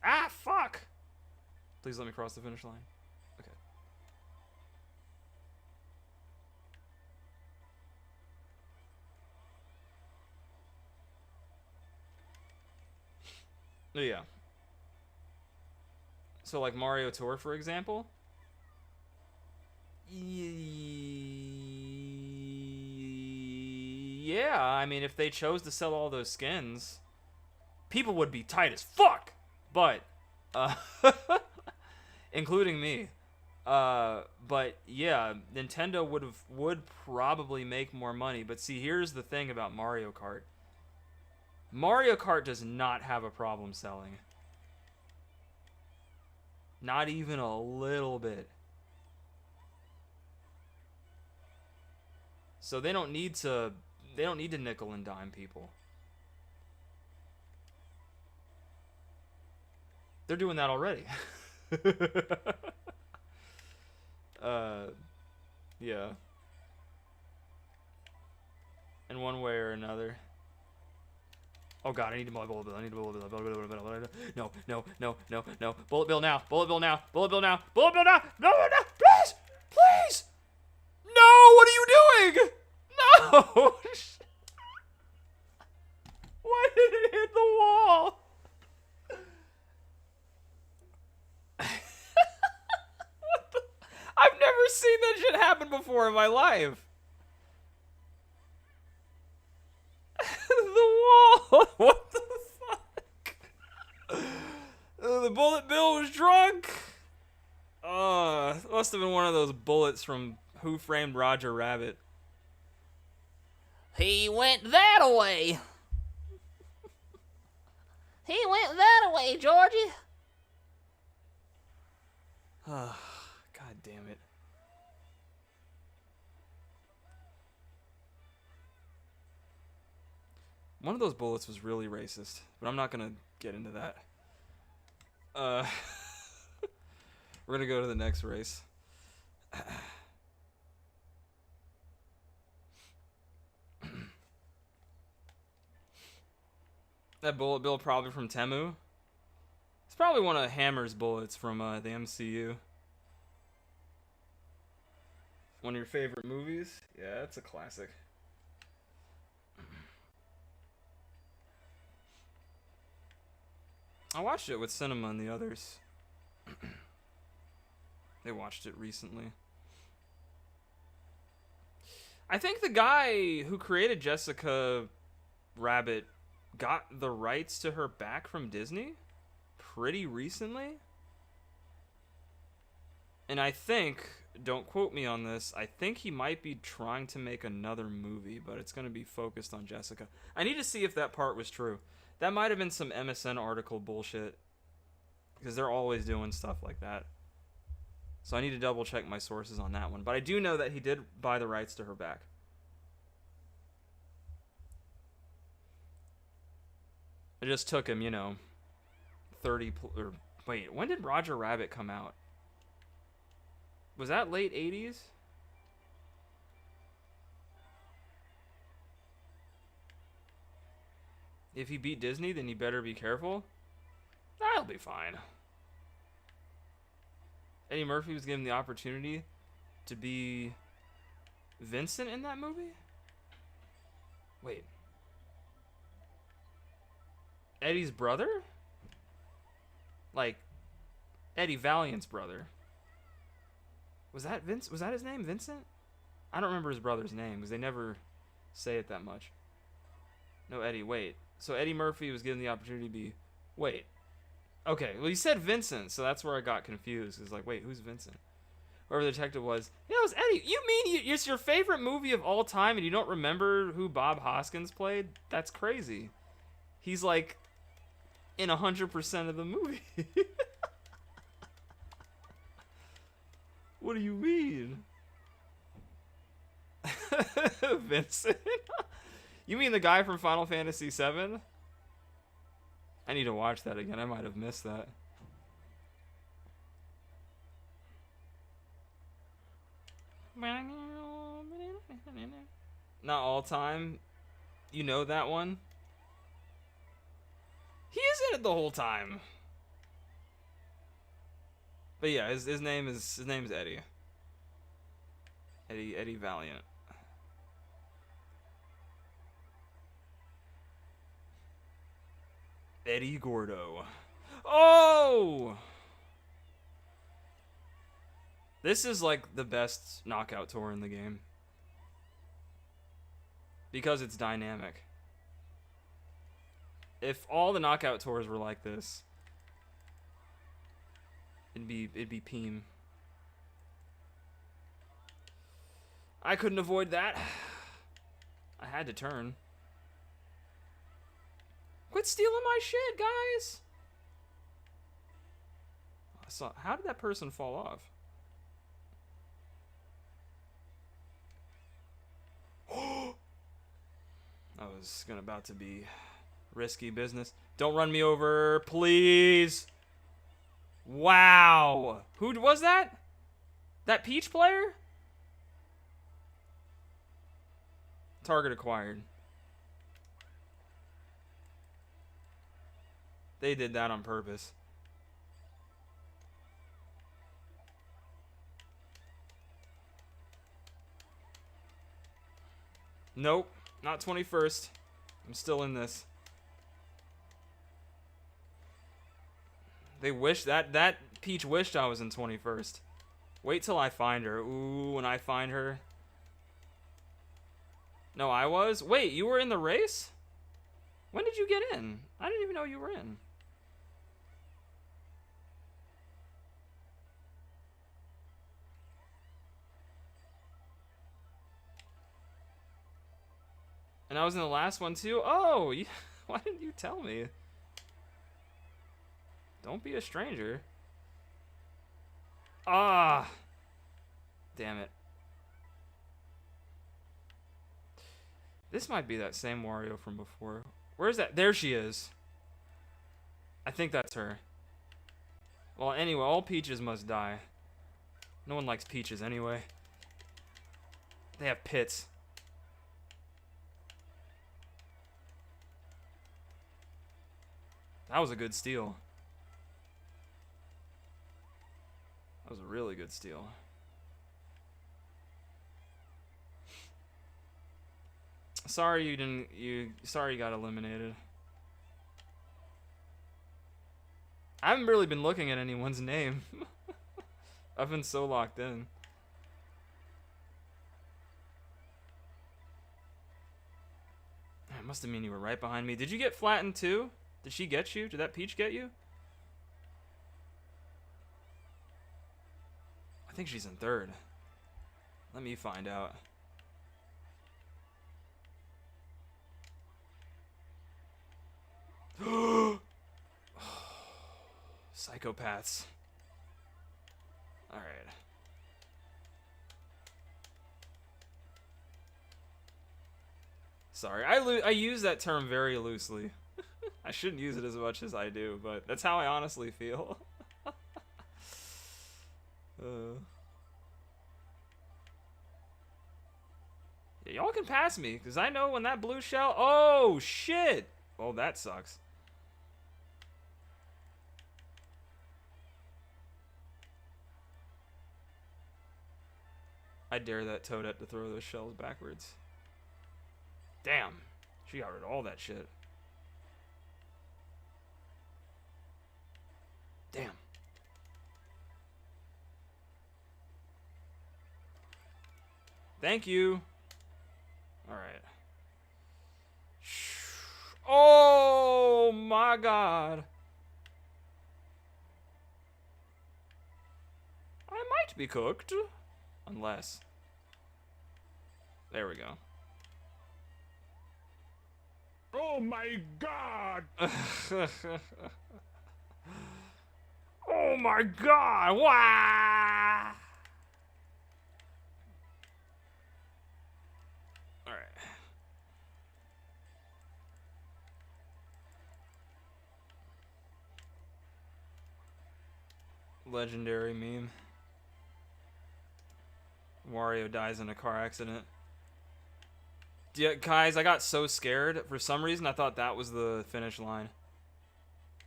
Ah, fuck! Please let me cross the finish line. Okay. Yeah. So, like Mario Tour, for example. Yeah, I mean, if they chose to sell all those skins, people would be tight as fuck. But, including me. But yeah, Nintendo would probably make more money. But see, here's the thing about Mario Kart. Mario Kart does not have a problem selling. Not even a little bit. So they don't need to nickel and dime people. They're doing that already. Yeah. In one way or another. Oh god, I need a bullet bill. I need a bullet bill. No, no, no, no, no. Bullet bill now. Bullet bill now. Bullet bill now. Bullet bill now. No, no, no. Please! Please! No! What are you doing? No! Why did it hit the wall? What the? I've never seen that shit happen before in my life. The wall. What the fuck? The bullet bill was drunk. Must have been one of those bullets from Who Framed Roger Rabbit. He went that away. He went that away, Georgie. God damn it. One of those bullets was really racist, but I'm not gonna get into that. We're gonna go to the next race. That bullet bill probably from Temu. It's probably one of Hammer's bullets from the MCU. One of your favorite movies? Yeah, it's a classic. I watched it with Cinema and the others. They watched it recently. I think the guy who created Jessica Rabbit got the rights to her back from Disney pretty recently. And I think, don't quote me on this, I think he might be trying to make another movie, but it's going to be focused on Jessica. I need to see if that part was true. That might have been some MSN article bullshit, because they're always doing stuff like that. So I need to double check my sources on that one. But I do know that he did buy the rights to her back. It just took him, you know, wait, when did Roger Rabbit come out? Was that late 80s? If he beat Disney, then he better be careful. I'll be fine. Eddie Murphy was given the opportunity to be Vincent in that movie? Wait. Eddie's brother? Like, Eddie Valiant's brother. Was that Vince? Was that his name? Vincent? I don't remember his brother's name because they never say it that much. No, Eddie, wait. So Eddie Murphy was given the opportunity to be... Wait. Okay, well, he said Vincent, so that's where I got confused. It's like, wait, who's Vincent? Whoever the detective was. Yeah, it was Eddie. You mean it's your favorite movie of all time and you don't remember who Bob Hoskins played? That's crazy. He's like in 100% of the movie. What do you mean? Vincent? You mean the guy from Final Fantasy VII? I need to watch that again. I might have missed that. Not all time. You know that one? He is in it the whole time. But yeah, his name is Eddie. Eddie Valiant. Eddie Gordo. Oh! This is like the best knockout tour in the game. Because it's dynamic. If all the knockout tours were like this, it'd be Peem. I couldn't avoid that. I had to turn. Quit stealing my shit, guys! How did that person fall off? That was about to be risky business. Don't run me over, please. Wow. Who was that? That Peach player? Target acquired. They did that on purpose. Nope, not 21st. I'm still in this. They wish that Peach wished I was in 21st. Wait till I find her. Ooh, when I find her. No, I was? Wait, you were in the race? When did you get in? I didn't even know you were in. And I was in the last one too? Oh, why didn't you tell me? Don't be a stranger. Ah. Damn it. This might be that same Wario from before. Where's that? There she is. I think that's her. Well, anyway, all peaches must die. No one likes peaches anyway. They have pits. That was a good steal. That was a really good steal. Sorry you didn't. Sorry you got eliminated. I haven't really been looking at anyone's name. I've been so locked in. It must have mean you were right behind me. Did you get flattened too? Did she get you? Did that Peach get you? I think she's in third. Let me find out. Psychopaths. Alright. Sorry, I use that term very loosely. I shouldn't use it as much as I do, but that's how I honestly feel. Yeah, y'all can pass me, because I know when that blue shell... Oh, shit! Oh, that sucks. I dare that Toadette to throw those shells backwards. Damn. She got rid of all that shit. Damn. Thank you. Alright. Oh my god. I might be cooked. Unless. There we go. Oh my god! Oh my god! Wow! Legendary meme. Wario dies in a car accident. Yeah, guys, I got so scared. For some reason, I thought that was the finish line.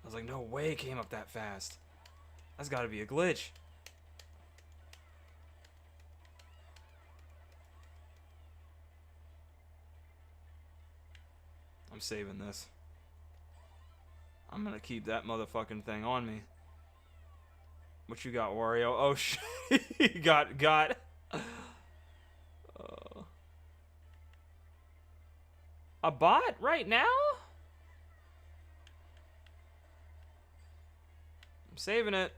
I was like, no way it came up that fast. That's got to be a glitch. I'm saving this. I'm gonna keep that motherfucking thing on me. What you got, Wario? Oh shit! He got. A bot right now? I'm saving it.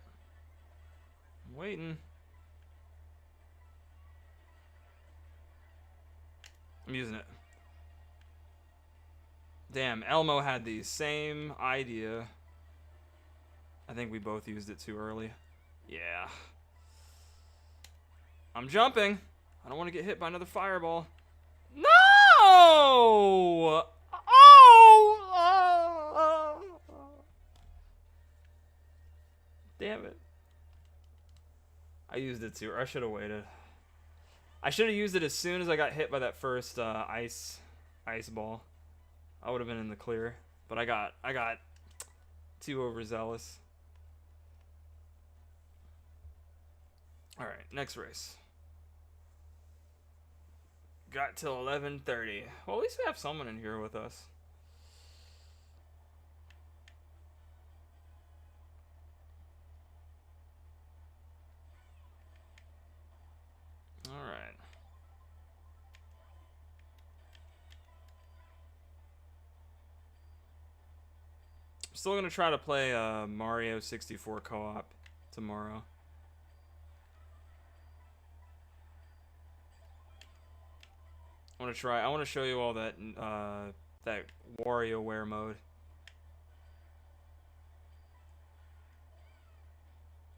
I'm waiting. I'm using it. Damn, Elmo had the same idea. I think we both used it too early. Yeah. I'm jumping. I don't want to get hit by another fireball. No! Oh! Damn it. I used it too. I should have waited. I should have used it as soon as I got hit by that first ice ball. I would have been in the clear, but I got too overzealous. All right, next race. Got till 11:30. Well, at least we have someone in here with us. All right. Still gonna try to play Mario 64 co-op tomorrow. I want to show you all that that WarioWare mode.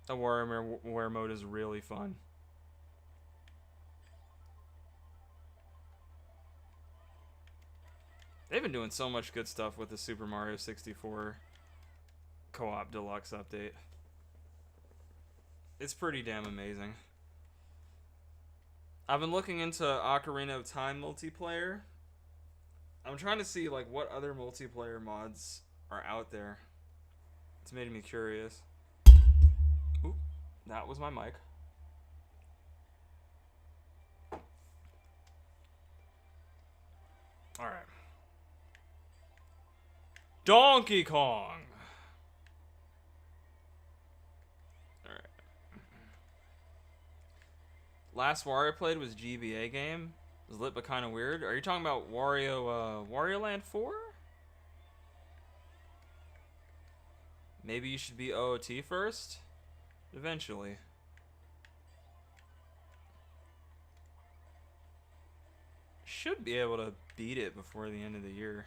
The WarioWare mode is really fun. They've been doing so much good stuff with the Super Mario 64 co-op deluxe update. It's pretty damn amazing. I've been looking into Ocarina of Time multiplayer. I'm trying to see like what other multiplayer mods are out there. It's made me curious. Oop, that was my mic. All right. Donkey Kong. All right. Last Wario I played was GBA game. It was lit but kind of weird. Are you talking about Wario Land 4? Maybe you should be OOT first? Eventually. Should be able to beat it before the end of the year.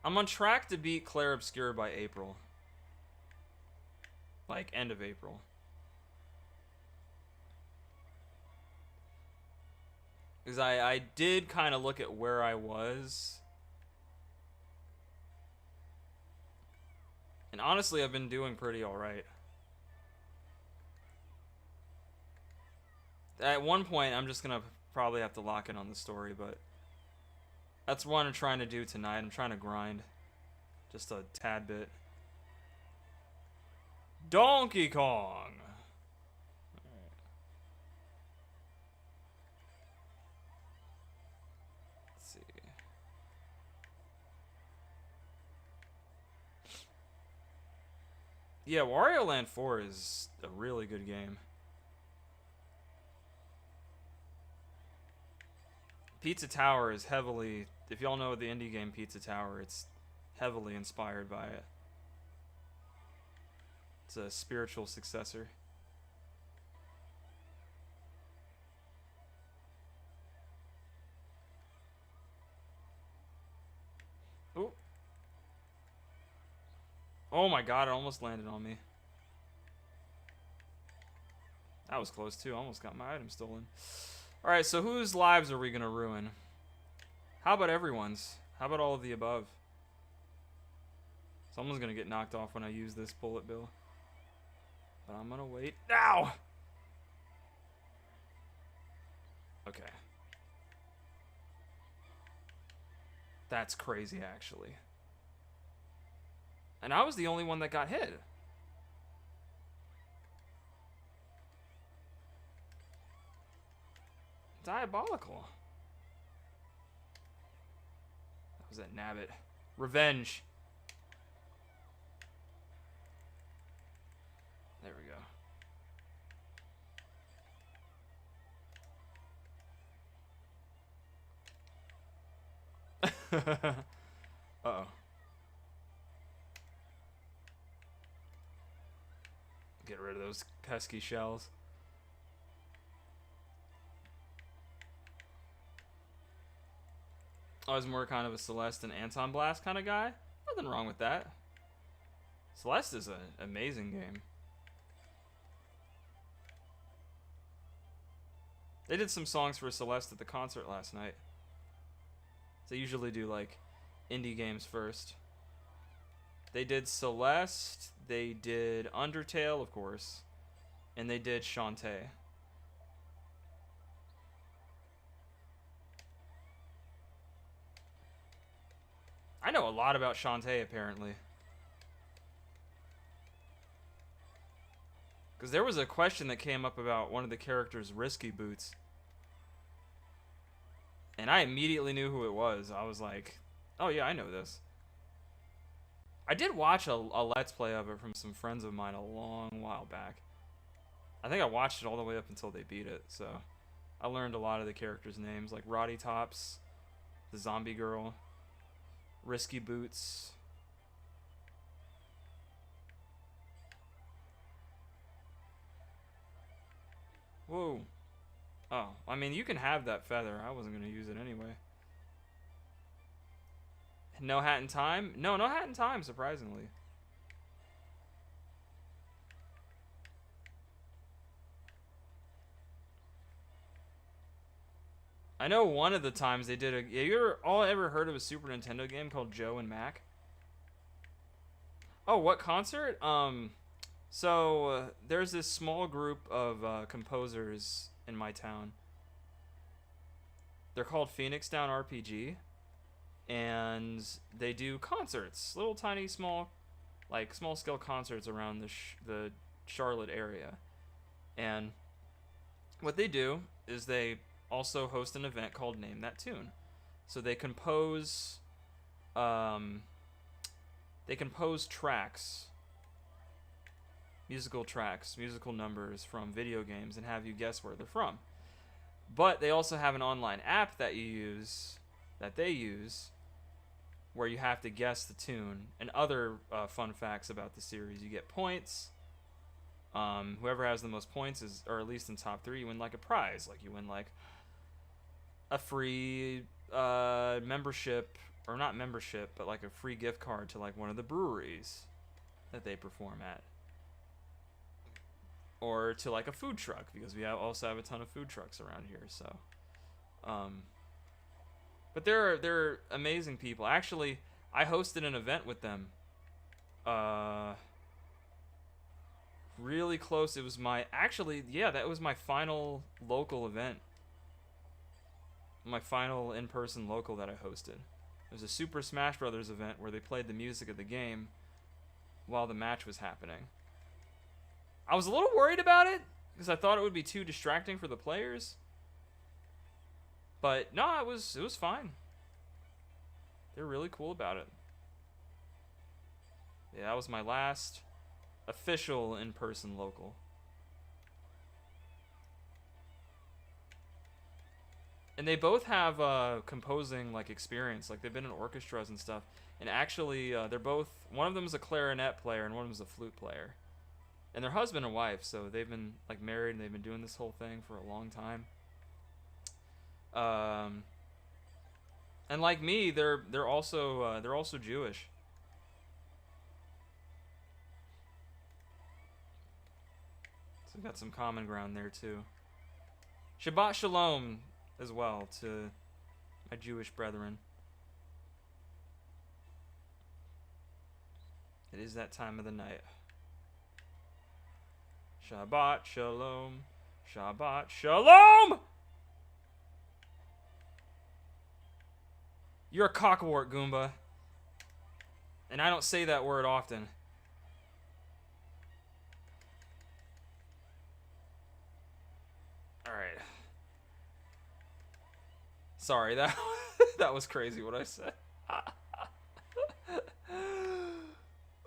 I'm on track to beat Clair Obscur by April. Like, end of April. Because I did kind of look at where I was. And honestly, I've been doing pretty alright. At one point, I'm just going to probably have to lock in on the story, but that's what I'm trying to do tonight. I'm trying to grind just a tad bit. Donkey Kong! Let's see. Yeah, Wario Land 4 is a really good game. Pizza Tower is heavily, if y'all know the indie game Pizza Tower, it's heavily inspired by it. It's a spiritual successor. Ooh. Oh my god, it almost landed on me. That was close too. I almost got my item stolen. Alright, so whose lives are we gonna ruin? How about everyone's? How about all of the above? Someone's gonna get knocked off when I use this bullet bill. But I'm gonna wait. Ow! Okay. That's crazy, actually. And I was the only one that got hit. Diabolical. That was that nabbit. Revenge. There we go. Uh-oh. Get rid of those pesky shells. I was more kind of a Celeste and Anton Blast kind of guy. Nothing wrong with that. Celeste is an amazing game. They did some songs for Celeste at the concert last night. They usually do like indie games first. They did Celeste, they did Undertale, of course, and they did Shantae. I know a lot about Shantae, apparently. Because there was a question that came up about one of the characters' risky boots. And I immediately knew who it was. I was like, oh yeah, I know this. I did watch a Let's Play of it from some friends of mine a long while back. I think I watched it all the way up until they beat it, so I learned a lot of the characters' names, like Roddy Tops, the Zombie Girl, Risky Boots. Whoa. Oh, I mean, you can have that feather. I wasn't going to use it anyway. No hat in time? No, no hat in time, surprisingly. I know one of the times they did a... You all ever heard of a Super Nintendo game called Joe and Mac? Oh, what concert? There's this small group of composers in my town. They're called Phoenix Down RPG. And they do concerts. Little tiny small scale concerts around the Charlotte area. And what they do is they also host an event called Name That Tune. So they compose tracks, musical numbers from video games and have you guess where they're from. But they also have an online app that they use where you have to guess the tune. And other fun facts about the series, you get points. Whoever has the most points or at least in top 3, you win like a prize. Like you win like a free membership, or not membership, but like a free gift card to like one of the breweries that they perform at. Or to like a food truck, because we also have a ton of food trucks around here. So, but they're amazing people. Actually, I hosted an event with them. Really close. It was that was my final local event. My final in-person local that I hosted. It was a Super Smash Brothers event where they played the music of the game while the match was happening. I was a little worried about it because I thought it would be too distracting for the players. But no, it was fine. They're really cool about it. Yeah, that was my last official in-person local. And they both have composing like experience. Like they've been in orchestras and stuff. And actually, they're both. One of them is a clarinet player and one of them is a flute player. And they're husband and wife, so they've been like married and they've been doing this whole thing for a long time. And like me, they're also Jewish. So we've got some common ground there too. Shabbat Shalom as well to my Jewish brethren. It is that time of the night. Shabbat shalom. Shabbat shalom! You're a cockwort, Goomba. And I don't say that word often. Alright. Sorry, that that was crazy what I said.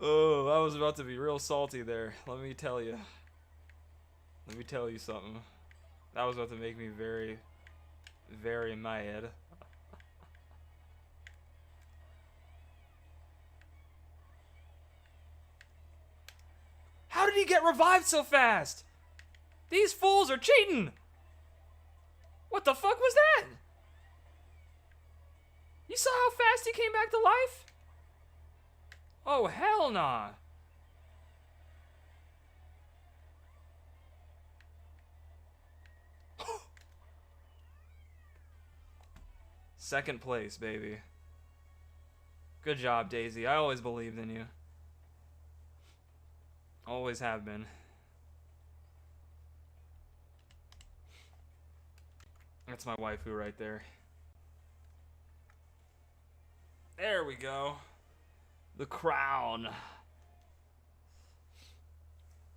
Oh, I was about to be real salty there. Let me tell you. Let me tell you something. That was about to make me very, very mad. How did he get revived so fast? These fools are cheating! What the fuck was that? You saw how fast he came back to life? Oh, hell nah. Second place, baby. Good job, Daisy. I always believed in you. Always have been. That's my waifu right there. There we go. The crown.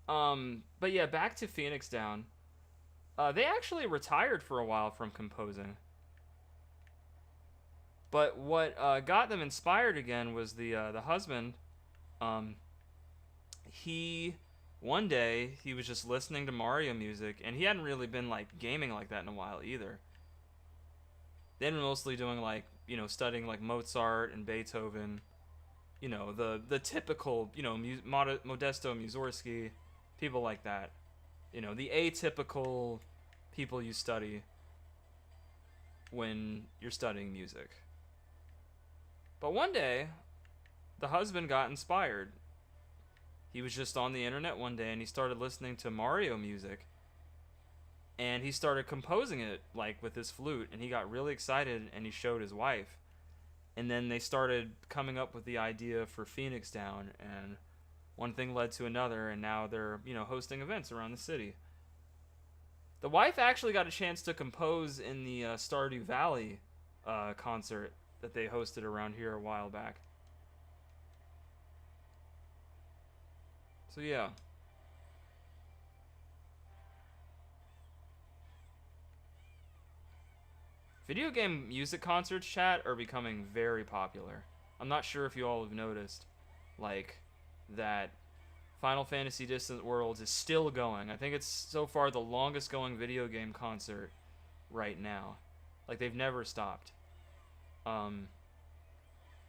But yeah, back to Phoenix Down. They actually retired for a while from composing. But what got them inspired again was the husband. One day he was just listening to Mario music, and he hadn't really been like gaming like that in a while either. They'd been mostly doing like, you know, studying like Mozart and Beethoven, you know, the typical, you know, Modesto Mussorgsky, people like that, you know, the atypical people you study when you're studying music. But one day, the husband got inspired. He was just on the internet one day and he started listening to Mario music. And he started composing it, like, with his flute. And he got really excited and he showed his wife. And then they started coming up with the idea for Phoenix Down. And one thing led to another. And now they're, you know, hosting events around the city. The wife actually got a chance to compose in the Stardew Valley concert that they hosted around here a while back. So yeah. Video game music concerts, chat, are becoming very popular. I'm not sure if you all have noticed, like, that Final Fantasy Distant Worlds is still going. I think it's so far the longest going video game concert right now. Like, they've never stopped.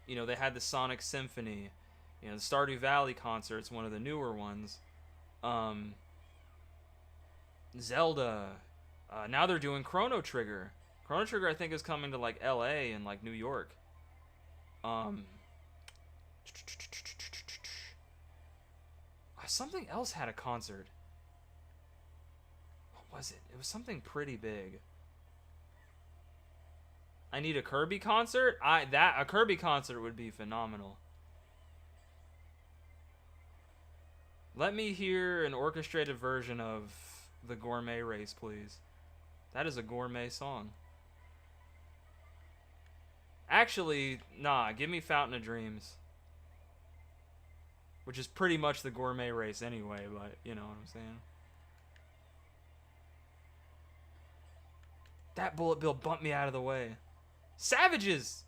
You know, they had the Sonic Symphony. You know, the Stardew Valley concert's one of the newer ones. Zelda. Now they're doing Chrono Trigger. Chrono Trigger, I think, is coming to, like, LA and, like, New York. Something else had a concert. What was it? It was something pretty big. I need a Kirby concert? A Kirby concert would be phenomenal. Let me hear an orchestrated version of the Gourmet Race, please. That is a gourmet song. Actually, nah, give me Fountain of Dreams. Which is pretty much the Gourmet Race anyway, but you know what I'm saying. That bullet bill bumped me out of the way. Savages!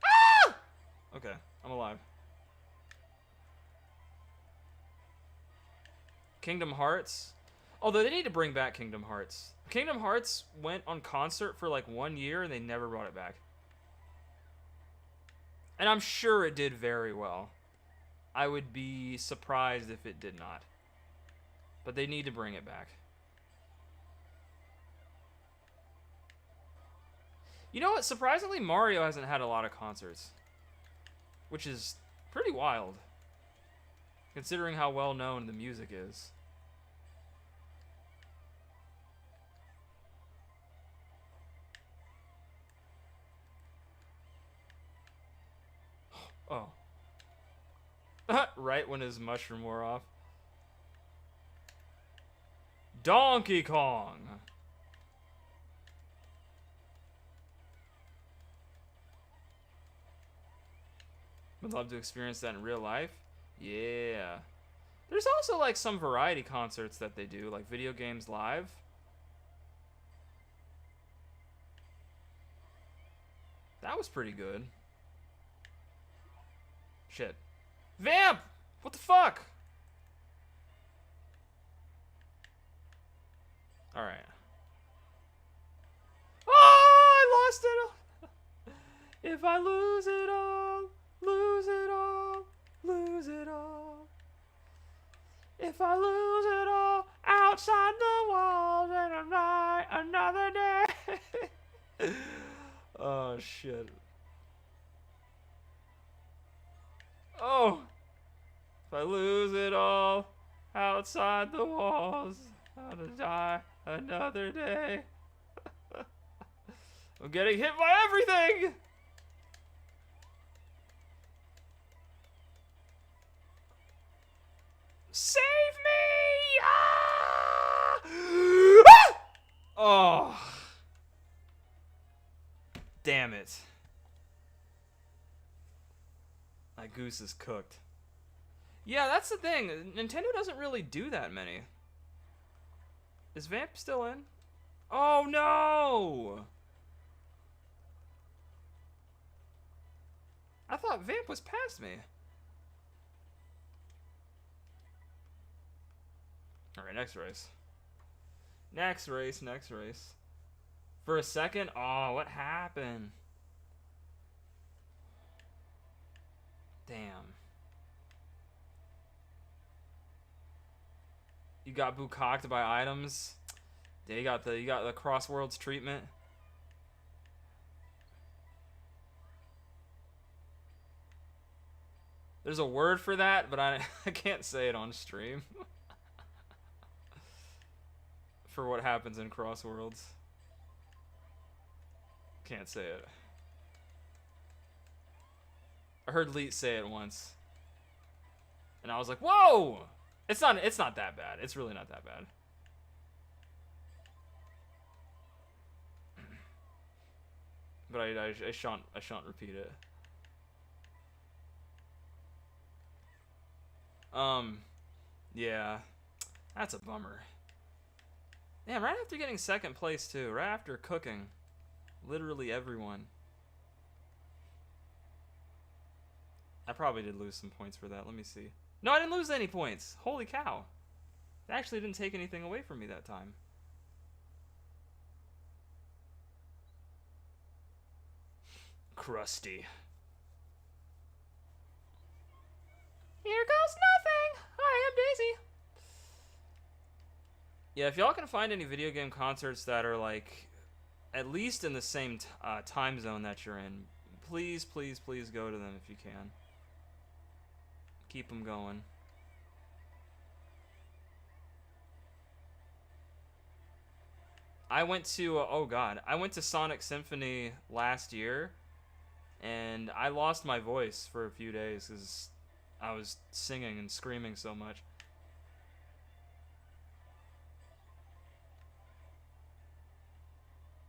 Ah! Okay, I'm alive. Kingdom Hearts. Although they need to bring back Kingdom Hearts. Kingdom Hearts went on concert for like 1 year and they never brought it back. And I'm sure it did very well. I would be surprised if it did not. But they need to bring it back. You know what? Surprisingly, Mario hasn't had a lot of concerts. Which is pretty wild. Considering how well known the music is. Right when his mushroom wore off. Donkey Kong. Would love to experience that in real life. Yeah. There's also like some variety concerts that they do, like Video Games Live. That was pretty good. Shit. Vamp! What the fuck? Alright. Oh, I lost it. If I lose it all, lose it all, lose it all. If I lose it all outside the walls and a night, another day. Oh, shit. Oh. If I lose it all outside the walls, how to die another day. I'm getting hit by everything. Save me! Ah! Ah! Oh. Damn it. My goose is cooked. Yeah, that's the thing. Nintendo doesn't really do that many. Is Vamp still in? Oh no! I thought Vamp was past me. Alright, next race. Next race, next race. For a second, oh, what happened? Damn. You got bukkaked by items. Yeah, you got the Crossworlds treatment. There's a word for that, but I can't say it on stream. For what happens in Crossworlds. Can't say it. I heard Leet say it once. And I was like, whoa! It's not that bad. It's really not that bad. But I shan't repeat it. Yeah. That's a bummer. Damn, right after getting second place too. Right after cooking. Literally everyone. I probably did lose some points for that. Let me see. No, I didn't lose any points. Holy cow. It actually didn't take anything away from me that time. Crusty. Here goes nothing. I am Daisy. Yeah, if y'all can find any video game concerts that are like at least in the same time zone that you're in, please, please, please go to them if you can. Keep them going. I went to, oh god, I went to Sonic Symphony last year, and I lost my voice for a few days because I was singing and screaming so much.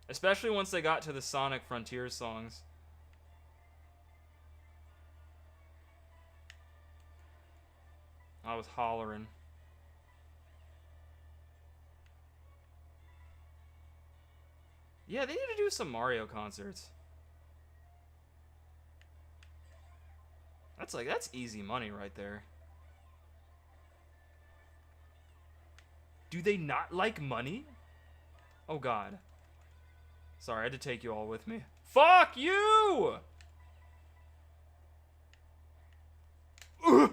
Especially once they got to the Sonic Frontiers songs. I was hollering. Yeah, they need to do some Mario concerts. That's easy money right there. Do they not like money? Oh god. Sorry, I had to take you all with me. Fuck you! Ugh.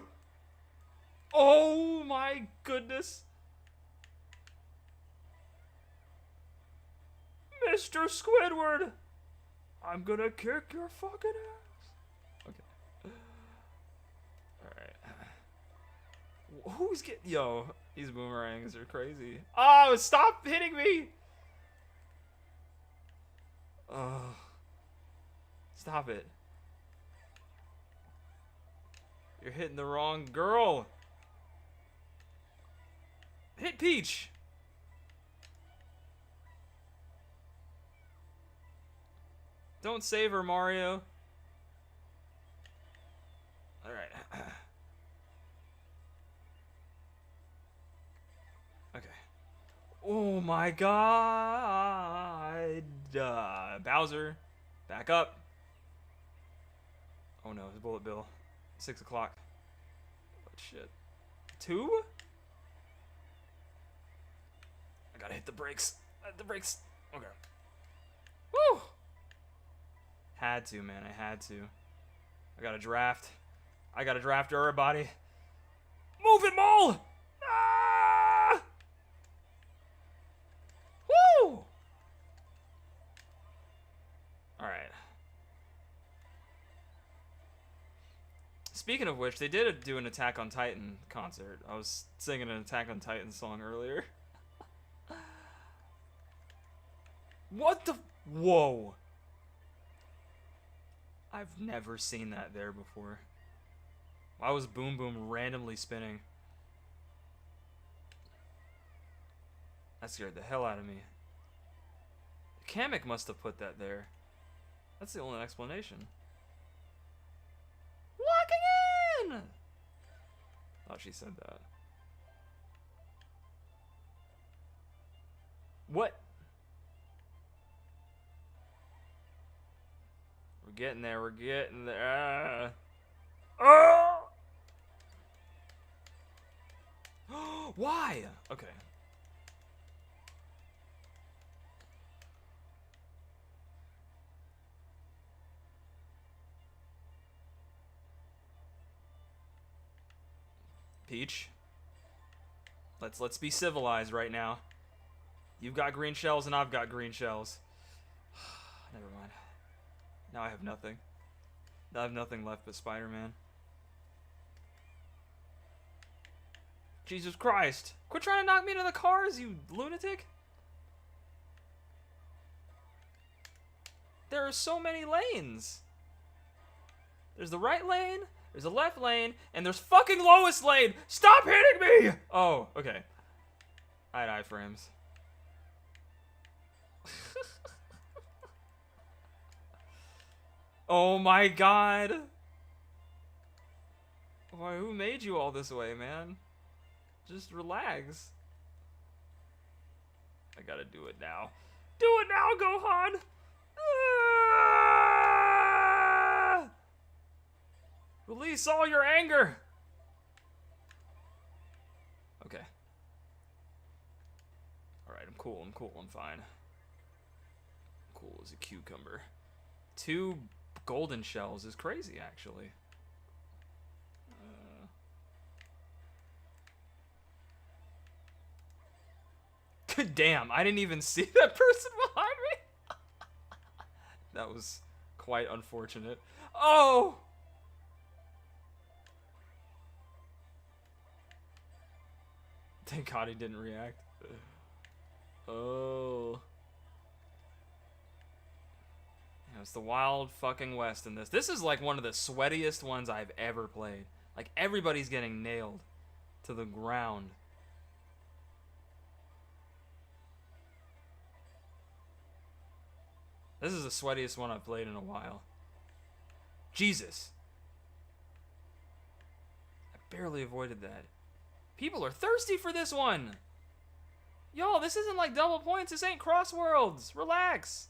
Oh my goodness. Mr. Squidward! I'm gonna kick your fucking ass. Okay. Alright. Who's getting... Yo, these boomerangs are crazy. Oh, stop hitting me! Oh. Stop it. You're hitting the wrong girl. Hit Peach. Don't save her, Mario. Alright. Okay. Oh my god. Bowser. Back up. Oh no, it's Bullet Bill. 6 o'clock. What shit? 2? I gotta hit the brakes. Hit the brakes. Okay. Woo! Had to, man. I had to. I got a draft. I got a draft everybody. Move it, Mole! Ah! Woo! Alright. Speaking of which, they did do an Attack on Titan concert. I was singing an Attack on Titan song earlier. What the? Whoa. I've never seen that there before. Why was Boom Boom randomly spinning? That scared the hell out of me. Kamek must have put that there. That's the only explanation. Locking in! Thought she said that. What? We're getting there, we're getting there. Oh! Why? Okay. Peach. Let's be civilized right now. You've got green shells and I've got green shells. Never mind. Now I have nothing. I have nothing left but Spider-Man. Jesus Christ. Quit trying to knock me into the cars, you lunatic. There are so many lanes. There's the right lane, there's the left lane, and there's fucking Lois lane. Stop hitting me! Oh, okay. I had iframes. Oh my god. Why, who made you all this way, man? Just relax. I gotta do it now. Do it now, Gohan! Ah! Release all your anger! Okay. Alright, I'm cool, I'm fine. Cool as a cucumber. 2 golden shells is crazy, actually. Damn, I didn't even see that person behind me. That was quite unfortunate. Oh! Thank God he didn't react. Oh. Yeah, it's the Wild fucking West in this. This is like one of the sweatiest ones I've ever played. Like, everybody's getting nailed to the ground. This is the sweatiest one I've played in a while. Jesus. I barely avoided that. People are thirsty for this one. Y'all, this isn't like double points. This ain't Crossworlds. Relax.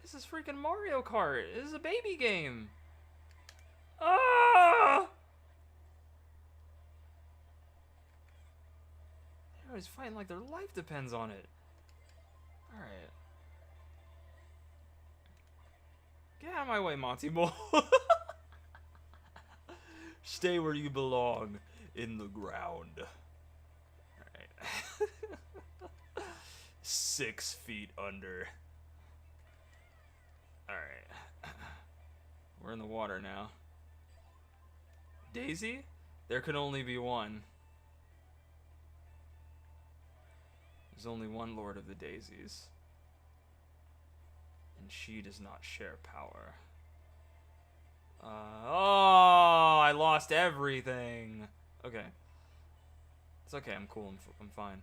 This is freaking Mario Kart. This is a baby game. Ah! Everybody's fighting like their life depends on it. Alright. Get out of my way, Monty Mole. Stay where you belong, in the ground. Alright. 6 feet under. Alright. We're in the water now. Daisy? There can only be one. There's only one Lord of the Daisies. And And she does not share power. Oh, I lost everything. Okay. It's okay, I'm cool, I'm fine.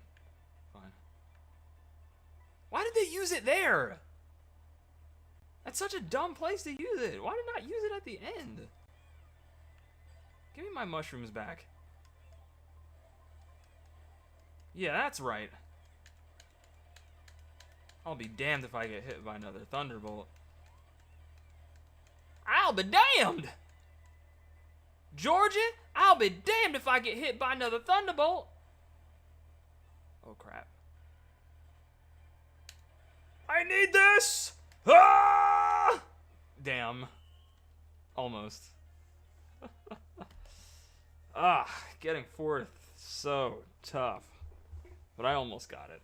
Fine. Why did they use it there? That's such a dumb place to use it. Why did not use it at the end? Give me my mushrooms back. Yeah, that's right. I'll be damned if I get hit by another thunderbolt. I'll be damned! Georgia, I'll be damned if I get hit by another thunderbolt. Oh, crap. I need this! Ah! Damn. Almost. Getting fourth, so tough. But I almost got it.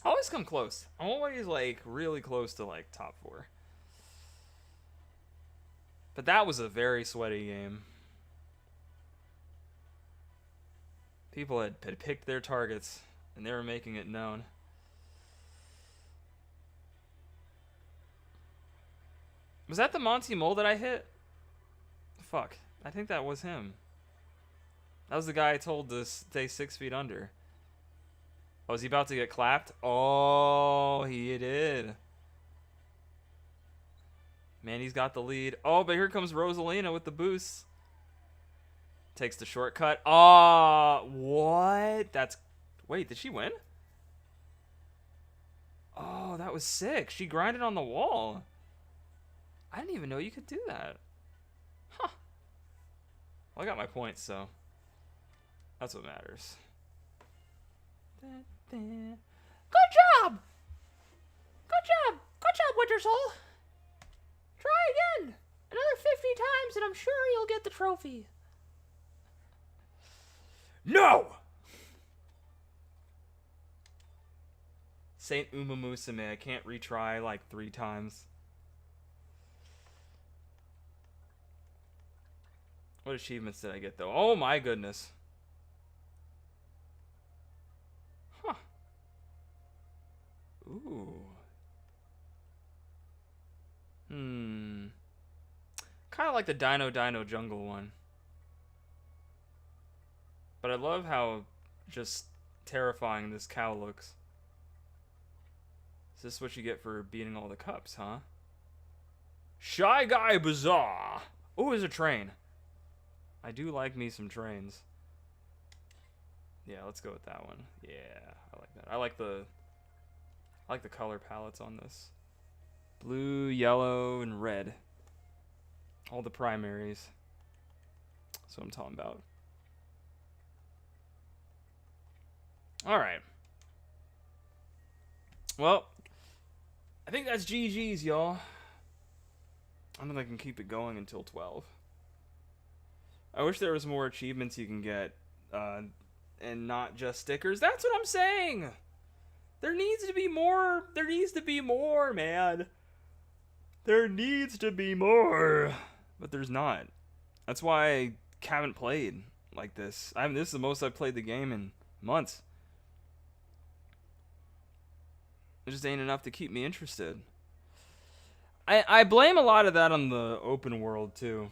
I always come close. I'm always, like, really close to, like, top 4. But that was a very sweaty game. People had picked their targets, and they were making it known. Was that the Monty Mole that I hit? Fuck. I think that was him. That was the guy I told to stay 6 feet under. Oh, is he about to get clapped? Oh, he did. Man, he's got the lead. Oh, but here comes Rosalina with the boost. Takes the shortcut. Ah, what? That's... Wait, did she win? Oh, that was sick. She grinded on the wall. I didn't even know you could do that. Huh. Well, I got my points, so that's what matters. Good job! Good job! Good job, Winter Soul! Try again! Another 50 times and I'm sure you'll get the trophy. No! Saint Umamusume, I can't retry like 3 times. What achievements did I get though? Oh my goodness. Huh. Ooh. Kind of like the Dino Jungle one. But I love how just terrifying this cow looks. Is this what you get for beating all the cups, huh? Shy Guy Bazaar. Oh, there's a train. I do like me some trains. Yeah, let's go with that one. Yeah, I like that. I like the color palettes on this. Blue, yellow, and red. All the primaries. That's what I'm talking about. Alright. Well, I think that's GG's, y'all. I don't think I can keep it going until 12. I wish there was more achievements you can get, and not just stickers. That's what I'm saying! There needs to be more. There needs to be more, man. There needs to be more. But there's not. That's why I haven't played like this. This is the most I've played the game in months. It just ain't enough to keep me interested. I blame a lot of that on the open world, too.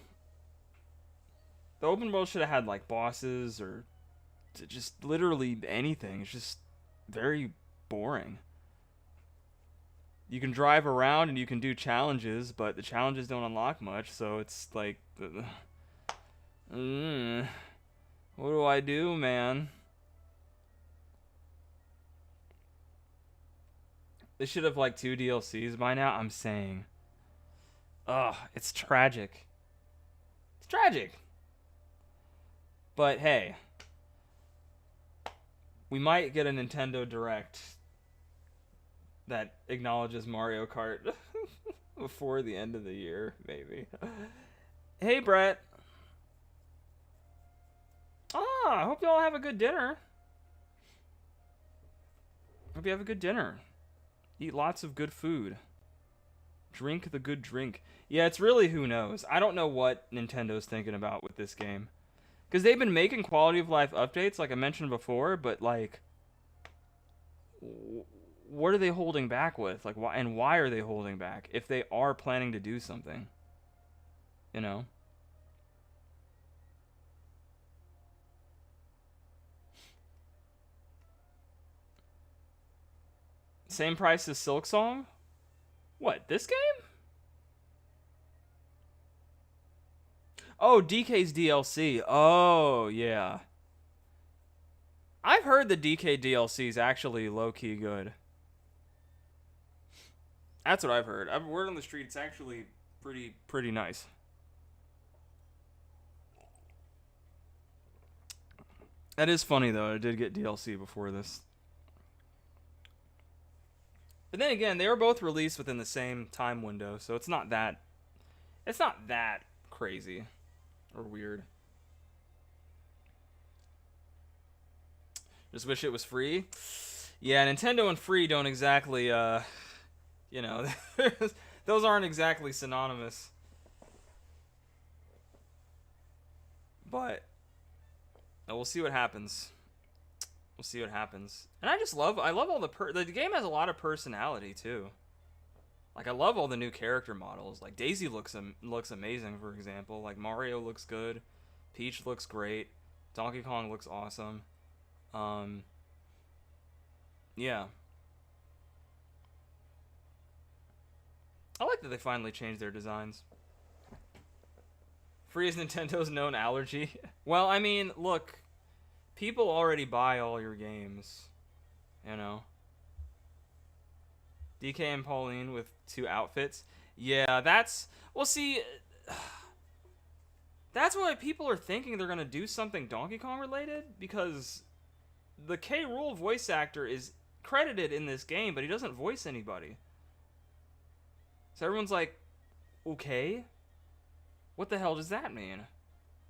The open world should have had, like, bosses or just literally anything. It's just very boring. You can drive around and you can do challenges, but the challenges don't unlock much, so it's like... what do I do, man? They should have, like, 2 DLCs by now, I'm saying. Ugh, it's tragic. It's tragic. But, hey. We might get a Nintendo Direct that acknowledges Mario Kart before the end of the year, maybe. Hey, Brett. I hope y'all have a good dinner. Hope you have a good dinner. Eat lots of good food. Drink the good drink. Yeah, it's really who knows. I don't know what Nintendo's thinking about with this game. Because they've been making quality of life updates, like I mentioned before, but, like, what are they holding back with? Like, why are they holding back if they are planning to do something? You know? Same price as Silk Song? What, this game? Oh, DK's DLC. Oh, yeah. I've heard the DK DLC is actually low-key good. That's what I've heard. I've word on the street, it's actually pretty nice. That is funny, though. I did get DLC before this. But then again, they were both released within the same time window, so it's not that crazy or weird. Just wish it was free. Yeah, Nintendo and free don't exactly, you know, those aren't exactly synonymous. But we'll see what happens. We'll see what happens. And I love all the game has a lot of personality too. Like I love all the new character models. Like Daisy looks amazing, for example. Like Mario looks good. Peach looks great. Donkey Kong looks awesome. Yeah. I like that they finally changed their designs. Free is Nintendo's known allergy. Well, I mean, look, people already buy all your games, you know. DK and Pauline with 2 outfits. Yeah, well, see, that's why people are thinking they're going to do something Donkey Kong related, because the K. Rool voice actor is credited in this game, but he doesn't voice anybody. So everyone's like, okay, what the hell does that mean?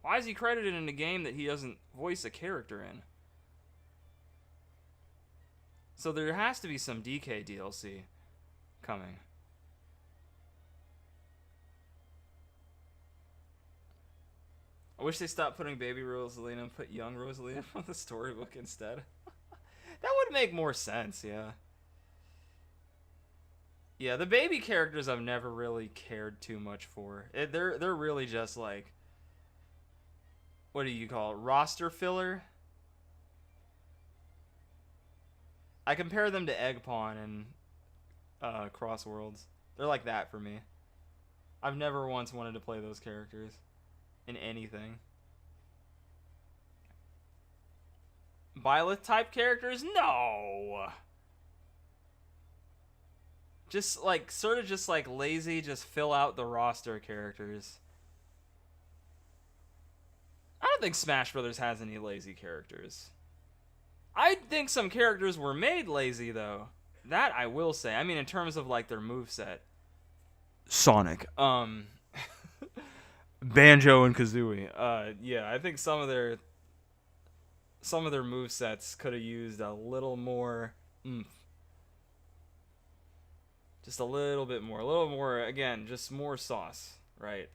Why is he credited in a game that he doesn't voice a character in? So there has to be some DK DLC coming. I wish they stopped putting baby Rosalina and put young Rosalina on the storybook instead. That would make more sense, yeah. Yeah, the baby characters I've never really cared too much for. They're really just like, what do you call it? Roster filler? I compare them to Eggpawn and Crossworlds. They're like that for me. I've never once wanted to play those characters in anything. Byleth type characters? No! Just like, sort of just like lazy, just fill out the roster characters. I don't think Smash Brothers has any lazy characters. I think some characters were made lazy, though. That I will say. I mean, in terms of like their moveset. Sonic. Banjo and Kazooie. Yeah, I think some of their movesets could have used a little more oomph. Just a little bit more. A little more, again, just more sauce, right?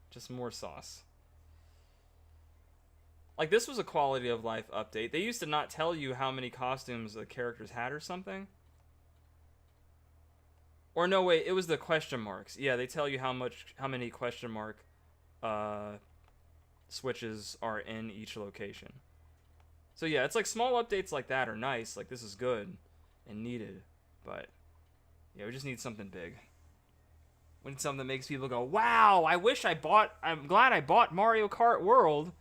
Just more sauce. Like, this was a quality of life update. They used to not tell you how many costumes the characters had or something. Or no, wait, it was the question marks. Yeah, they tell you how many question mark switches are in each location. So yeah, it's like small updates like that are nice. Like, this is good and needed, but yeah, we just need something big. We need something that makes people go, wow, I'm glad I bought Mario Kart World.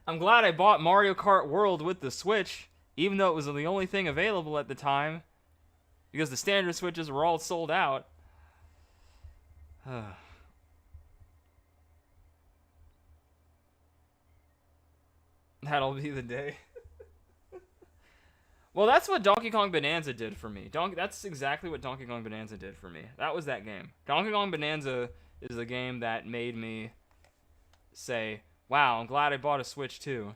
I'm glad I bought Mario Kart World with the Switch, even though it was the only thing available at the time, because the standard Switches were all sold out. That'll be the day. Well, that's what Donkey Kong Bonanza did for me. That's exactly what Donkey Kong Bonanza did for me. That was that game. Donkey Kong Bonanza is a game that made me say, wow, I'm glad I bought a Switch too.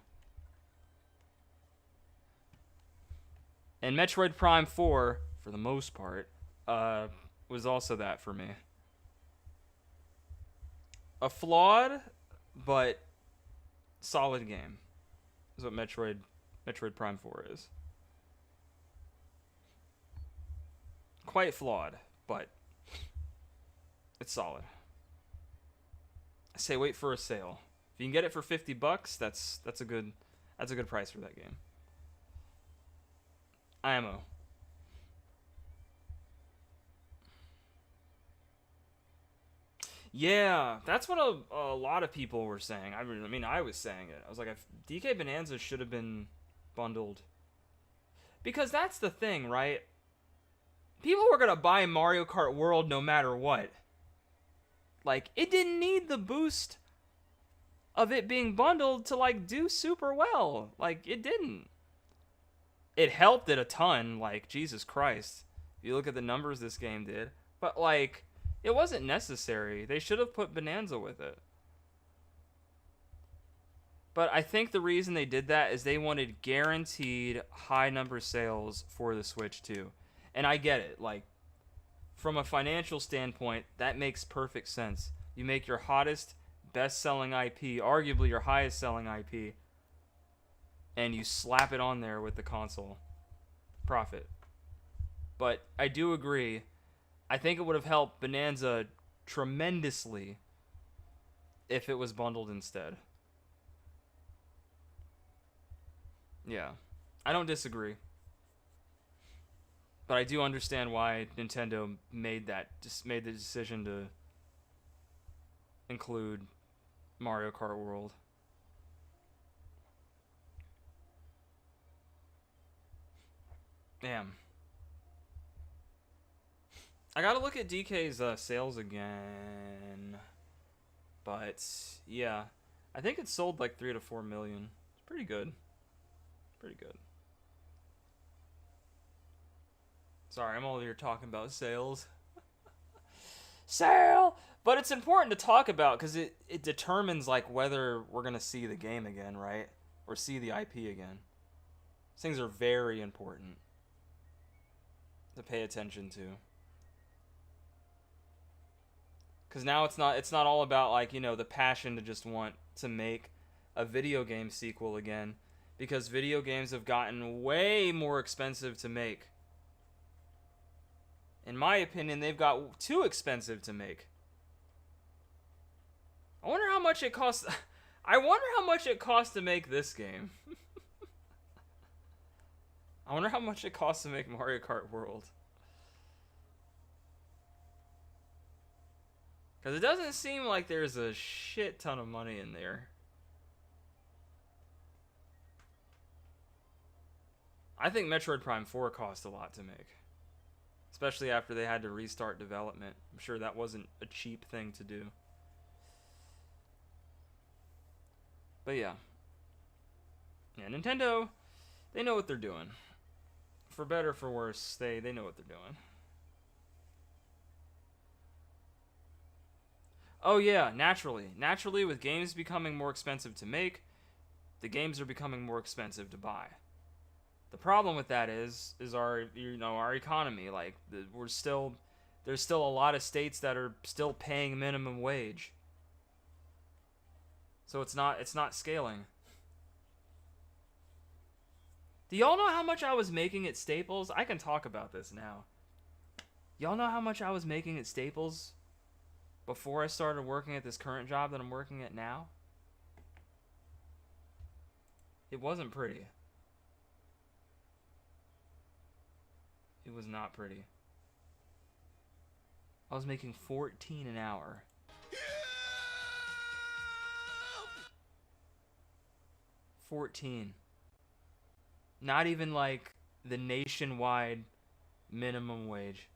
And Metroid Prime 4, for the most part, was also that for me. A flawed, but solid game is what Metroid Metroid Prime 4 is. Quite flawed, but it's solid. I say wait for a sale. If you can get it for $50, that's a good price for that game. IMO. Yeah, that's what a lot of people were saying. I mean, I was saying it. I was like, DK Bonanza should have been bundled. Because that's the thing, right? People were going to buy Mario Kart World no matter what. Like, it didn't need the boost of it being bundled to, like, do super well. Like, it didn't. It helped it a ton, like, Jesus Christ. If you look at the numbers this game did. But, like, it wasn't necessary. They should have put Bonanza with it. But I think the reason they did that is they wanted guaranteed high number sales for the Switch too. And I get it. Like, from a financial standpoint, that makes perfect sense. You make your hottest, best-selling IP, arguably your highest-selling IP, and you slap it on there with the console. Profit. But I do agree. I think it would have helped Bonanza tremendously if it was bundled instead. Yeah. I don't disagree. But I do understand why Nintendo made the decision to include Mario Kart World. Damn. I gotta look at DK's sales again. But, yeah. I think it sold like 3 to 4 million. It's pretty good. Pretty good. Sorry, I'm all here talking about sales. Sale! But it's important to talk about because it determines like whether we're going to see the game again, right? Or see the IP again. These things are very important to pay attention to. Because now it's not all about like, you know, the passion to just want to make a video game sequel again. Because video games have gotten way more expensive to make. In my opinion, they've got too expensive to make. I wonder how much it costs. I wonder how much it costs to make this game. I wonder how much it costs to make Mario Kart World. Because it doesn't seem like there's a shit ton of money in there. I think Metroid Prime 4 cost a lot to make. Especially after they had to restart development. I'm sure that wasn't a cheap thing to do. But yeah. Yeah, Nintendo, they know what they're doing. For better or for worse, they know what they're doing. Oh yeah, naturally. Naturally, with games becoming more expensive to make, the games are becoming more expensive to buy. The problem with that is our our economy. Like there's still a lot of states that are still paying minimum wage. So it's not scaling. Do y'all know how much I was making at Staples? I can talk about this now. Y'all know how much I was making at Staples before I started working at this current job that I'm working at now? It wasn't pretty. It was not pretty. I was making $14 an hour. 14. Not even like the nationwide minimum wage.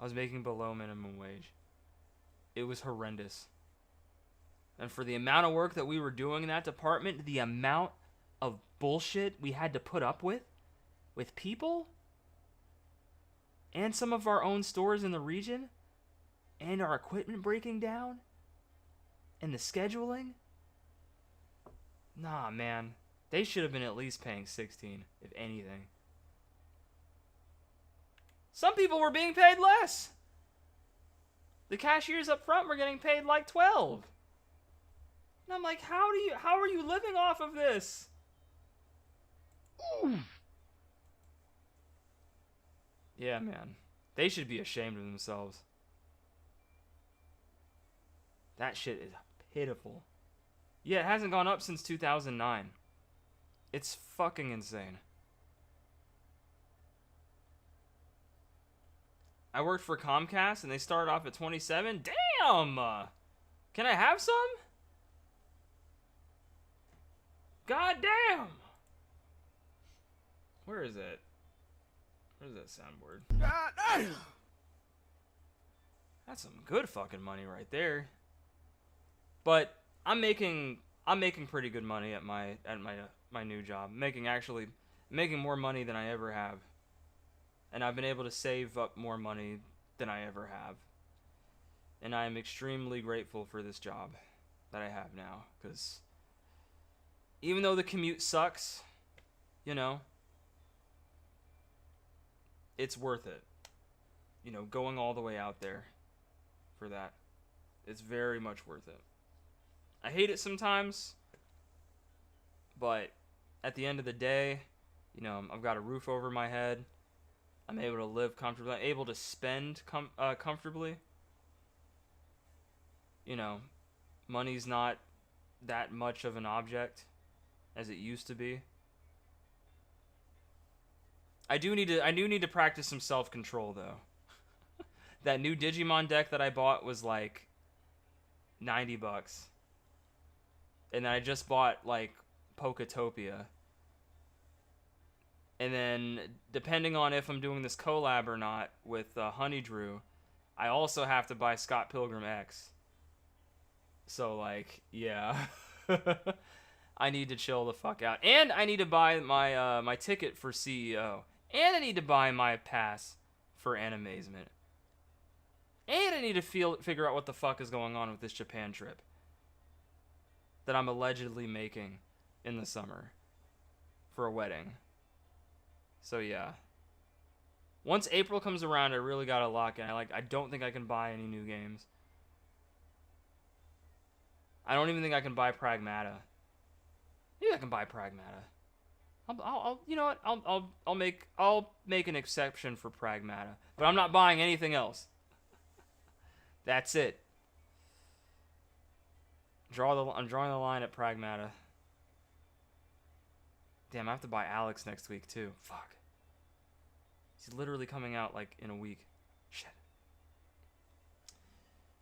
I was making below minimum wage. It was horrendous. And for the amount of work that we were doing in that department, the amount of bullshit we had to put up with people, and some of our own stores in the region, and our equipment breaking down, and the scheduling. Nah, man. They should have been at least paying 16, if anything. Some people were being paid less. The cashiers up front were getting paid like 12. And I'm like, how are you living off of this? Yeah, man. They should be ashamed of themselves. That shit is pitiful. Yeah, it hasn't gone up since 2009. It's fucking insane. I worked for Comcast and they started off at 27. Damn! Can I have some? God damn! Where is it? Where's that soundboard? That's some good fucking money right there. But I'm making pretty good money at my new job. Making more money than I ever have. And I've been able to save up more money than I ever have. And I am extremely grateful for this job that I have now, cuz even though the commute sucks, you know, it's worth it. You know, going all the way out there for that. It's very much worth it. I hate it sometimes, but at the end of the day, you know, I've got a roof over my head. I'm able to live comfortably. I'm able to spend comfortably. You know, money's not that much of an object as it used to be. I do need to practice some self-control though. That new Digimon deck that I bought was like $90. And I just bought like Poketopia. And then depending on if I'm doing this collab or not with Honeydrew, I also have to buy Scott Pilgrim X. So like, yeah. I need to chill the fuck out. And I need to buy my my ticket for CEO. And I need to buy my pass for Animazement. And I need to figure out what the fuck is going on with this Japan trip that I'm allegedly making in the summer for a wedding. So yeah. Once April comes around, I really gotta lock in. I don't think I can buy any new games. I don't even think I can buy Pragmata. Maybe I can buy Pragmata. I'll you know what? I'll make an exception for Pragmata, but I'm not buying anything else. That's it. I'm drawing the line at Pragmata. Damn, I have to buy Alex next week too. Fuck. He's literally coming out like in a week. Shit.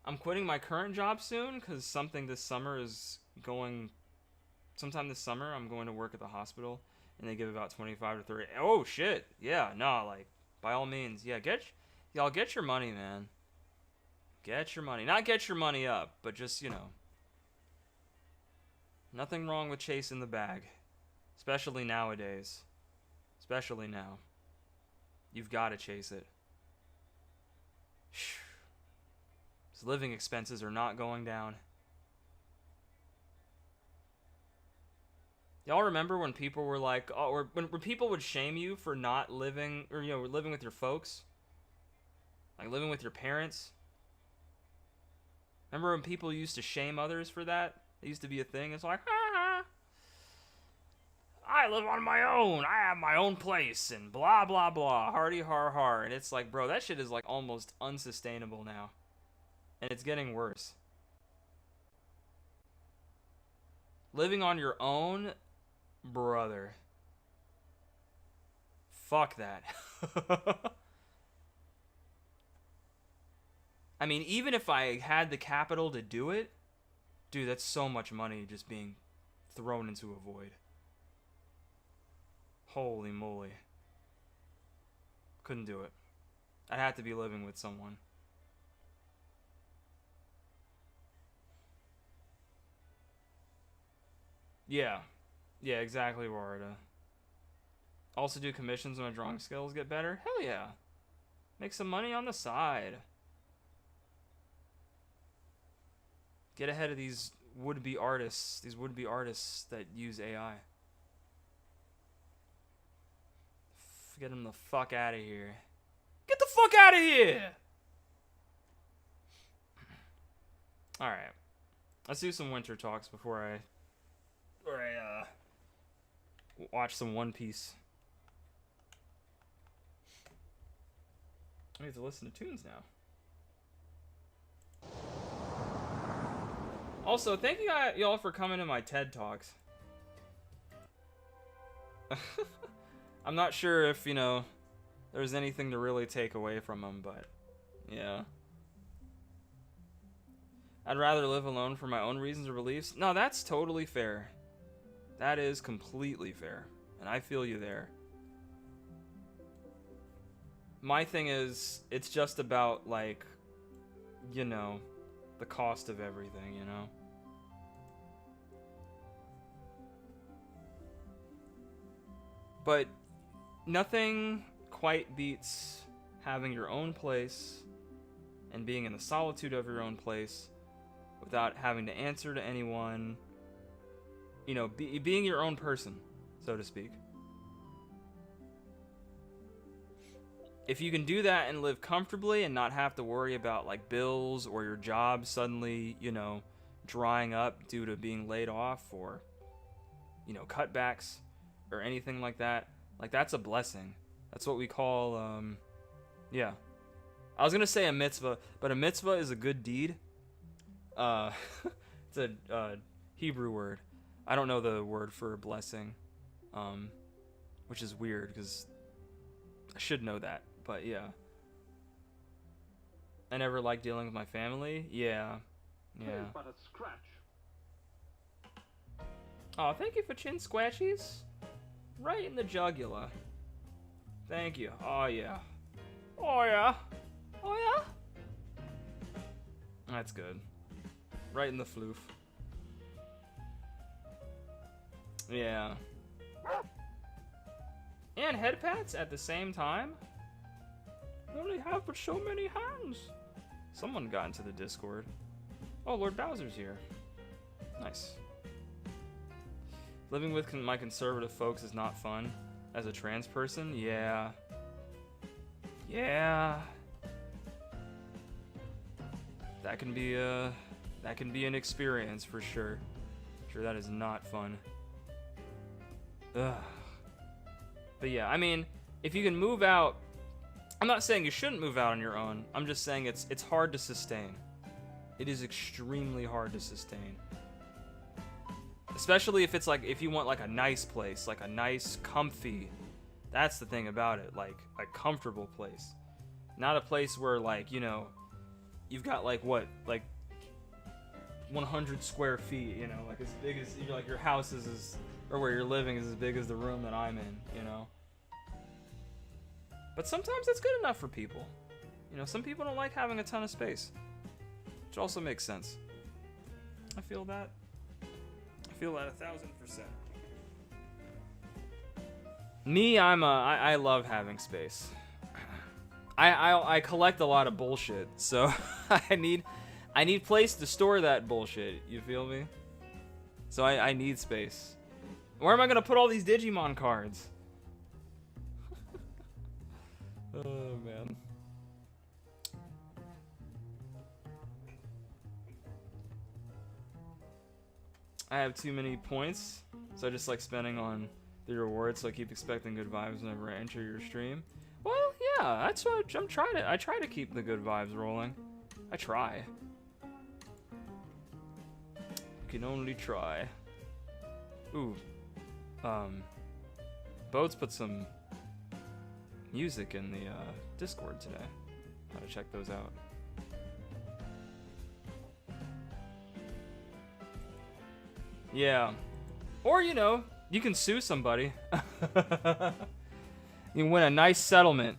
I'm quitting my current job soon because sometime this summer I'm going to work at the hospital and they give about 25 to 30. Oh shit. Yeah, no, like by all means. Yeah, y'all get your money, man. Get your money. Not get your money up, but just, you know. Nothing wrong with chasing the bag. Especially nowadays. Especially now. You've got to chase it. These living expenses are not going down. Y'all remember when people were like, oh, or when people would shame you for not living, or, you know, living with your folks? Like living with your parents? Remember when people used to shame others for that? It used to be a thing. It's like, I live on my own. I have my own place and blah, blah, blah. Hardy har har. And it's like, bro, that shit is like almost unsustainable now. And it's getting worse. Living on your own, brother. Fuck that. I mean, even if I had the capital to do it, dude, that's so much money just being thrown into a void. Holy moly. Couldn't do it. I'd have to be living with someone. Yeah. Yeah, exactly, Warda. Also do commissions when my drawing skills get better? Hell yeah. Make some money on the side. Get ahead of these would-be artists that use AI. Get them the fuck out of here. Get the fuck out of here! Alright. Let's do some winter talks before I watch some One Piece. I get to listen to tunes now. Also, thank you y'all for coming to my TED Talks. I'm not sure if, you know, there's anything to really take away from them, but yeah. I'd rather live alone for my own reasons or beliefs. No, that's totally fair. That is completely fair. And I feel you there. My thing is, it's just about, like, you know, the cost of everything, you know? But nothing quite beats having your own place and being in the solitude of your own place without having to answer to anyone. You know, being your own person, so to speak. If you can do that and live comfortably and not have to worry about, like, bills or your job suddenly, you know, drying up due to being laid off or, you know, cutbacks or anything like that, like, that's a blessing. That's what we call, yeah. I was gonna say a mitzvah, but a mitzvah is a good deed. It's a Hebrew word. I don't know the word for blessing, which is weird because I should know that, but yeah. I never liked dealing with my family. Yeah. But a scratch. Oh, thank you for chin scratchies. Right in the jugular. Thank you. Oh yeah. Oh yeah. Oh yeah. That's good. Right in the floof. Yeah. And head pats at the same time? I only have but so many hands. Someone got into the Discord. Oh, Lord Bowser's here. Nice. Living with my conservative folks is not fun. As a trans person, yeah. Yeah. That can be an experience for sure. Sure, that is not fun. Ugh. But yeah, I mean, if you can move out, I'm not saying you shouldn't move out on your own. I'm just saying it's hard to sustain. It is extremely hard to sustain. Especially if it's like, if you want like a nice place, like a nice, comfy, that's the thing about it, like a comfortable place. Not a place where, like, you know, you've got like what, like 100 square feet, you know, like as big as, like your house is or where you're living is as big as the room that I'm in, you know. But sometimes that's good enough for people. You know, some people don't like having a ton of space, which also makes sense. I feel that. I feel that 1000%. Me, I love having space. I collect a lot of bullshit, so I need place to store that bullshit. You feel me? So I need space. Where am I gonna put all these Digimon cards? Oh man. I have too many points, so I just like spending on the rewards, so I keep expecting good vibes whenever I enter your stream. Well, yeah, that's what I'm trying to. I try to keep the good vibes rolling. I try. You can only try. Ooh. Boats put some music in the Discord today. Gotta check those out. Yeah. Or, you know, you can sue somebody. You win a nice settlement.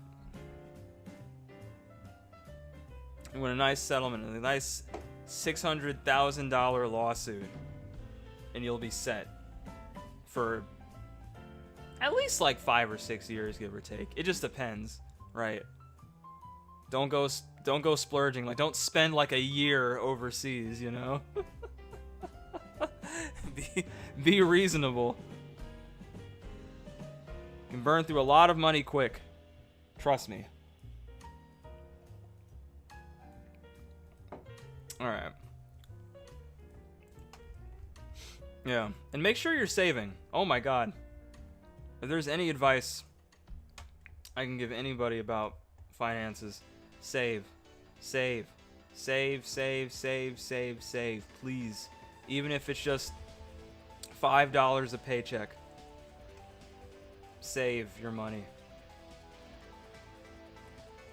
You win a nice settlement, a nice $600,000 lawsuit. And you'll be set for at least like 5 or 6 years, give or take. It just depends, right? Don't go splurging. Like, don't spend like a year overseas, you know? Be reasonable. You can burn through a lot of money quick. Trust me. Alright. Yeah. And make sure you're saving. Oh my god. If there's any advice I can give anybody about finances. Save. Save. Save, save, save, save, save. Please. Even if it's just $5 a paycheck. Save your money.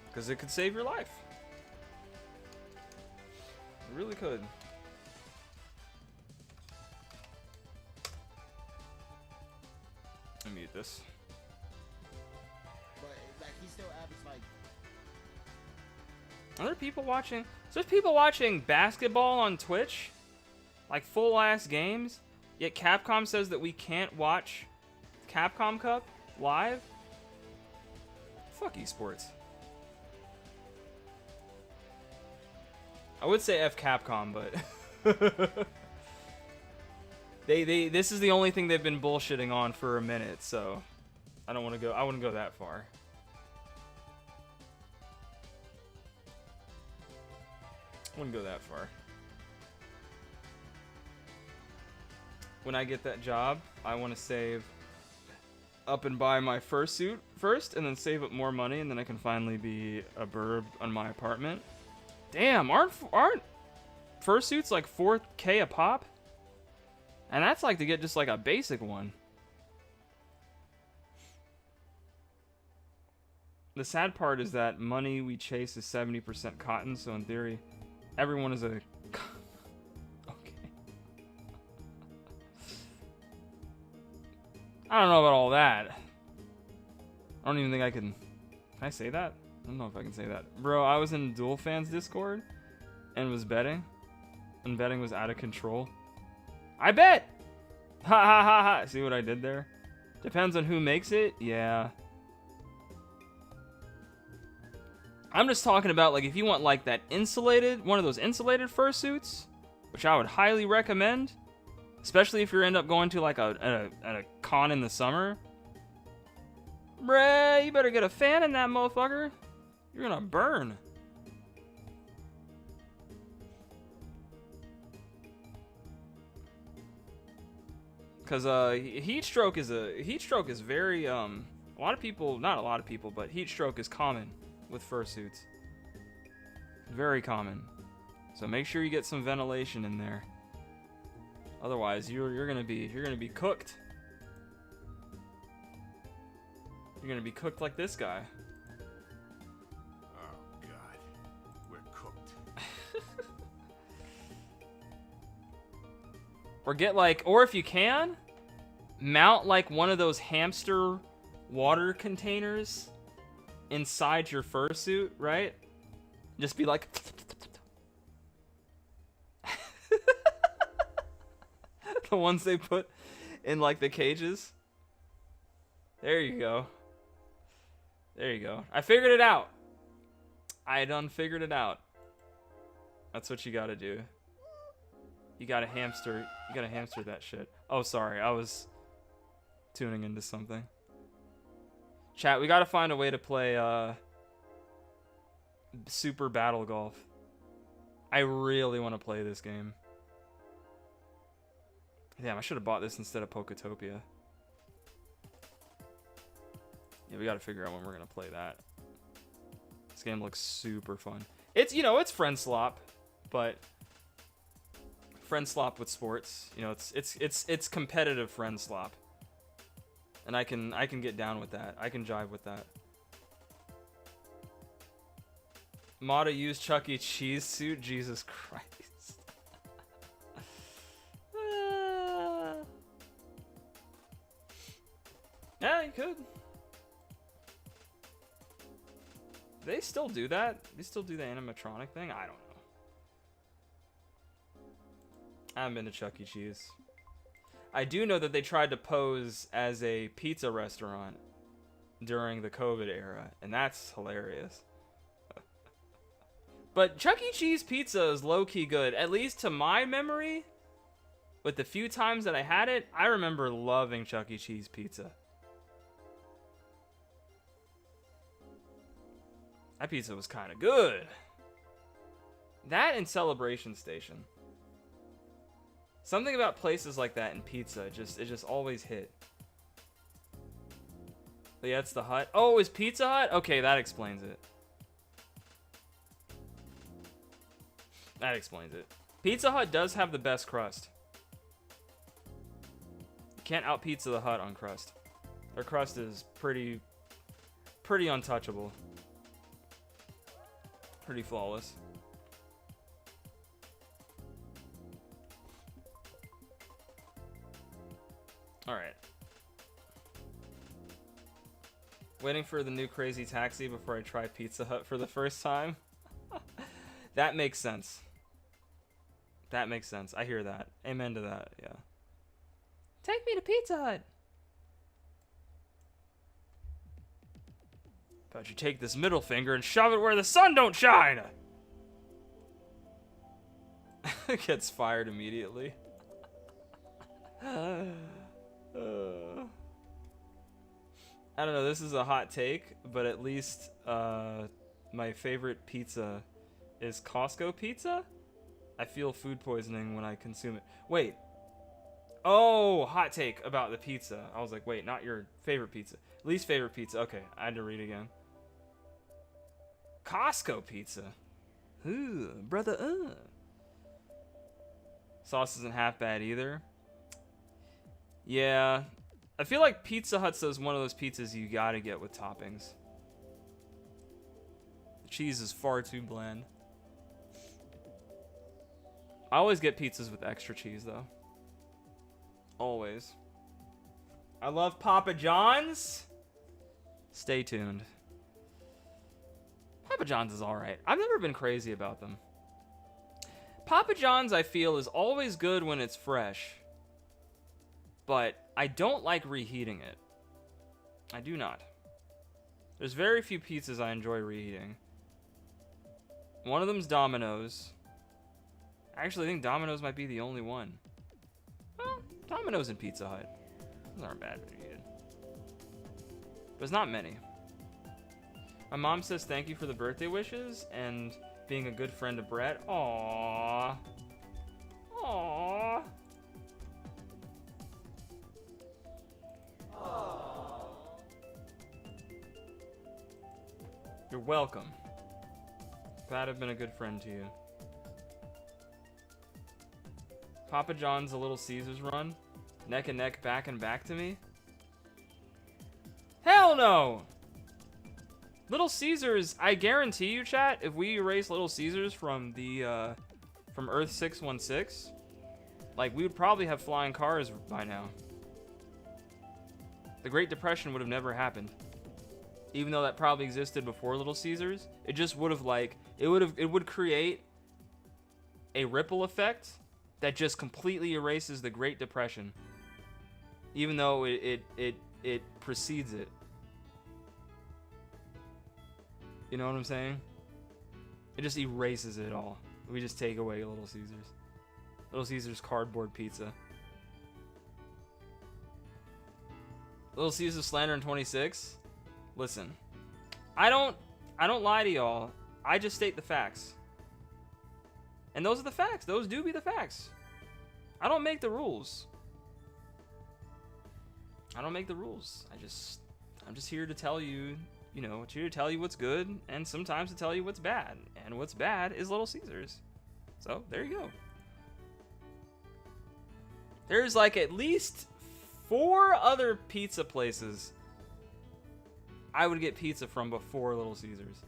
Because it could save your life. It really could. Let me mute this. But like he still averages like. Are there people watching? So there's people watching basketball on Twitch, like full ass games. Yet Capcom says that we can't watch Capcom Cup live. Fuck esports. I would say F Capcom, but this is the only thing they've been bullshitting on for a minute, so I don't want to go. I wouldn't go that far. Wouldn't go that far. When I get that job, I want to save up and buy my fursuit first, and then save up more money, and then I can finally be a burb on my apartment. Damn, aren't fursuits like 4K a pop? And that's like to get just like a basic one. The sad part is that money we chase is 70% cotton, so in theory, everyone is a... Okay. I don't know about all that. I don't even think I can... Can I say that? I don't know if I can say that. Bro, I was in Dual Fans Discord and was betting. And betting was out of control. I bet! Ha ha ha ha! See what I did there? Depends on who makes it? Yeah. I'm just talking about, like, if you want, like, that insulated, one of those insulated fursuits, which I would highly recommend, especially if you end up going to, like, a con in the summer. Bruh, you better get a fan in that motherfucker. You're gonna burn. Because heat stroke is very a lot of people, not a lot of people, but heat stroke is common with fursuits. Very common. So make sure you get some ventilation in there. Otherwise, you're gonna be cooked. You're gonna be cooked like this guy. Oh God, we're cooked. Or get like, or if you can, mount like one of those hamster water containers inside your fursuit, right? Just be like, the ones they put in like the cages. There you go. There you go. I figured it out. I done figured it out. That's what you gotta do. You gotta hamster that shit. Oh, sorry. I was tuning into something. Chat, we gotta find a way to play Super Battle Golf. I really want to play this game. Damn, I should have bought this instead of Poketopia. Yeah, we gotta figure out when we're gonna play that. This game looks super fun. It's, you know, it's friend slop, but friend slop with sports. You know, it's competitive friend slop. And I can get down with that. I can jive with that. Mata used Chuck E. Cheese suit? Jesus Christ. Yeah, you could. They still do that? They still do the animatronic thing? I don't know. I haven't been to Chuck E. Cheese. I do know that they tried to pose as a pizza restaurant during the COVID era, and that's hilarious. But Chuck E. Cheese pizza is low-key good, at least to my memory. With the few times that I had it, I remember loving Chuck E. Cheese pizza. That pizza was kind of good. That and Celebration Station. Something about places like that in pizza, it just always hit. But yeah, it's the Hut. Oh, is Pizza Hut? Okay, that explains it. That explains it. Pizza Hut does have the best crust. You can't out Pizza the Hut on crust. Their crust is pretty untouchable. Pretty flawless. Alright. Waiting for the new Crazy Taxi before I try Pizza Hut for the first time. That makes sense. That makes sense. I hear that. Amen to that, yeah. Take me to Pizza Hut. But you take this middle finger and shove it where the sun don't shine. Gets fired immediately. I don't know, this is a hot take, but at least my favorite pizza is Costco pizza. I feel food poisoning when I consume it. Wait. Oh, hot take about the pizza. I was like, wait, not your favorite pizza. Least favorite pizza. Okay, I had to read again. Costco pizza. Ooh, brother. Sauce isn't half bad either. Yeah. I feel like Pizza Hut's is one of those pizzas you gotta get with toppings. The cheese is far too bland. I always get pizzas with extra cheese, though. Always. I love Papa John's. Stay tuned. Papa John's is alright. I've never been crazy about them. Papa John's, I feel, is always good when it's fresh. But I don't like reheating it. I do not. There's very few pizzas I enjoy reheating. One of them's Domino's. Actually, I think Domino's might be the only one. Well, Domino's and Pizza Hut. Those aren't bad reheated. There's not many. My mom says thank you for the birthday wishes and being a good friend to Brett. Aww. Aww. You're welcome. Glad I've been a good friend to you. Papa John's a Little Caesars run. Neck and neck, back and back to me. Hell no! Little Caesars, I guarantee you, chat, if we erase Little Caesars from the, from Earth 616, like, we would probably have flying cars by now. The Great Depression would have never happened. Even though that probably existed before Little Caesars, it just would have, like, it would create a ripple effect that just completely erases the Great Depression. Even though it precedes it. You know what I'm saying? It just erases it all. We just take away Little Caesars. Little Caesars cardboard pizza. Little Caesars slander in 26. Listen, I don't lie to y'all. I just state the facts. And those are the facts. Those do be the facts. I don't make the rules. I don't make the rules. I'm just here to tell you, you know, here to tell you what's good and sometimes to tell you what's bad. And what's bad is Little Caesars. So, there you go. There's like at least 4 other pizza places I would get pizza from before Little Caesars.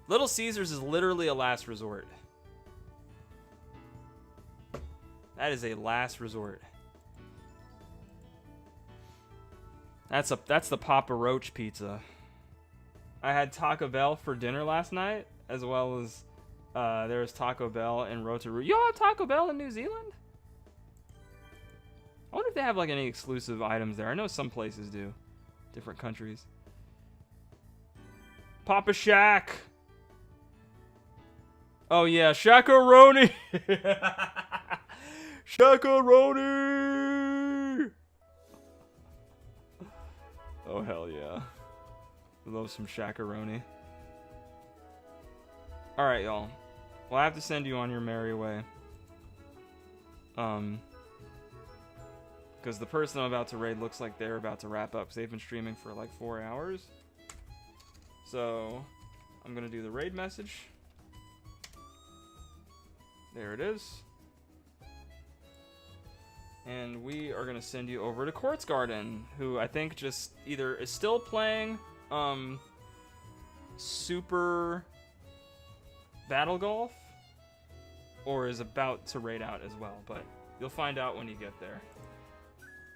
Little Caesars is literally a last resort. That is a last resort. That's the Papa Roach pizza. I had Taco Bell for dinner last night, as well as there was Taco Bell in Rotorua. Y'all have Taco Bell in New Zealand? I wonder if they have like any exclusive items there. I know some places do. Different countries. Papa Shack. Oh yeah, Shaq-a-roni. Shaq-a-roni. Oh hell yeah. I love some Shaq-a-roni. Alright, y'all. Well, I have to send you on your merry way. Because the person I'm about to raid looks like they're about to wrap up. Because they've been streaming for like 4 hours. So, I'm going to do the raid message. There it is. And we are gonna send you over to Quartz Garden, who I think just either is still playing Super Battle Golf, or is about to raid out as well, but you'll find out when you get there.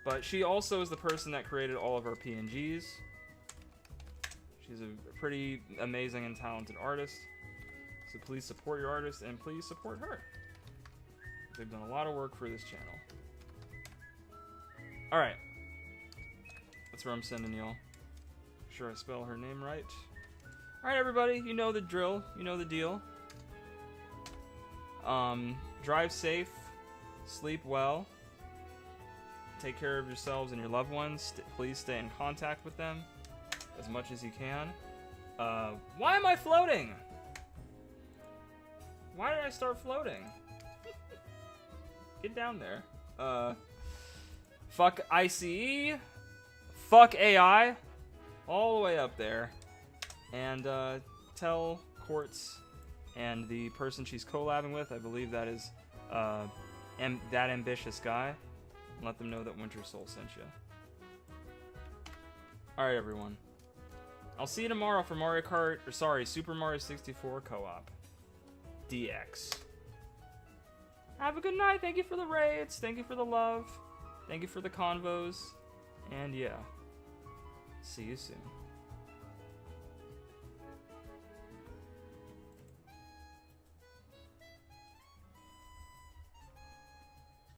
But she also is the person that created all of our PNGs. She's a pretty amazing and talented artist. So please support your artist and please support her. They've done a lot of work for this channel. Alright. That's where I'm sending y'all. Make sure I spell her name right. Alright, everybody. You know the drill. You know the deal. Drive safe. Sleep well. Take care of yourselves and your loved ones. Please stay in contact with them as much as you can. Why am I floating? Why did I start floating? Get down there. Fuck ICE. Fuck AI. All the way up there. And tell Quartz and the person she's collabing with, I believe that is that ambitious guy, and let them know that Winter Soul sent you. Alright, everyone. I'll see you tomorrow for Mario Kart, or sorry, Super Mario 64 co-op. DX. Have a good night. Thank you for the raids. Thank you for the love. Thank you for the convos. And yeah. See you soon.